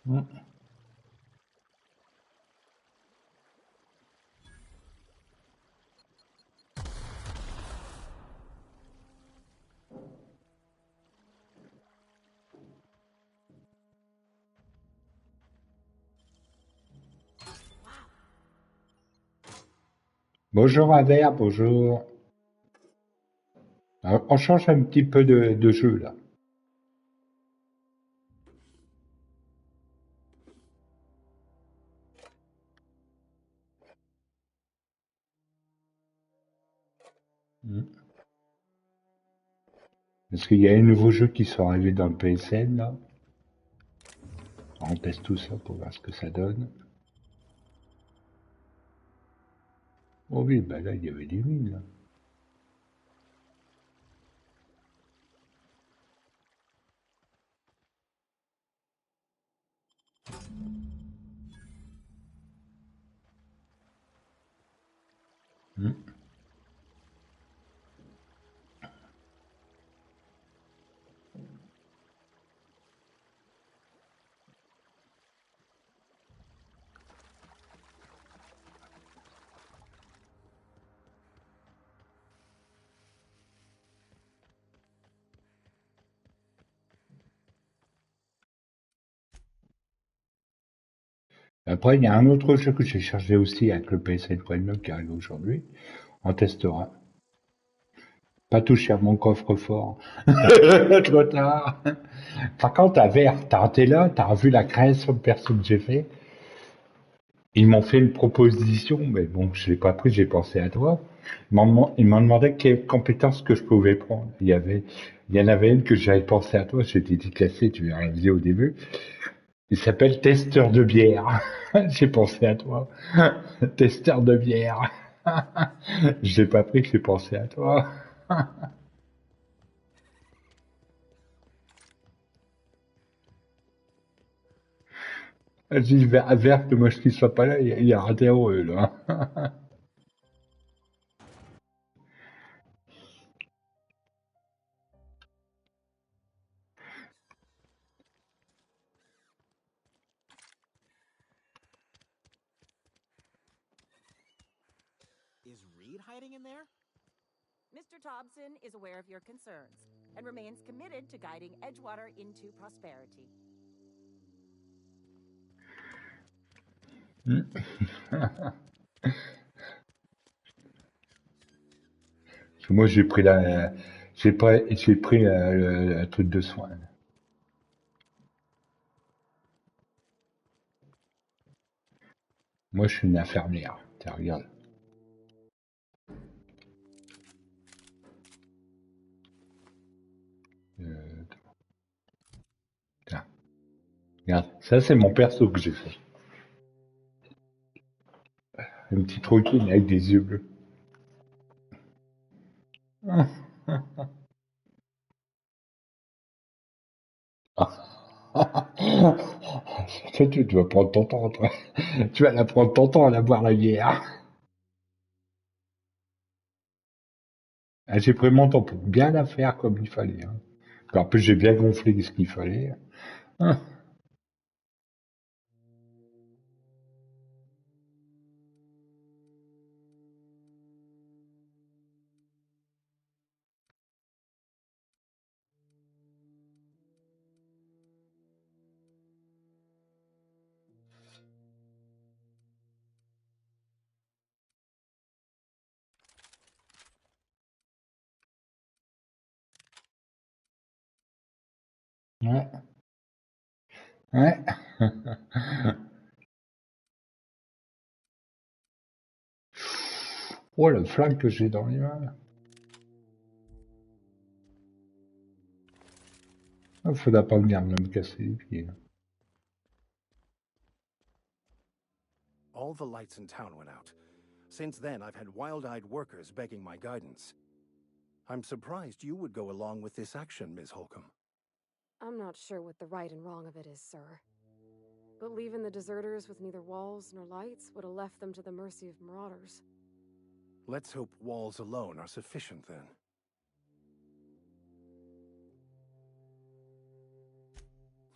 Mm. Bonjour Aver, bonjour. Alors, on change un petit peu de jeu là. Mm. Parce qu'il y a un nouveau jeu qui sont arrivés dans le PSN là. On teste tout ça pour voir ce que ça donne. Oh oui, bah là il y avait des mines là. Mm. Après, il y a un autre jeu que j'ai chargé aussi avec le PSN Premium qui arrive aujourd'hui. On testera. Pas touché à mon coffre-fort. Trop tard. Par contre, t'as été là, t'as revu la création de perso que j'ai fait. Ils m'ont fait une proposition, mais bon, je l'ai pas pris, j'ai pensé à toi. Ils m'ont demandé quelles compétences que je pouvais prendre. Il y en avait une que j'avais pensé à toi, j'étais déclassé, tu verras la vidéo au début. Il s'appelle testeur de bière. J'ai pensé à toi. Testeur de bière. Je l'ai pas pris, j'ai pensé à toi. J'ai dit, vert, moi je qu'il soit pas là, il a raté heureux, là. Is Reed hiding in there? Mr. Thompson is aware of your concerns and remains committed to guiding Edgewater into prosperity. Moi j'ai pris le truc de soin. Moi je suis une infirmière. Tiens, regarde. Euh, Tiens, regarde. Ça c'est mon perso que j'ai fait. Une petite routine avec des yeux bleus. Toi, tu vas prendre ton temps, toi. Tu vas la prendre ton temps à la boire la bière. Ah, j'ai pris mon temps pour bien la faire comme il fallait. Hein. En plus, j'ai bien gonflé ce qu'il fallait. Hein. Ouais. Ouais. Oh, le flingue que j'ai dans les mains. Faudra pas venir me casser les pieds. All the lights in town went out. Since then, I've had wild-eyed workers begging my guidance. I'm surprised you would go along with this action, Ms. Holcomb. I'm not sure what the right and wrong of it is, sir. But leaving the deserters with neither walls nor lights would have left them to the mercy of marauders. Let's hope walls alone are sufficient, then.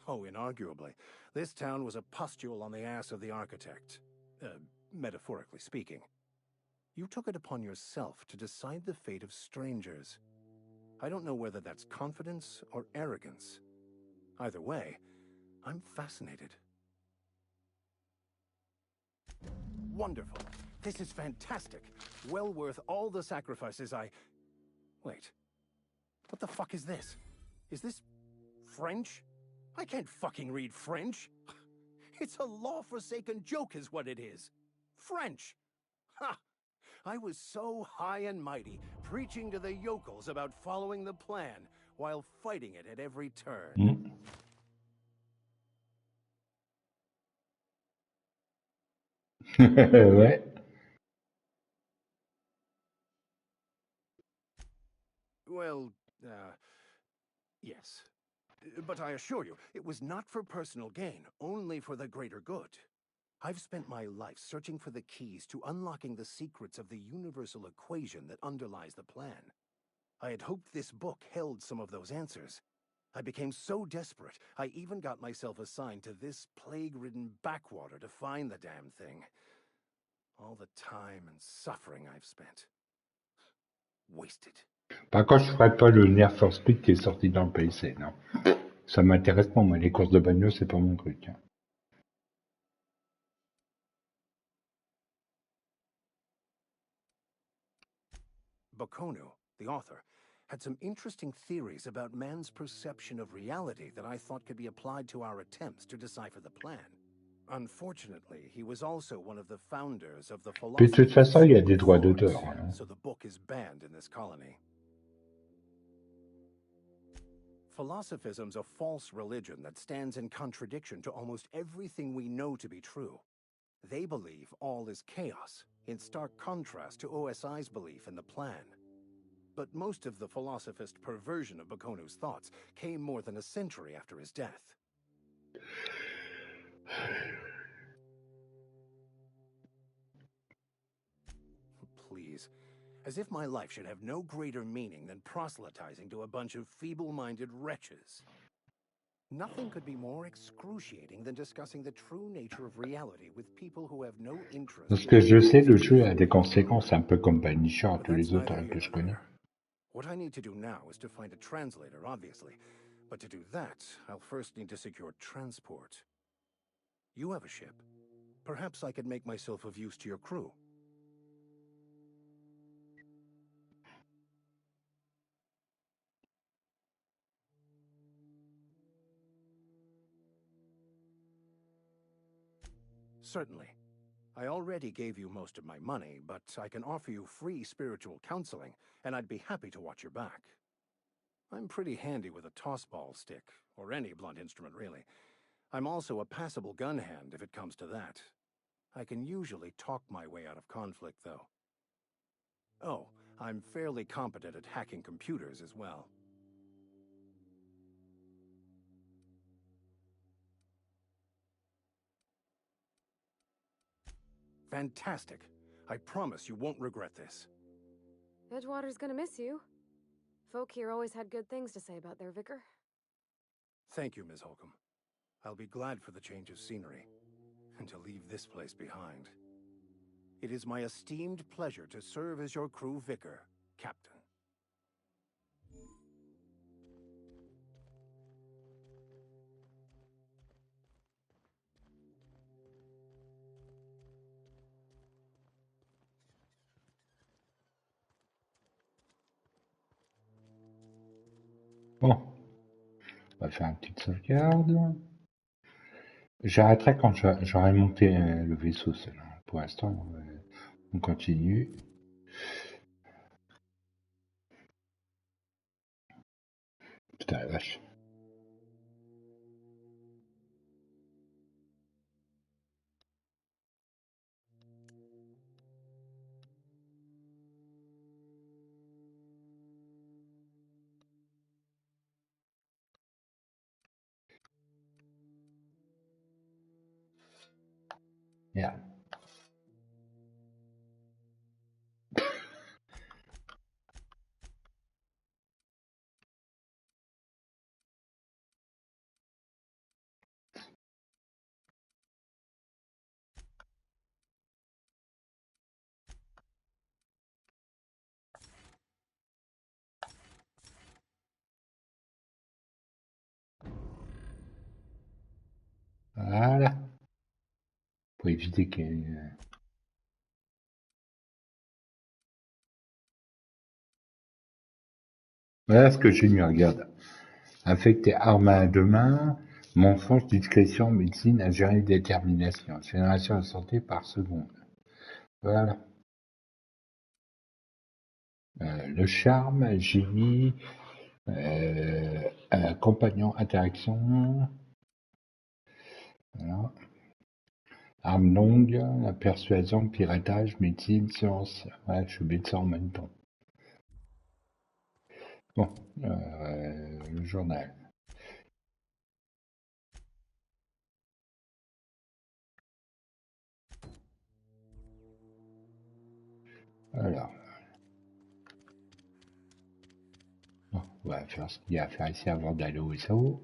Oh, inarguably. This town was a pustule on the ass of the architect. Metaphorically speaking. You took it upon yourself to decide the fate of strangers. I don't know whether that's confidence or arrogance. Either way, I'm fascinated. Wonderful. This is fantastic. Well worth all the sacrifices I... Wait. What the fuck is this? Is this... French? I can't fucking read French. It's a law-forsaken joke is what it is. French. Ha! I was so high and mighty, preaching to the yokels about following the plan, while fighting it at every turn. Ouais. Well, yes. But I assure you, it was not for personal gain, only for the greater good. I've spent my life searching for the keys to unlocking the secrets of the universal equation that underlies the plan. I had hoped this book held some of those answers. I became so desperate, I even got myself assigned to this plague-ridden backwater to find the damn thing. All the time and suffering I've spent. Wasted. Par contre, je ferai pas le Nerf for Speed qui est sorti dans le PC, non. Ça m'intéresse pas, moi, les courses de bagnole, c'est pas mon truc. Bakonu, the author, had some interesting theories about man's perception of reality that I thought could be applied to our attempts to decipher the plan. Unfortunately, he was also one of the founders of the Puis de toute façon, il y a des droits philosophy d'auteur. Hein. so the book is banned in this colony. Philosophism's a false religion that stands in contradiction to almost everything we know to be true. They believe all is chaos, in stark contrast to OSI's belief in the plan. But most of the philosophist perversion of Bakonu's thoughts came more than a century after his death. Please. As if my life should have no greater meaning than proselytizing to a bunch of feeble-minded wretches. Nothing could be more excruciating than discussing the true nature of reality with people who have no interest. Parce que je sais, le jeu a des conséquences, un peu comme Punisher et tous les autres que je connais. What I need to do now is to find a translator, obviously. But to do that, I'll first need to secure transport. You have a ship. Perhaps I could make myself of use to your crew. Certainly. I already gave you most of my money, but I can offer you free spiritual counseling, and I'd be happy to watch your back. I'm pretty handy with a tossball stick, or any blunt instrument, really. I'm also a passable gun hand, if it comes to that. I can usually talk my way out of conflict, though. Oh, I'm fairly competent at hacking computers as well. Fantastic. I promise you won't regret this. Edgewater's gonna miss you. Folk here always had good things to say about their vicar. Thank you, Ms. Holcomb. I'll be glad for the change of scenery, and to leave this place behind. It is my esteemed pleasure to serve as your crew vicar, Captain. Bon. On va faire une petite sauvegarde. J'arrêterai quand j'aurai monté le vaisseau seulement. Pour l'instant, on continue. Putain la vache. Merde. Voilà. Pour éviter qu'il Voilà ce que j'ai mis, regarde. Affecté arme à deux mains, mensonge, discrétion, médecine, ingénierie, détermination. Génération de santé par seconde. Voilà. Le charme, génie, compagnon, interaction. Voilà. Arme longue, la persuasion, piratage, médecine, science. Ouais, je mets ça en même temps. Bon, le journal. Alors. Bon, on va faire ce qu'il y a à faire ici avant d'aller au SAO.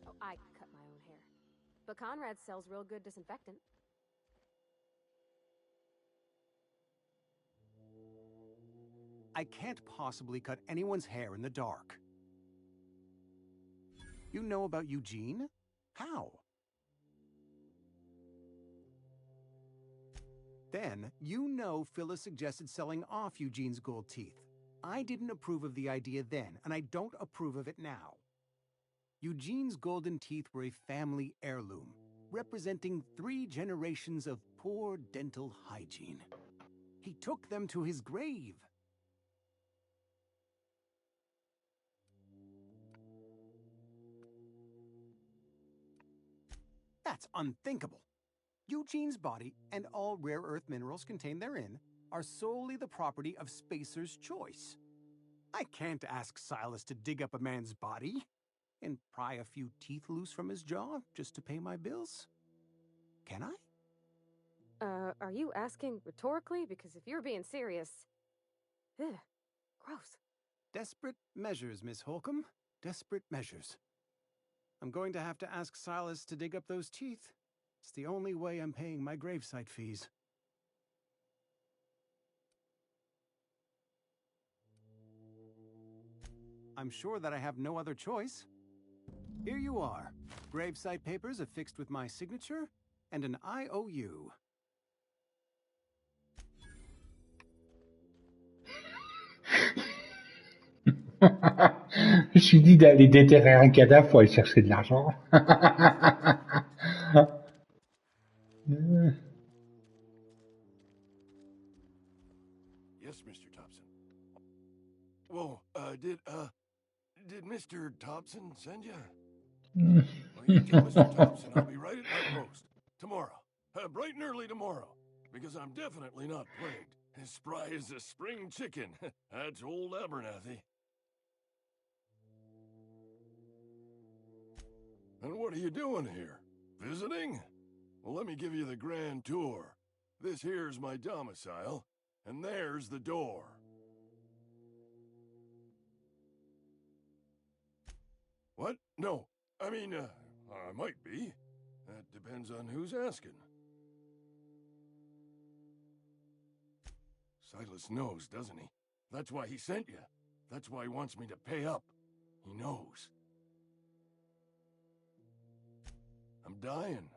Oh, I cut my own hair. But Conrad sells real good disinfectant. I can't possibly cut anyone's hair in the dark. You know about Eugene? How? Then, you know Phyllis suggested selling off Eugene's gold teeth. I didn't approve of the idea then, and I don't approve of it now. Eugene's golden teeth were a family heirloom, representing 3 generations of poor dental hygiene. He took them to his grave. That's unthinkable. Eugene's body and all rare earth minerals contained therein are solely the property of Spacer's choice. I can't ask Silas to dig up a man's body and pry a few teeth loose from his jaw just to pay my bills. Can I? Are you asking rhetorically? Because if you're being serious... Ugh, gross. Desperate measures, Miss Holcomb. Desperate measures. I'm going to have to ask Silas to dig up those teeth. It's the only way I'm paying my gravesite fees. I'm sure that I have no other choice. Here you are. Gravesite papers affixed with my signature and an IOU. Je suis dit d'aller déterrer un cadavre pour aller chercher de l'argent. Yes, Mr. Thompson. Whoa, did Mr. Thompson send you? Well, you tell Mr. Thompson I'll be right at my post. Tomorrow. Bright and early tomorrow. Because I'm definitely not plagued. As spry as a spring chicken. That's old Abernathy. And what are you doing here? Visiting? Well, let me give you the grand tour. This here's my domicile, and there's the door. What? No. I mean, I might be. That depends on who's asking. Silas knows, doesn't he? That's why he sent you. That's why he wants me to pay up. He knows. I'm dying.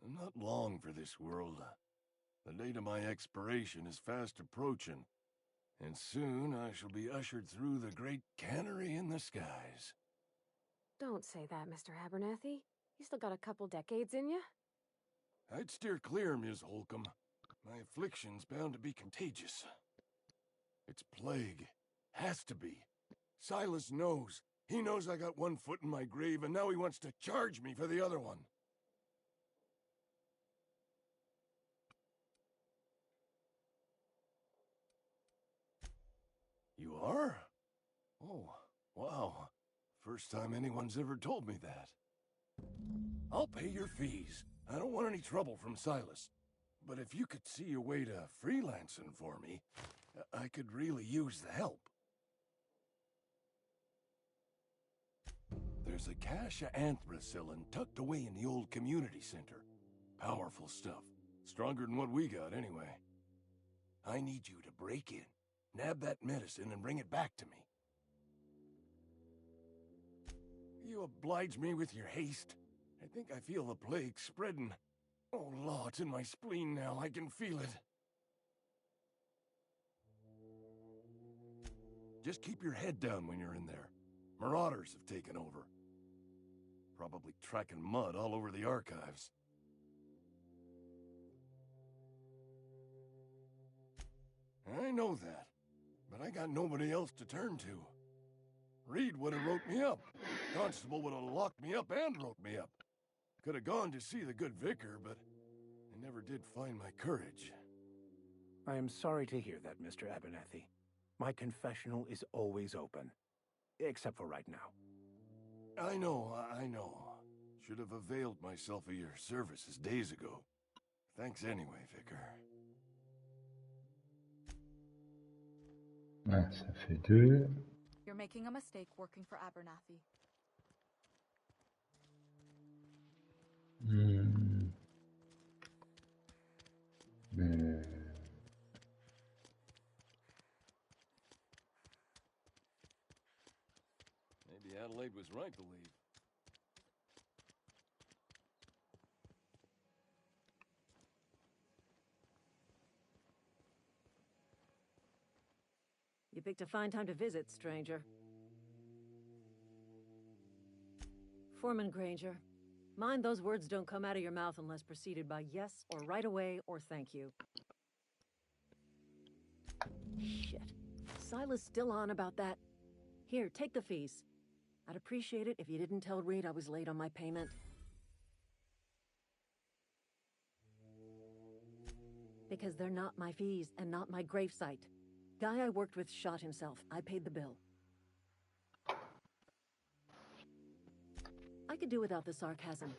I'm not long for this world. The date of my expiration is fast approaching. And soon I shall be ushered through the great cannery in the skies. Don't say that, Mr. Abernathy. You still got a couple decades in you. I'd steer clear, Ms. Holcomb. My affliction's bound to be contagious. It's plague. Has to be. Silas knows. He knows I got one foot in my grave, and now he wants to charge me for the other one. You are? Oh, wow. First time anyone's ever told me that. I'll pay your fees. I don't want any trouble from Silas. But if you could see a way to freelancing for me, I could really use the help. There's a cache of anthracillin tucked away in the old community center. Powerful stuff. Stronger than what we got, anyway. I need you to break in, nab that medicine, and bring it back to me. You oblige me with your haste. I think I feel the plague spreading. Oh, Law, it's in my spleen now. I can feel it. Just keep your head down when you're in there. Marauders have taken over. Probably tracking mud all over the archives. I know that, but I got nobody else to turn to. Reed would have wrote me up. Constable would have locked me up and wrote me up. Could have gone to see the good vicar, but I never did find my courage. I am sorry to hear that, Mr. Abernathy. My confessional is always open. Except for right now. I know. Should have availed myself of your services days ago. Thanks anyway, Vicar. Ah, ça fait 2. You're making a mistake working for Abernathy. Mais... Maybe Adelaide was right to leave. You picked a fine time to visit, stranger. Foreman Granger, mind those words don't come out of your mouth unless preceded by yes or right away or thank you. Shit. Silas still on about that? Here, take the fees. I'd appreciate it if you didn't tell Reed I was late on my payment. Because they're not my fees and not my gravesite. Guy I worked with shot himself. I paid the bill. I could do without the sarcasm.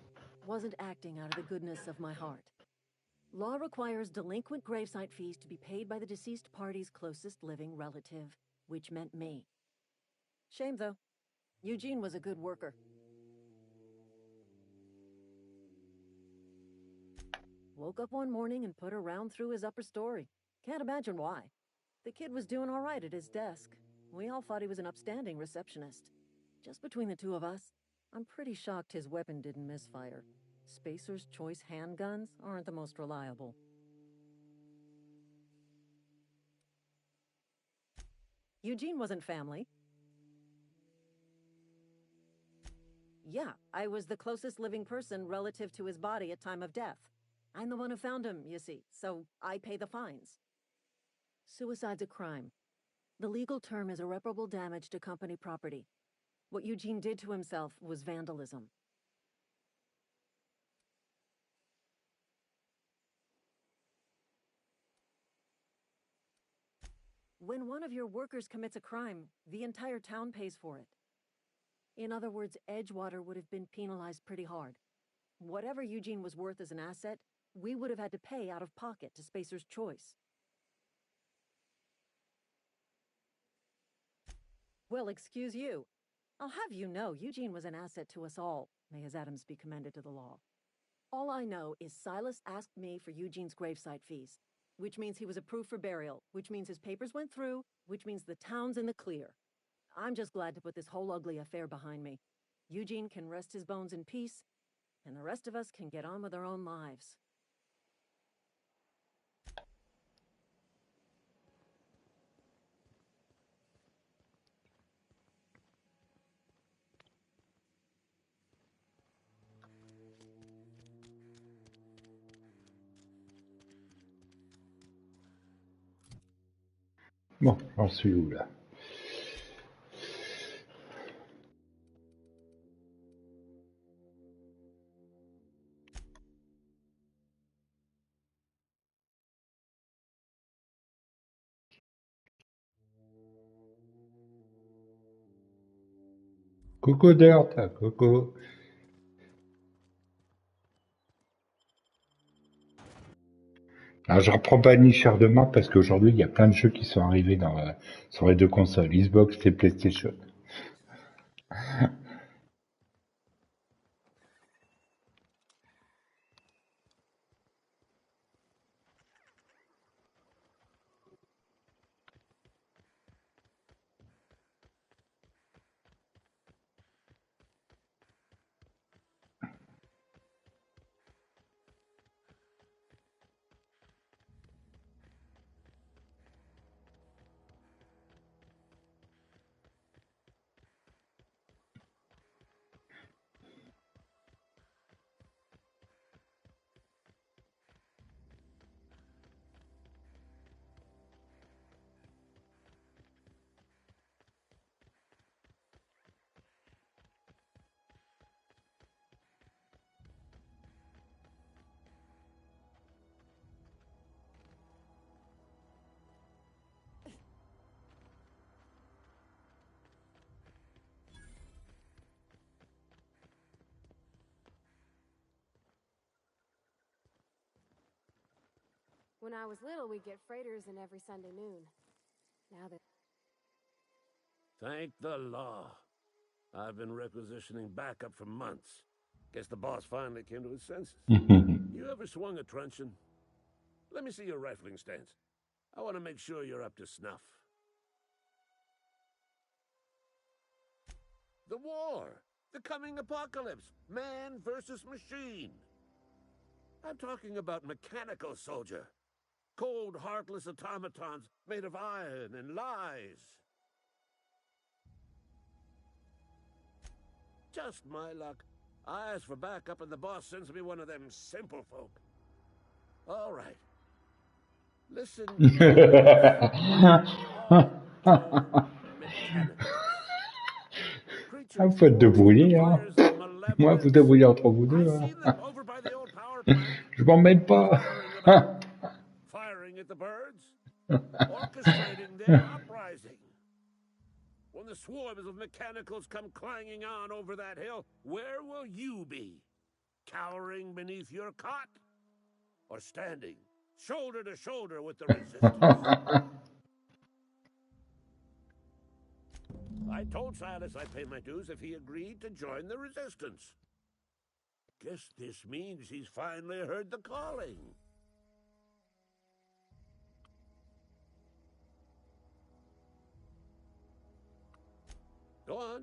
Wasn't acting out of the goodness of my heart. Law requires delinquent gravesite fees to be paid by the deceased party's closest living relative, which meant me. Shame, though. Eugene was a good worker. Woke up one morning and put a round through his upper story. Can't imagine why. The kid was doing all right at his desk. We all thought he was an upstanding receptionist. Just between the two of us, I'm pretty shocked his weapon didn't misfire. Spacer's Choice handguns aren't the most reliable. Eugene wasn't family. Yeah, I was the closest living person relative to his body at time of death. I'm the one who found him, you see, so I pay the fines. Suicide's a crime. The legal term is irreparable damage to company property. What Eugene did to himself was vandalism. When one of your workers commits a crime, the entire town pays for it. In other words, Edgewater would have been penalized pretty hard. Whatever Eugene was worth as an asset, we would have had to pay out of pocket to Spacer's Choice. Well, excuse you. I'll have you know Eugene was an asset to us all, may his atoms be commended to the law. All I know is Silas asked me for Eugene's gravesite fees, which means he was approved for burial, which means his papers went through, which means the town's in the clear. I'm just glad to put this whole ugly affair behind me. Eugene can rest his bones in peace, and the rest of us can get on with our own lives. Bon, j'en suis où là? Coucou Dirt, coucou. Alors je reprends pas Nicher demain parce qu'aujourd'hui il y a plein de jeux qui sont arrivés sur les deux consoles, Xbox et PlayStation. When I was little, we'd get freighters in every Sunday noon. Now that Thank the law. I've been requisitioning backup for months. Guess the boss finally came to his senses. You ever swung a truncheon? Let me see your rifling stance. I want to make sure you're up to snuff. The war! The coming apocalypse! Man versus machine! I'm talking about mechanical soldier. Cold, heartless automatons made of iron and lies. Just my luck. I ask for backup and the boss sends me one of them simple folk. All right. Listen. Ah, vous faites débrouiller, hein. Moi, vous débrouillez entre vous deux, hein. Je m'emmène pas. Firing at the birds, orchestrating their uprising. When the swarms of mechanicals come clanging on over that hill, where will you be? Cowering beneath your cot? Or standing, shoulder to shoulder with the resistance? I told Silas I'd pay my dues if he agreed to join the resistance. Guess this means he's finally heard the calling. Go on.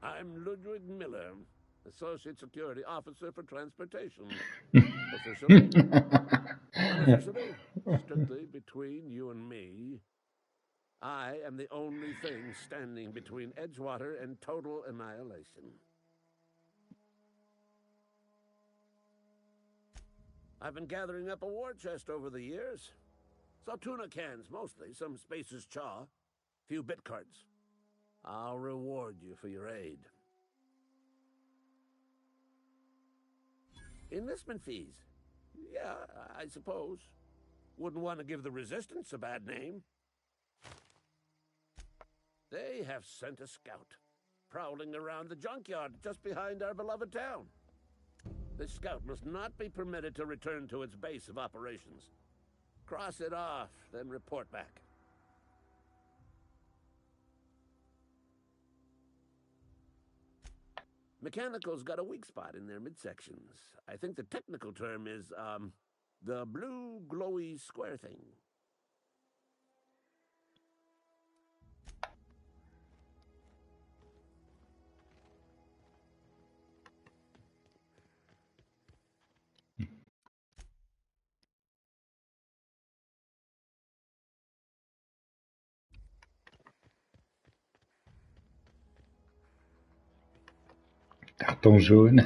I'm Ludwig Miller, Associate Security Officer for Transportation. Officially? Unofficially? Strictly between you and me. I am the only thing standing between Edgewater and total annihilation. I've been gathering up a war chest over the years. Saw tuna cans, mostly, some Spacer's Chaw, few bit cards. I'll reward you for your aid. Enlistment fees. Yeah, I suppose. Wouldn't want to give the Resistance a bad name. They have sent a scout, prowling around the junkyard just behind our beloved town. This scout must not be permitted to return to its base of operations. Cross it off, then report back. Mechanical's got a weak spot in their midsections. I think the technical term is, the blue glowy square thing. Carton jaune.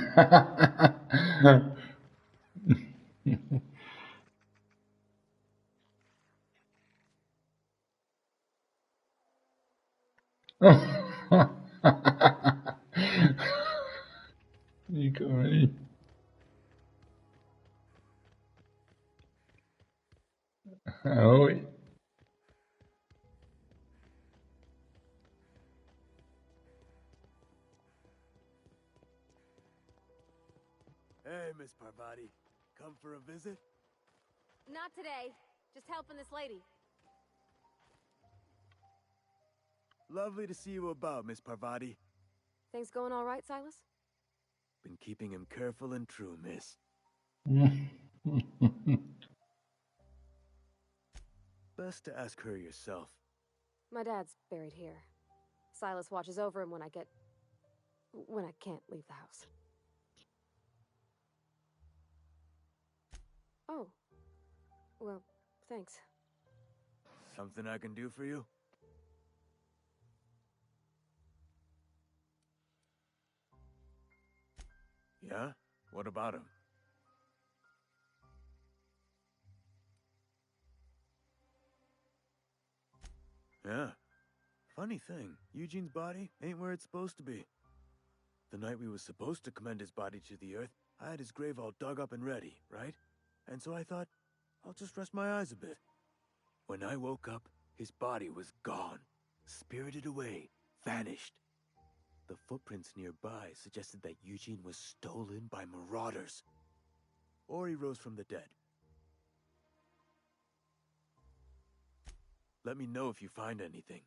Des conneries. Ah oui. Hey, Miss Parvati. Come for a visit? Not today. Just helping this lady. Lovely to see you about, Miss Parvati. Things going all right, Silas? Been keeping him careful and true, miss. Best to ask her yourself. My dad's buried here. Silas watches over him when I can't leave the house. Oh. Well, thanks. Something I can do for you? Yeah? What about him? Yeah. Funny thing, Eugene's body ain't where it's supposed to be. The night we was supposed to commend his body to the earth, I had his grave all dug up and ready, right? And so I thought, I'll just rest my eyes a bit. When I woke up, his body was gone. Spirited away. Vanished. The footprints nearby suggested that Eugene was stolen by marauders. Or he rose from the dead. Let me know if you find anything.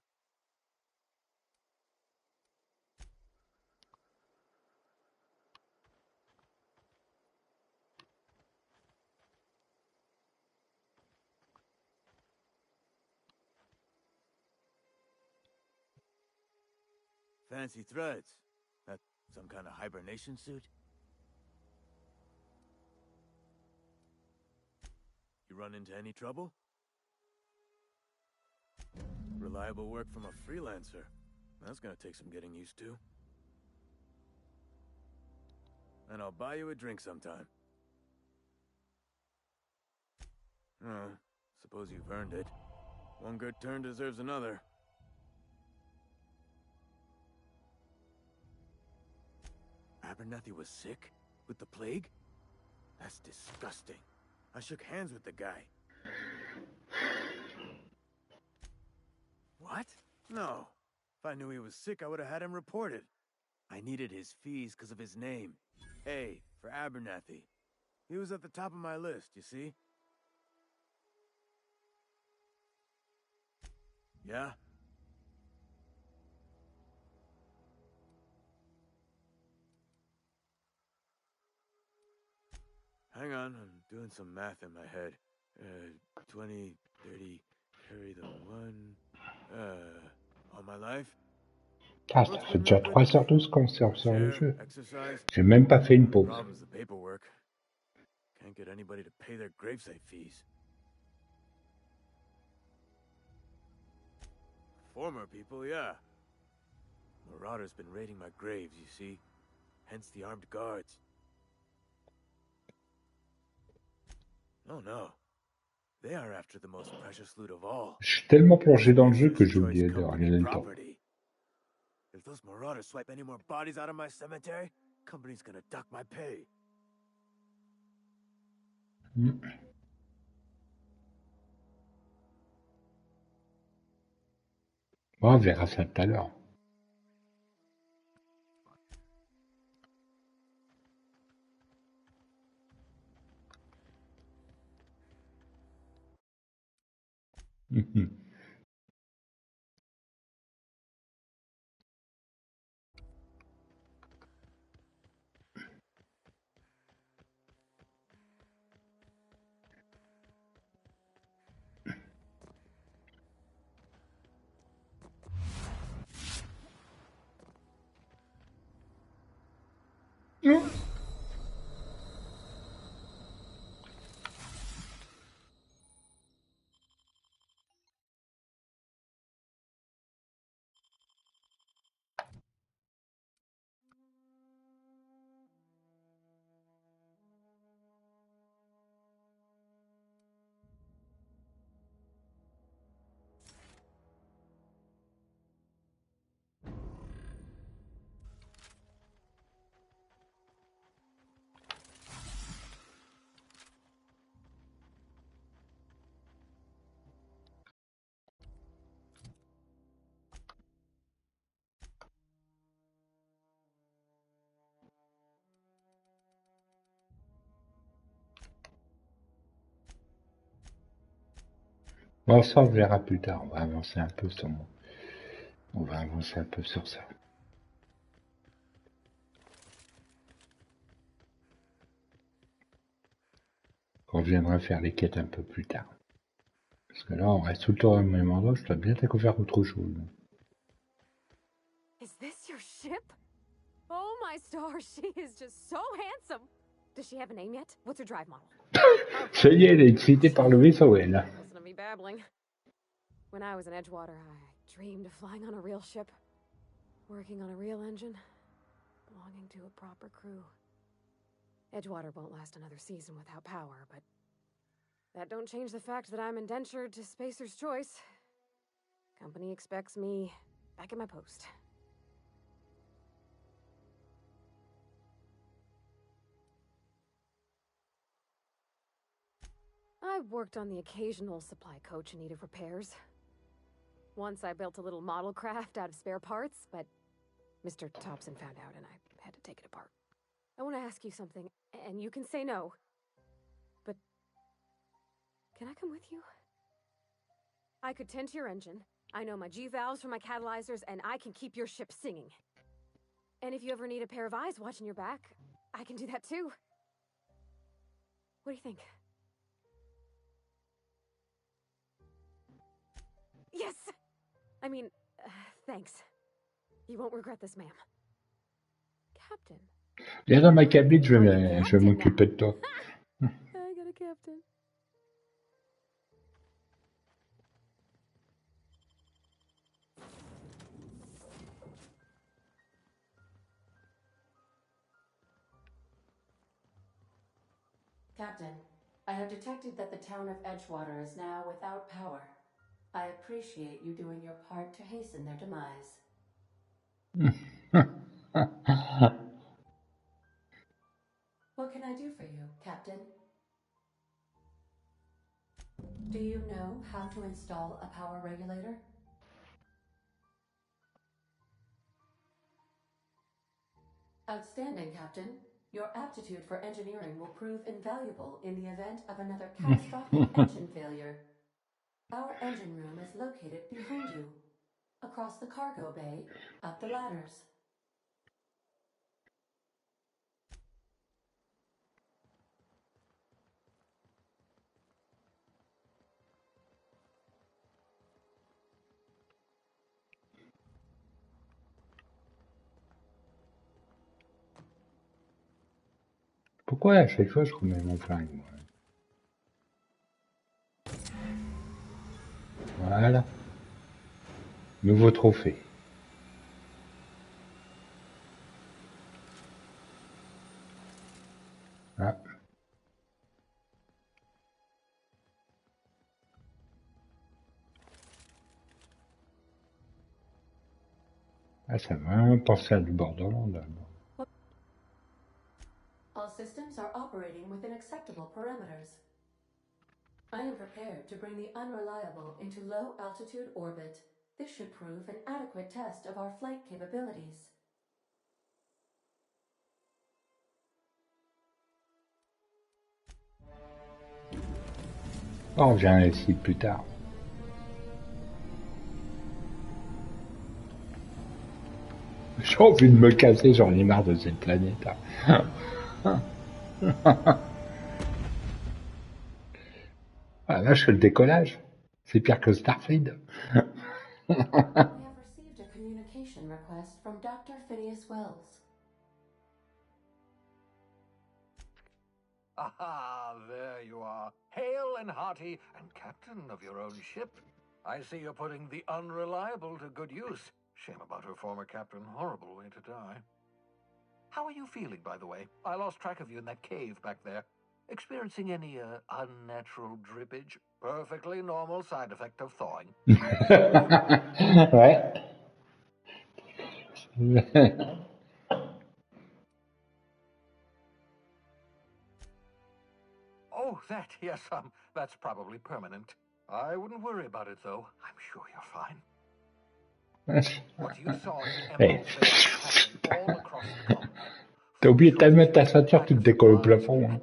Fancy threads. That some kind of hibernation suit? You run into any trouble? Reliable work from a freelancer. That's gonna take some getting used to. And I'll buy you a drink sometime. Oh, suppose you've earned it. One good turn deserves another. Abernathy was sick? With the plague? That's disgusting. I shook hands with the guy. What? No. If I knew he was sick, I would have had him reported. I needed his fees because of his name. A, for Abernathy. He was at the top of my list, you see? Yeah? Hang on, I'm doing some math in my head. 20, 30, carry the one... all my life? Ah, ça fait déjà 3h12 qu'on sort sur le jeu. Exercise. J'ai même pas fait une pause. Problem's the paperwork. Can't get anybody to pay their gravesite fees. Former people, yeah. Marauders been raiding my graves, you see. Hence the armed guards. Oh no. They are after the most precious loot of all. Je suis tellement plongé dans le jeu que j'ai oublié de regarder le temps. If those marauders swipe any more bodies out of my cemetery, company's gonna duck my pay. Bon, on verra ça tout à l'heure. Bon, ça, on verra plus tard. On va avancer un peu sur ça. On viendra faire les quêtes un peu plus tard. Parce que là, on reste tout le temps au même endroit. Je dois bien découvrir autre chose. Is this your ship? Oh my stars, she is just so handsome. Does she have a name yet? What's her drive model? Ça y est, elle est excitée par le vaisseau, elle. Listen to me babbling. When I was in Edgewater, I dreamed of flying on a real ship, working on a real engine, belonging to a proper crew. Edgewater won't last another season without power, but that don't change the fact that I'm indentured to Spacer's Choice. Company expects me back at my post. I've worked on the occasional supply coach in need of repairs. Once I built a little model craft out of spare parts, but Mr. Thompson found out and I had to take it apart. I want to ask you something, and you can say no. But can I come with you? I could tend to your engine. I know my G-valves for my catalyzers, and I can keep your ship singing. And if you ever need a pair of eyes watching your back, I can do that too. What do you think? Yes! I mean, thanks. You won't regret this, ma'am. Captain. Viens dans ma cabine, je vais m'occuper de toi. I got a captain. Captain, I have detected that the town of Edgewater is now without power. I appreciate you doing your part to hasten their demise. What can I do for you, Captain? Do you know how to install a power regulator? Outstanding, Captain. Your aptitude for engineering will prove invaluable in the event of another catastrophic engine failure. Our engine room is located behind you, across the cargo bay, up the ladders. Pourquoi à chaque fois je remets mon flingue, moi? Voilà. Nouveau trophée. Ah. Ah, ça va penser à du Borderland, là. All systems are operating within acceptable parameters. I am prepared to bring the unreliable into low altitude orbit. This should prove an adequate test of our flight capabilities. Oh, j'ai un site plus tard. J'ai envie de me casser, j'en ai marre de cette planète. Ah, là, je fais le décollage. C'est pire que Starfield. We have received a communication request from Dr. Phineas Wells. Aha, there you are, hale and hearty, and captain of your own ship. I see you're putting the unreliable to good use. Shame about her former captain, horrible way to die. How are you feeling, by the way? I lost track of you in that cave back there. Experiencing any unnatural drippage? Perfectly normal side effect of thawing. Ouais. Oh, that, yes, that's probably permanent. I wouldn't worry about it, though. I'm sure you're fine. What you saw in the Hey. Emerald City happening all across the continent. T'as oublié de mettre ta ceinture, tu te décolles au plafond.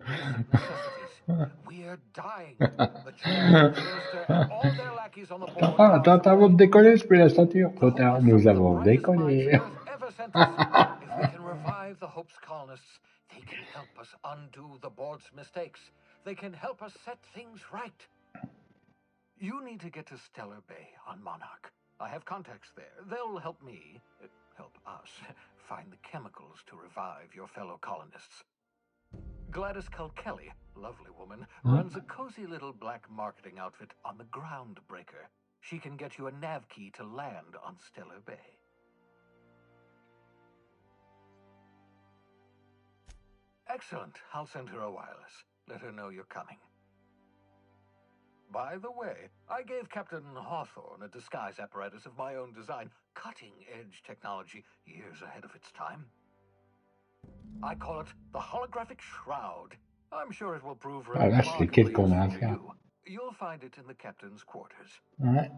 Hein. We're We're dying. The champions, minister, and all their lackeys on the board Attends, are avant de décoller, je mets la ceinture. Trop tard, nous avons brightest minds décollé. Earth ever sent us. If we can revive the Hope's colonists, they can help us undo the board's mistakes. They can help us set things right. You need to get to Stellar Bay on Monarch. I have contacts there. They'll help me, help us, find the chemicals to revive your fellow colonists. Gladys Kelly, lovely woman, runs a cozy little black marketing outfit on the Groundbreaker. She can get you a nav key to land on Stellar Bay. Excellent. I'll send her a wireless. Let her know you're coming. By the way, I gave Captain Hawthorne a disguise apparatus of my own design, cutting-edge technology, years ahead of its time. I call it the holographic shroud. I'm sure it will prove Ah là, c'est remarkably quel qu'on a à useful to faire. you. You'll find it in the captain's quarters. Ouais.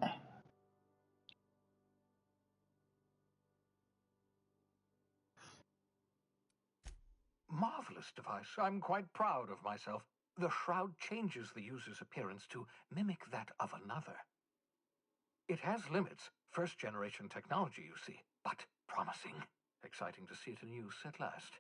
Marvelous device. I'm quite proud of myself. The shroud changes the user's appearance to mimic that of another. It has limits. First-generation technology, you see, but promising. Exciting to see it in use at last.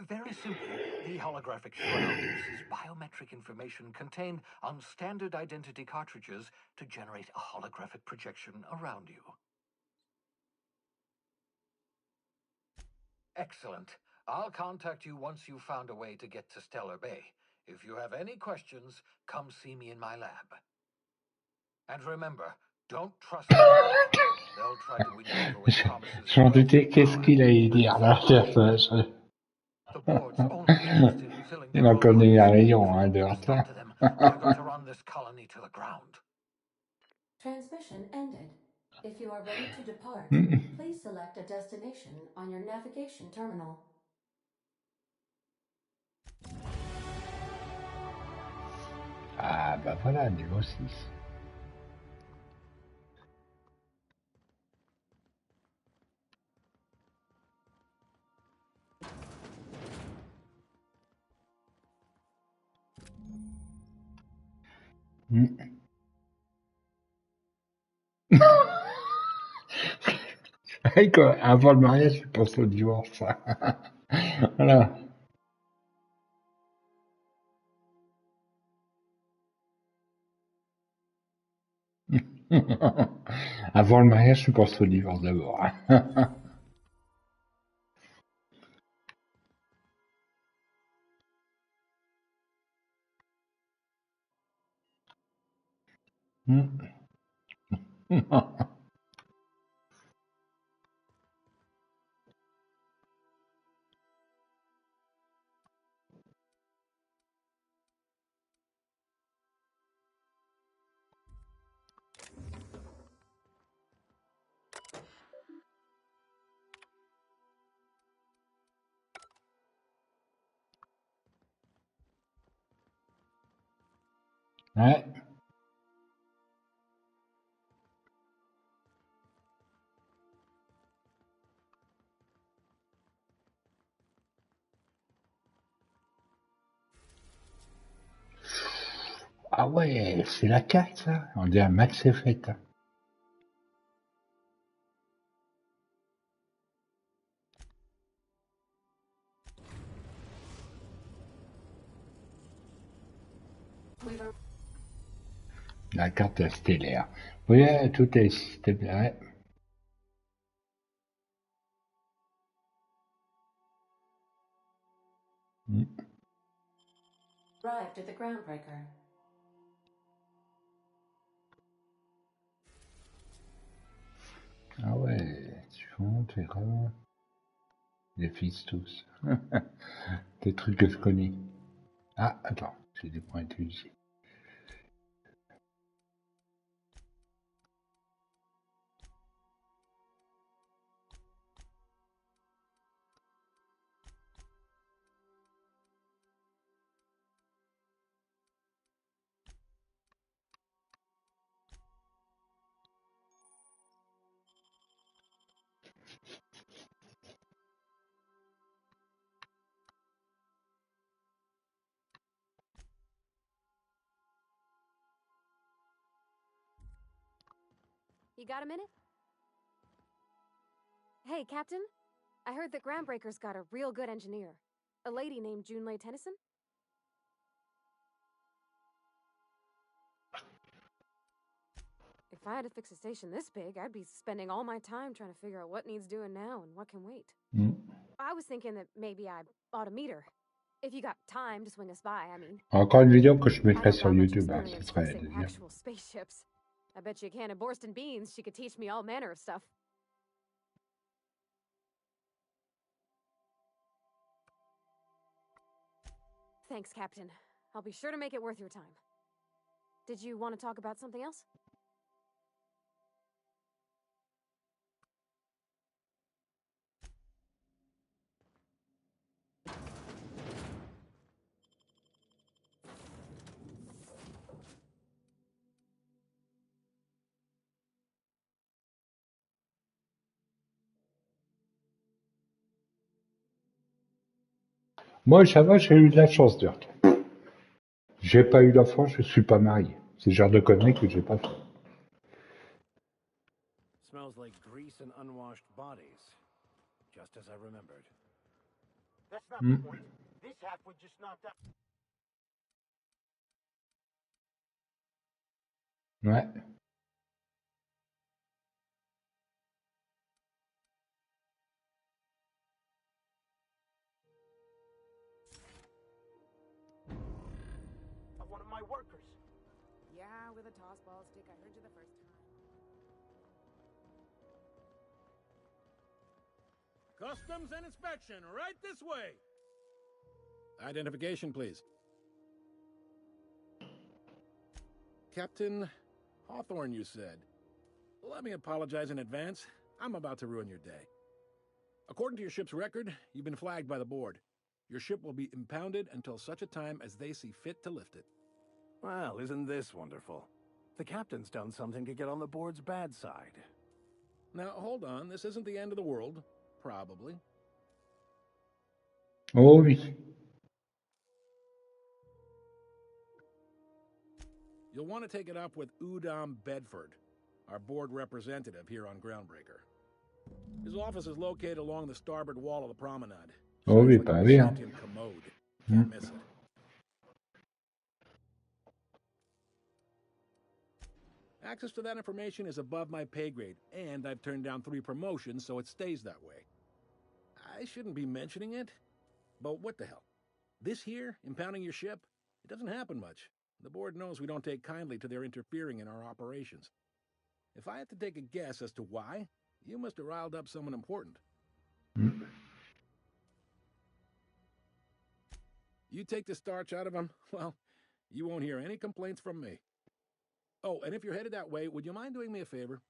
Very simply, the holographic shroud uses biometric information contained on standard identity cartridges to generate a holographic projection around you. Excellent. I'll contact you once you've found a way to get to Stellar Bay. If you have any questions, come see me in my lab. And remember, don't trust the board. They'll try to win you over with promises. Je m'en doutais, qu'est-ce qu'il allait dire là, personnage. The board's only interested in filling Il their en own connaît pockets. un rayon, If hein, you de put a stop ça. to them, they're going to run this colony to the ground. Transmission ended. If you are ready to depart, please select a destination on your navigation terminal. Ah bah voilà, niveau 6. Avant le mariage, je pense au divorce. Voilà. Avant le mariage, je pense au divorce d'abord. Ouais. Ah ouais, c'est la carte, ça. On dirait un Max Effect. La carte stellaire. Oui, tout est système. Ouais. Arrived at the Groundbreaker. Ah ouais, tu montes, tu verras. Les fils tous. Des trucs que je connais. Ah, attends, j'ai des points utilisés. You got a minute? Hey, Captain. I heard that Groundbreaker's got a real good engineer. A lady named Junlei Tennyson? If I had to fix a station this big, I'd be spending all my time trying to figure out what needs doing now and what can wait. I was thinking that maybe I ought to meet her. If you got time to swing us by, I mean. Encore une vidéo que je I mettrai don't sur got much YouTube, hein, ce experience serait la fixing deuxième. actual spaceships. I bet you a can of Borston beans she could teach me all manner of stuff. Thanks, Captain. I'll be sure to make it worth your time. Did you want to talk about something else? Moi, ça va, j'ai eu de la chance, Dirk. J'ai pas eu d'enfant, je suis pas marié. C'est le genre de conneries que j'ai pas fait. Smells like grease and unwashed bodies. Just as I remembered. That's not the point. This half was just knocked out. Ouais. One of my workers. Yeah, with a toss ball stick. I heard you the first time. Customs and inspection, right this way. Identification, please. Captain Hawthorne, you said. Let me apologize in advance. I'm about to ruin your day. According to your ship's record, you've been flagged by the board. Your ship will be impounded until such a time as they see fit to lift it. Well, isn't this wonderful? The captain's done something to get on the board's bad side. Now, hold on. This isn't the end of the world. Probably. Oh oui. You'll want to take it up with Udom Bedford, our board representative here on Groundbreaker. His office is located along the starboard wall of the promenade. Oh oui, Like pas a bien. Byzantine commode. Can't miss it. Access to that information is above my pay grade, and I've turned down 3 promotions, so it stays that way. I shouldn't be mentioning it, but what the hell? This here, impounding your ship, it doesn't happen much. The board knows we don't take kindly to their interfering in our operations. If I had to take a guess as to why, you must have riled up someone important. You take the starch out of them, well, you won't hear any complaints from me. Oh, and if you're headed that way, would you mind doing me a favor?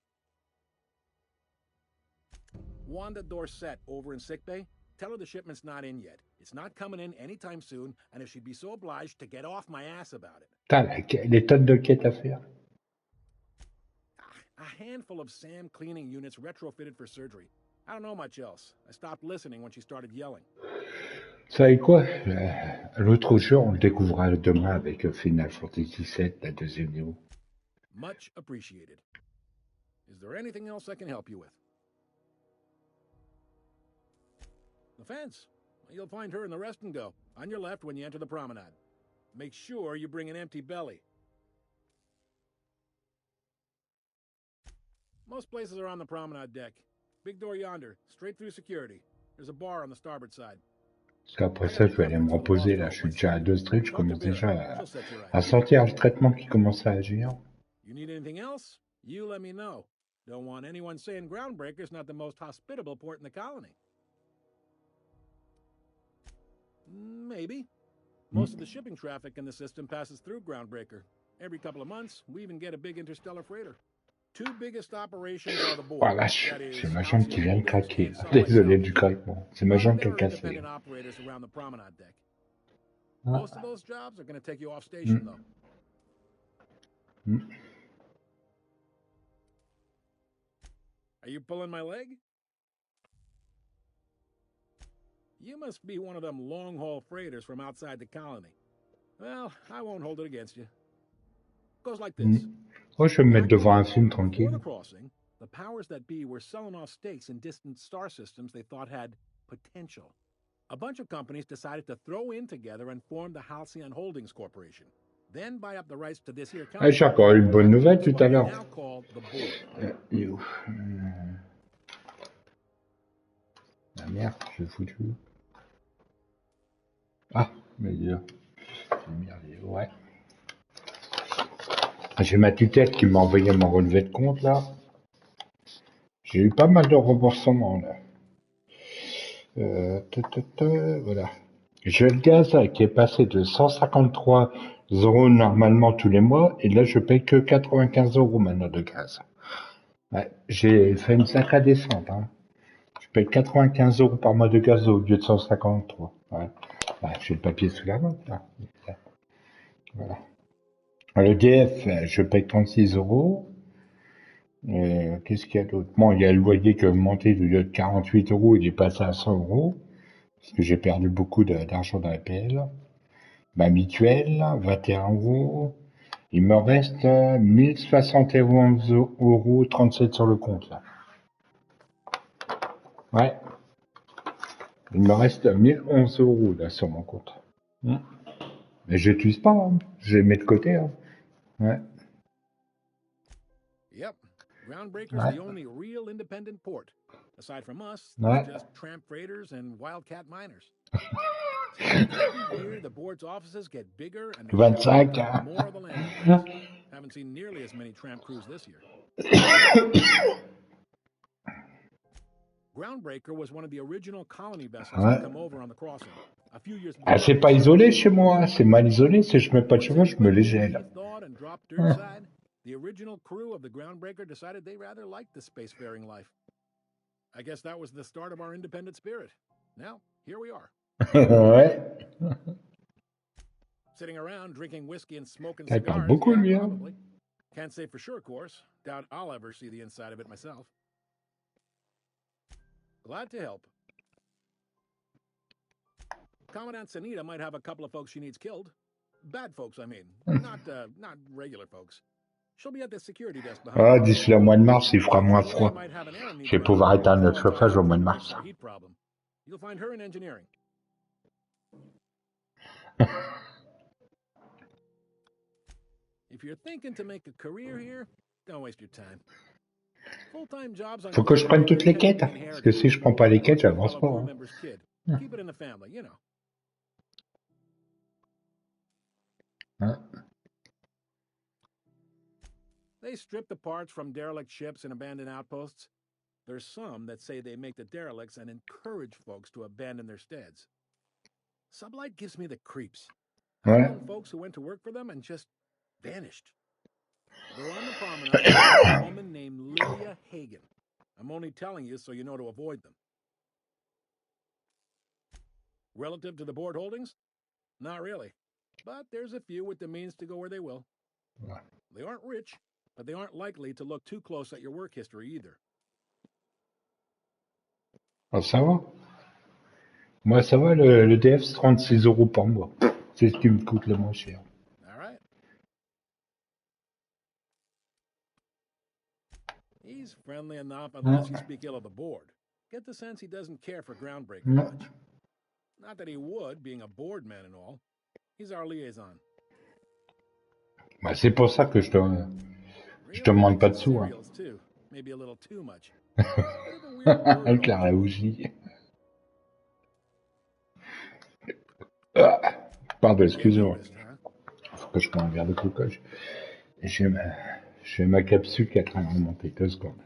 Wanda Dorset over in sickbay, tell her the shipment's not in yet. It's not coming in anytime soon, and if she'd be so obliged to get off my ass about it. Putain, les tonnes de quêtes à faire. A handful of SAM cleaning units retrofitted for surgery. I don't know much else. I stopped listening when she started yelling. Vous savez quoi? L'autre jeu, on le découvrira demain avec Final Fantasy VII, la deuxième niveau. Much appreciated. Is there anything else I can help you with? The fence. You'll find her in the rest and go, on your left when you enter the promenade. Make sure you bring an empty belly. Most places are on the promenade deck. Big door yonder, straight through security. There's a bar on the starboard side. Parce qu'après ça, je vais aller me reposer. Là, je suis déjà à 2 streets. Je commence déjà à sentir le traitement qui commence à agir. You need anything else? You let me know. Don't want anyone saying Groundbreaker's not the most hospitable port in the colony. Maybe. Most of the shipping traffic in the system passes through Groundbreaker. Every couple of months, we even get a big interstellar freighter. 2 biggest operations are the board. Oh la vache, c'est ma jambe qui vient de craquer. Désolé du craquement. C'est ma jambe qui a cassé. Independent operators around the promenade deck. Most of those jobs are going to take you off station, though. Are you pulling my leg? You must be one of them long-haul freighters from outside the colony. Well, I won't hold it against you. Goes like this. Oh, je vais me mettre devant un film Before the tranquille. crossing, powers that be were selling off stakes in distant star systems they thought had potential. A bunch of companies decided to throw in together and form the Halcyon Holdings Corporation. Then buy up the rights to this here Ah, company. j'ai encore une bonne nouvelle It's tout what à we l'heure. now call the board. Il est où Ah merde, j'ai foutu. Ah, mais il est là. J'ai mis ouais. J'ai ma tutelle qui m'a envoyé mon relevé de compte là. J'ai eu pas mal de remboursements là. Voilà. J'ai le gaz qui est passé de 153 € normalement tous les mois et là je paye que 95 € maintenant de gaz. Ouais, j'ai fait une sacrée descente. Hein. Je paye 95 € par mois de gaz au lieu de 153. Ouais. Ouais, j'ai le papier sous la main. Là. Voilà. Le DF, je paye 36 €. Qu'est-ce qu'il y a d'autre? Bon, il y a le loyer qui a augmenté du lieu de 48 €, il est passé à 100 €, parce que j'ai perdu beaucoup d'argent dans la PL. Ma mutuelle, 21 €. Il me reste 1071 € 37 sur le compte, là. Ouais. Il me reste 1011 € là sur mon compte. Mais je l'utilise pas, hein. Je les mets de côté, hein. Ouais. Yep. Groundbreaker's Ouais. the only real independent port. Aside from us, Ouais. there's just tramp freighters and wildcat miners. Every year, the board's offices get bigger and the 25, get hein. more of the landing rights. Haven't seen nearly as many tramp crews this year. Groundbreaker was one of the original colony vessels Ouais. to come over on the crossing. A few years Ah, before, c'est pas isolé chez moi, c'est mal isolé, si je mets pas de chauffage, je me les gèle. thawed and dropped dirt Ouais. side, the original crew of the Groundbreaker decided they rather liked the spacefaring life. I guess that was the start of our independent spirit. Now, here we are. Ouais. Sitting around drinking whiskey and smoking Il parle cigars. beaucoup, Yeah, lui, hein. probably. Can't say for sure, of course. Doubt I'll ever see the inside of it myself. Glad to help. Commandant Sanita might have a couple of folks she needs killed. Bad folks, I mean. Not regular folks. She'll be at the security desk behind Ah, me. d'ici le mois de mars, il fera moins She froid. might have an errand need Je vais run. pouvoir éteindre le Call chauffage au mois de to mars. fix our heat problem. You'll find her in engineering. If you're thinking to make a career here, don't waste your time. Full-time jobs on Faut que je prenne toutes les quêtes, tend to be parce que si je prends pas les quêtes, j'avance pas. fellow crew Hein. member's kid. Keep it in the family, you know. Hein. They strip the parts from derelict ships and abandoned outposts. There's some that say they make the derelicts and encourage folks to abandon their steads. Sublight gives me the creeps. I've Ouais. known folks who went to work for them and just vanished. They're on the promenade with a woman named Lilia Hagen. I'm only telling you so you know to avoid them. Relative to the board holdings? Not really. But there's a few with the means to go where they will. They aren't rich, but they aren't likely to look too close at your work history either. Ah, ça va. Moi, ça va, le DF, c'est 36 € par mois. C'est ce qui me coûte le moins cher. All right. He's friendly enough unless you speak ill of the board. Get the sense he doesn't care for Groundbreaker much. Not that he would, being a board man and all. He's our liaison. Bah, c'est pour ça que je demande pas de sous. Hein. Cereals, too. Maybe a little too much. Avec la réougie. Ah, pardon, excusez-moi. Faut que je prenne un verre de coca. J'ai ma capsule qui est en train de remonter. 2 secondes.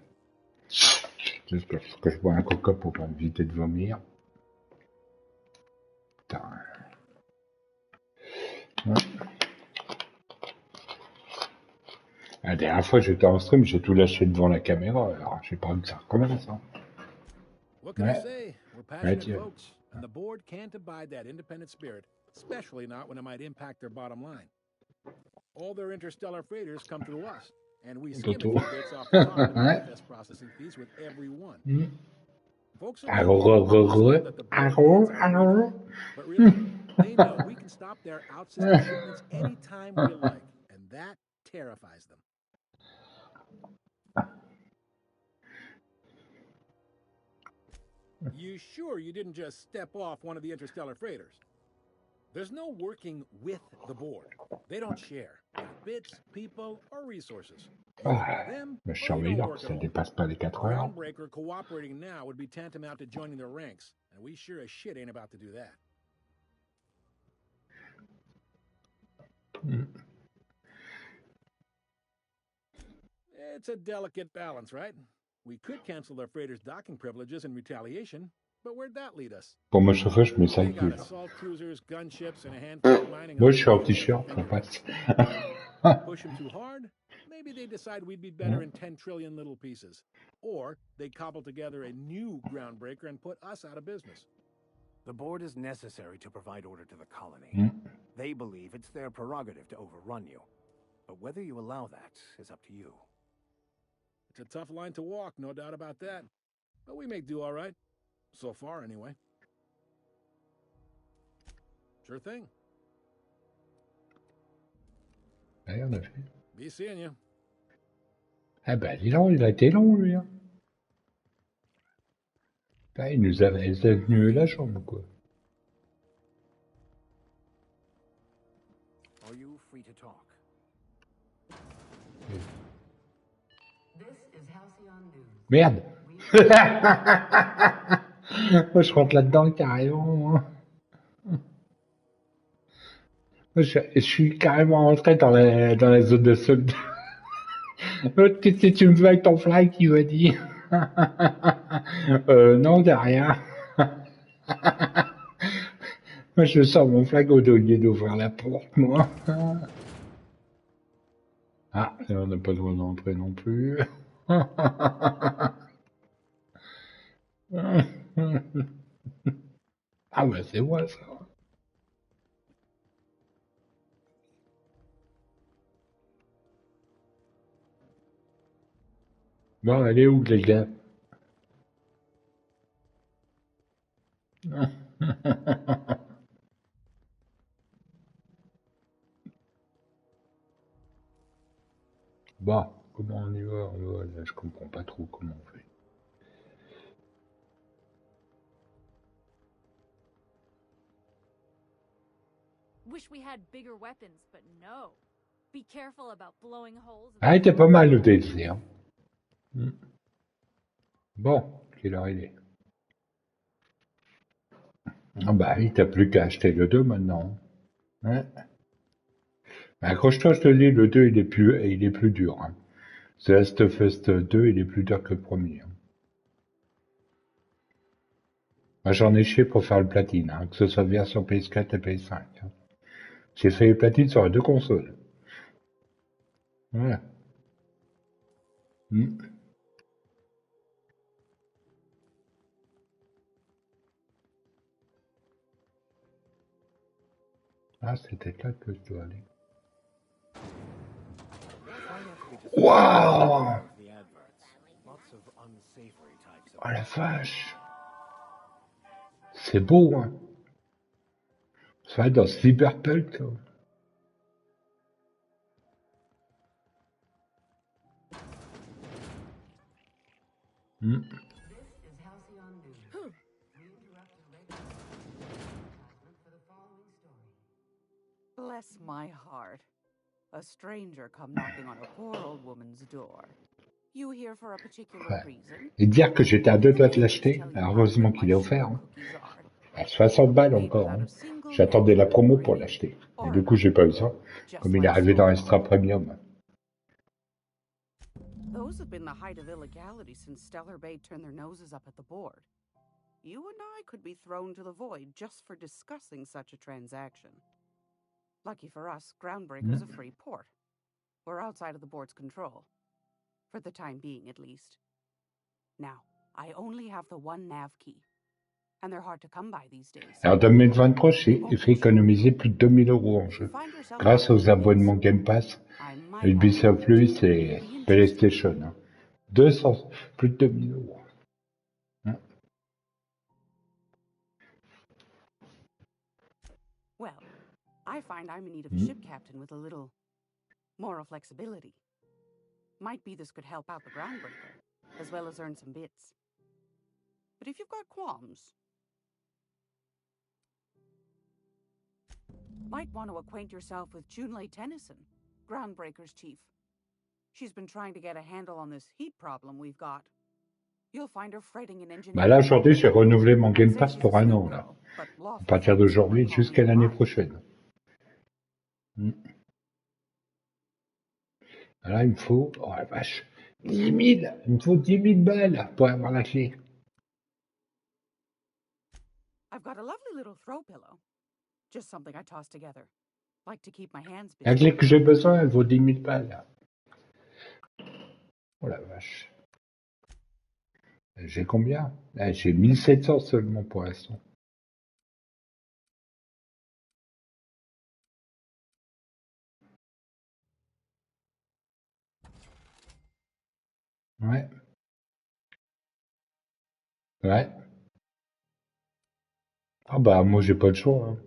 Faut que je bois un coca pour pas éviter de vomir. Putain. Ouais. La dernière fois, j'étais en stream, j'ai tout lâché devant la caméra. Alors, j'ai pas envie que ça recommence. Hein. What can I say? We're passionate Ouais, folks, and the board can't abide that independent spirit, especially not when it might impact their bottom line. All their interstellar freighters come through us, and we skim a few bits off the top in manifest processing fees with every one. Folks are but really, they know we can stop their out-system shipments anytime we like, and that terrifies them. You sure you didn't just step off one of the interstellar freighters? There's no working with the board. They don't share bits, people, or resources. You work Ah, with them, mais or you don't surveillant, work at ça all. dépasse pas les 4 heures. Groundbreaker cooperating now would be tantamount to joining their ranks, and we sure as shit ain't about to do that. It's a delicate balance, right? We could cancel their freighters' docking privileges in retaliation, but where'd that lead us? Pour me chauffer, je mets 5 They got kills. assault cruisers, gunships, and a handful of mining Moi, je suis en operations at their t-shirt, on passe. fingertips. Push them too hard, maybe they decide we'd be better in 10 trillion little pieces. Or they cobble together a new groundbreaker and put us out of business. The board is necessary to provide order to the colony. Mm. They believe it's their prerogative to overrun you. But whether you allow that is up to you. It's a tough line to walk, no doubt about that. But we make do all right. So far, anyway. Sure thing. Ouais, en effet. Be seeing you. Ah ben, dis donc, il a été long, lui. Hein. Ah, il nous a tenu la jambe, quoi. Are you free to talk? Merde. Moi, je rentre là-dedans carrément. Moi, je suis carrément rentré dans la zone de solde. Qu'est-ce que tu me veux avec ton flag, il m'a dit. Non, de rien. Moi, je sors mon flag au lieu d'ouvrir la porte, moi. Ah, et on n'a pas le droit d'entrer non plus. Ah, bah, c'est moi, ça. Bon, elle est où, les gars? Bon, comment on y va? Là, je comprends pas trop comment on fait. Wish we had bigger weapons, but no. Be careful about blowing holes. Ah, il était pas mal le DLC, hein. Bon, quelle heure il est? Ah bah oui, t'as plus qu'à acheter le 2 maintenant. Ouais. Accroche-toi, je te dis, le 2 il est plus dur. Hein. The Last of Us 2, il est plus dur que le premier. Hein. Moi j'en ai chié pour faire le platine, hein, que ce soit version PS4 et PS5. Hein. J'ai fait le platine sur les deux consoles. Voilà. Ah, c'est peut-être là que je dois aller. Waouh! Oh la vache! C'est beau, hein! Ça va être dans Cyberpunk, là. Bless my heart. A stranger come knocking on a poor old woman's door. You here for a particular reason? Et dire que j'étais à 2 doigts de l'acheter, heureusement qu'il est offert. Hein. À 60 balles encore. Hein. J'attendais la promo pour l'acheter. Et du coup, j'ai pas eu ça, comme il est arrivé dans Extra Premium. Those have been the height of illegality since Stellar Bay turned their noses up at the board. You and I could be thrown to the void just for discussing such a transaction. Lucky for us, Groundbreaker's a free port. We're outside of the board's control. For the time being, at least. Now, I only have the one nav key. And they're hard to come by these days. En 2023, j'ai fait économiser plus de 2000 € en jeu. Grâce aux abonnements Game Pass, Ubisoft Plus et PlayStation. Hein. 200, plus de 2000 €. Hein. Well, I find I'm in need of a ship captain with a little moral flexibility. Might be this could help out the Groundbreaker, as well as earn some bits. But if you've got qualms, might want to acquaint yourself with Junlei Tennyson, Groundbreaker's chief. She's been trying to get a handle on this heat problem we've got. You'll find her fretting in engineering. Bah là, aujourd'hui, j'ai renouvelé mon Game Pass pour 1 an, là. À partir d'aujourd'hui jusqu'à l'année prochaine. Là, il me faut, oh la vache, 10 000, il me faut 10 000 balles pour avoir la clé. I've got a lovely little throw pillow. Just something I toss together. Like to keep my hands busy. La clé que j'ai besoin, elle vaut 10 000 balles. Oh la vache. J'ai combien? Là, j'ai 1700 seulement pour l'instant. Ouais. Ouais. Ah bah moi j'ai pas le choix. Hein.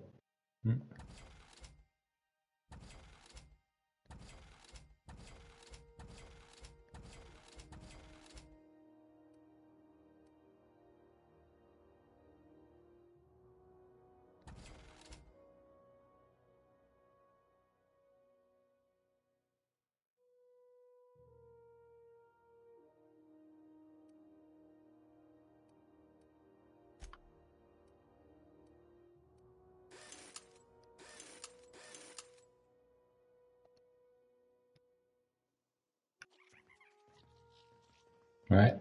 Ouais.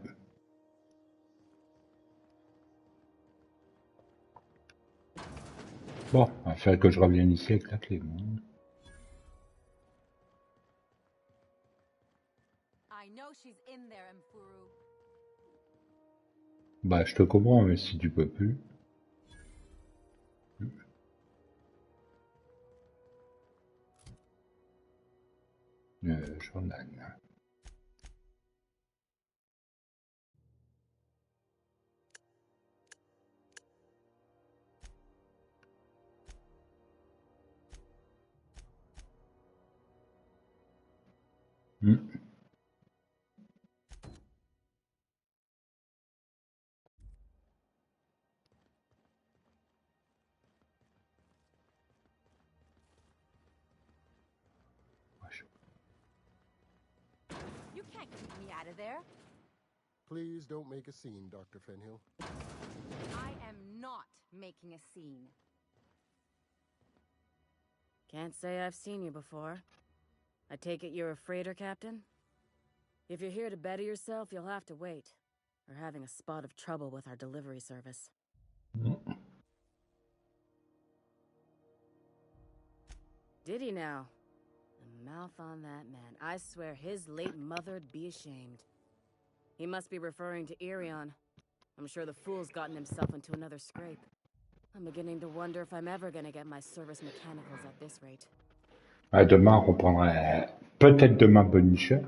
Bon, il va falloir que je revienne ici avec la clé. Bon. I know she's in there, Mfuru. Bah je te comprends, mais si tu peux plus. Journal. You can't keep me out of there. Please don't make a scene, Dr. Fenhill. I am not making a scene. Can't say I've seen you before. I take it you're a freighter captain? If you're here to better yourself, you'll have to wait. We're having a spot of trouble with our delivery service. Did he now? The mouth on that man. I swear his late mother'd be ashamed. He must be referring to Irion. I'm sure the fool's gotten himself into another scrape. I'm beginning to wonder if I'm ever gonna get my service mechanicals at this rate. Ah, demain, on reprendra peut-être demain Banisher.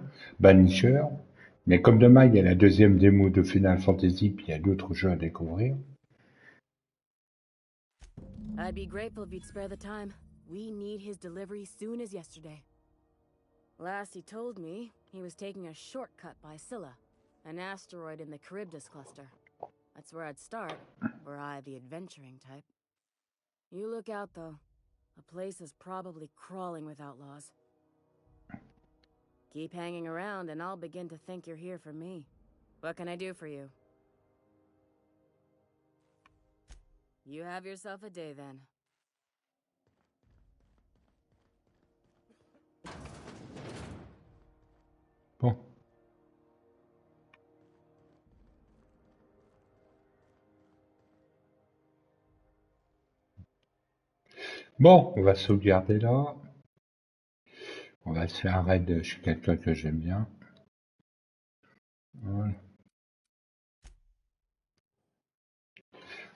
Mais comme demain, il y a la deuxième démo de Final Fantasy, puis il y a d'autres jeux à découvrir. I'd be grateful if you'd spare the time. We need his delivery soon as yesterday. Last he told me, he was taking a shortcut by Scylla, an asteroid in the Charybdis cluster. That's where I'd start, were I the adventuring type. You look out, though. The place is probably crawling with outlaws. Keep hanging around, and I'll begin to think you're here for me. What can I do for you? You have yourself a day, then. Bon. Bon, on va sauvegarder là. On va se faire un raid chez quelqu'un que j'aime bien. Voilà.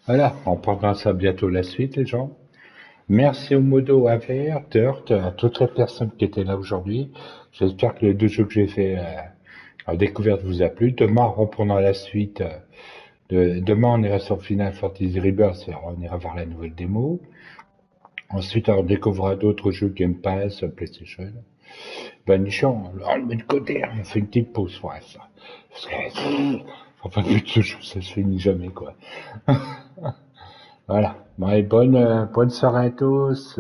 Voilà, on prendra ça bientôt la suite, les gens. Merci au modo AVR, Dirt, à toutes les personnes qui étaient là aujourd'hui. J'espère que les deux jeux que j'ai fait à découverte vous a plu. Demain, on reprendra la suite. Demain, on ira sur Final Fantasy Rebirth et on ira voir la nouvelle démo. Ensuite, on découvrira d'autres jeux Game Pass, PlayStation. Banichon, on le met de côté, on fait une petite pause pour ça. Parce que Enfin, de ce jeu, ça se finit jamais, quoi. Voilà. Bon, et bonne soirée à tous.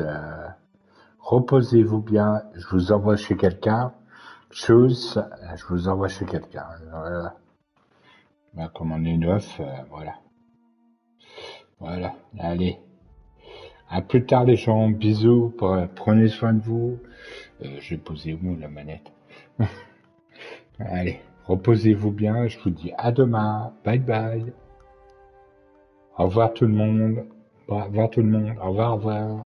Reposez-vous bien. Je vous envoie chez quelqu'un. Chose, je vous envoie chez quelqu'un. Voilà. Bah, comme on est neuf, voilà. Voilà. Allez. À plus tard, les gens. Bisous. Prenez soin de vous. Je vais poser où la manette? Allez. Reposez-vous bien. Je vous dis à demain. Bye bye. Au revoir tout le monde. Au revoir tout le monde. Au revoir, au revoir.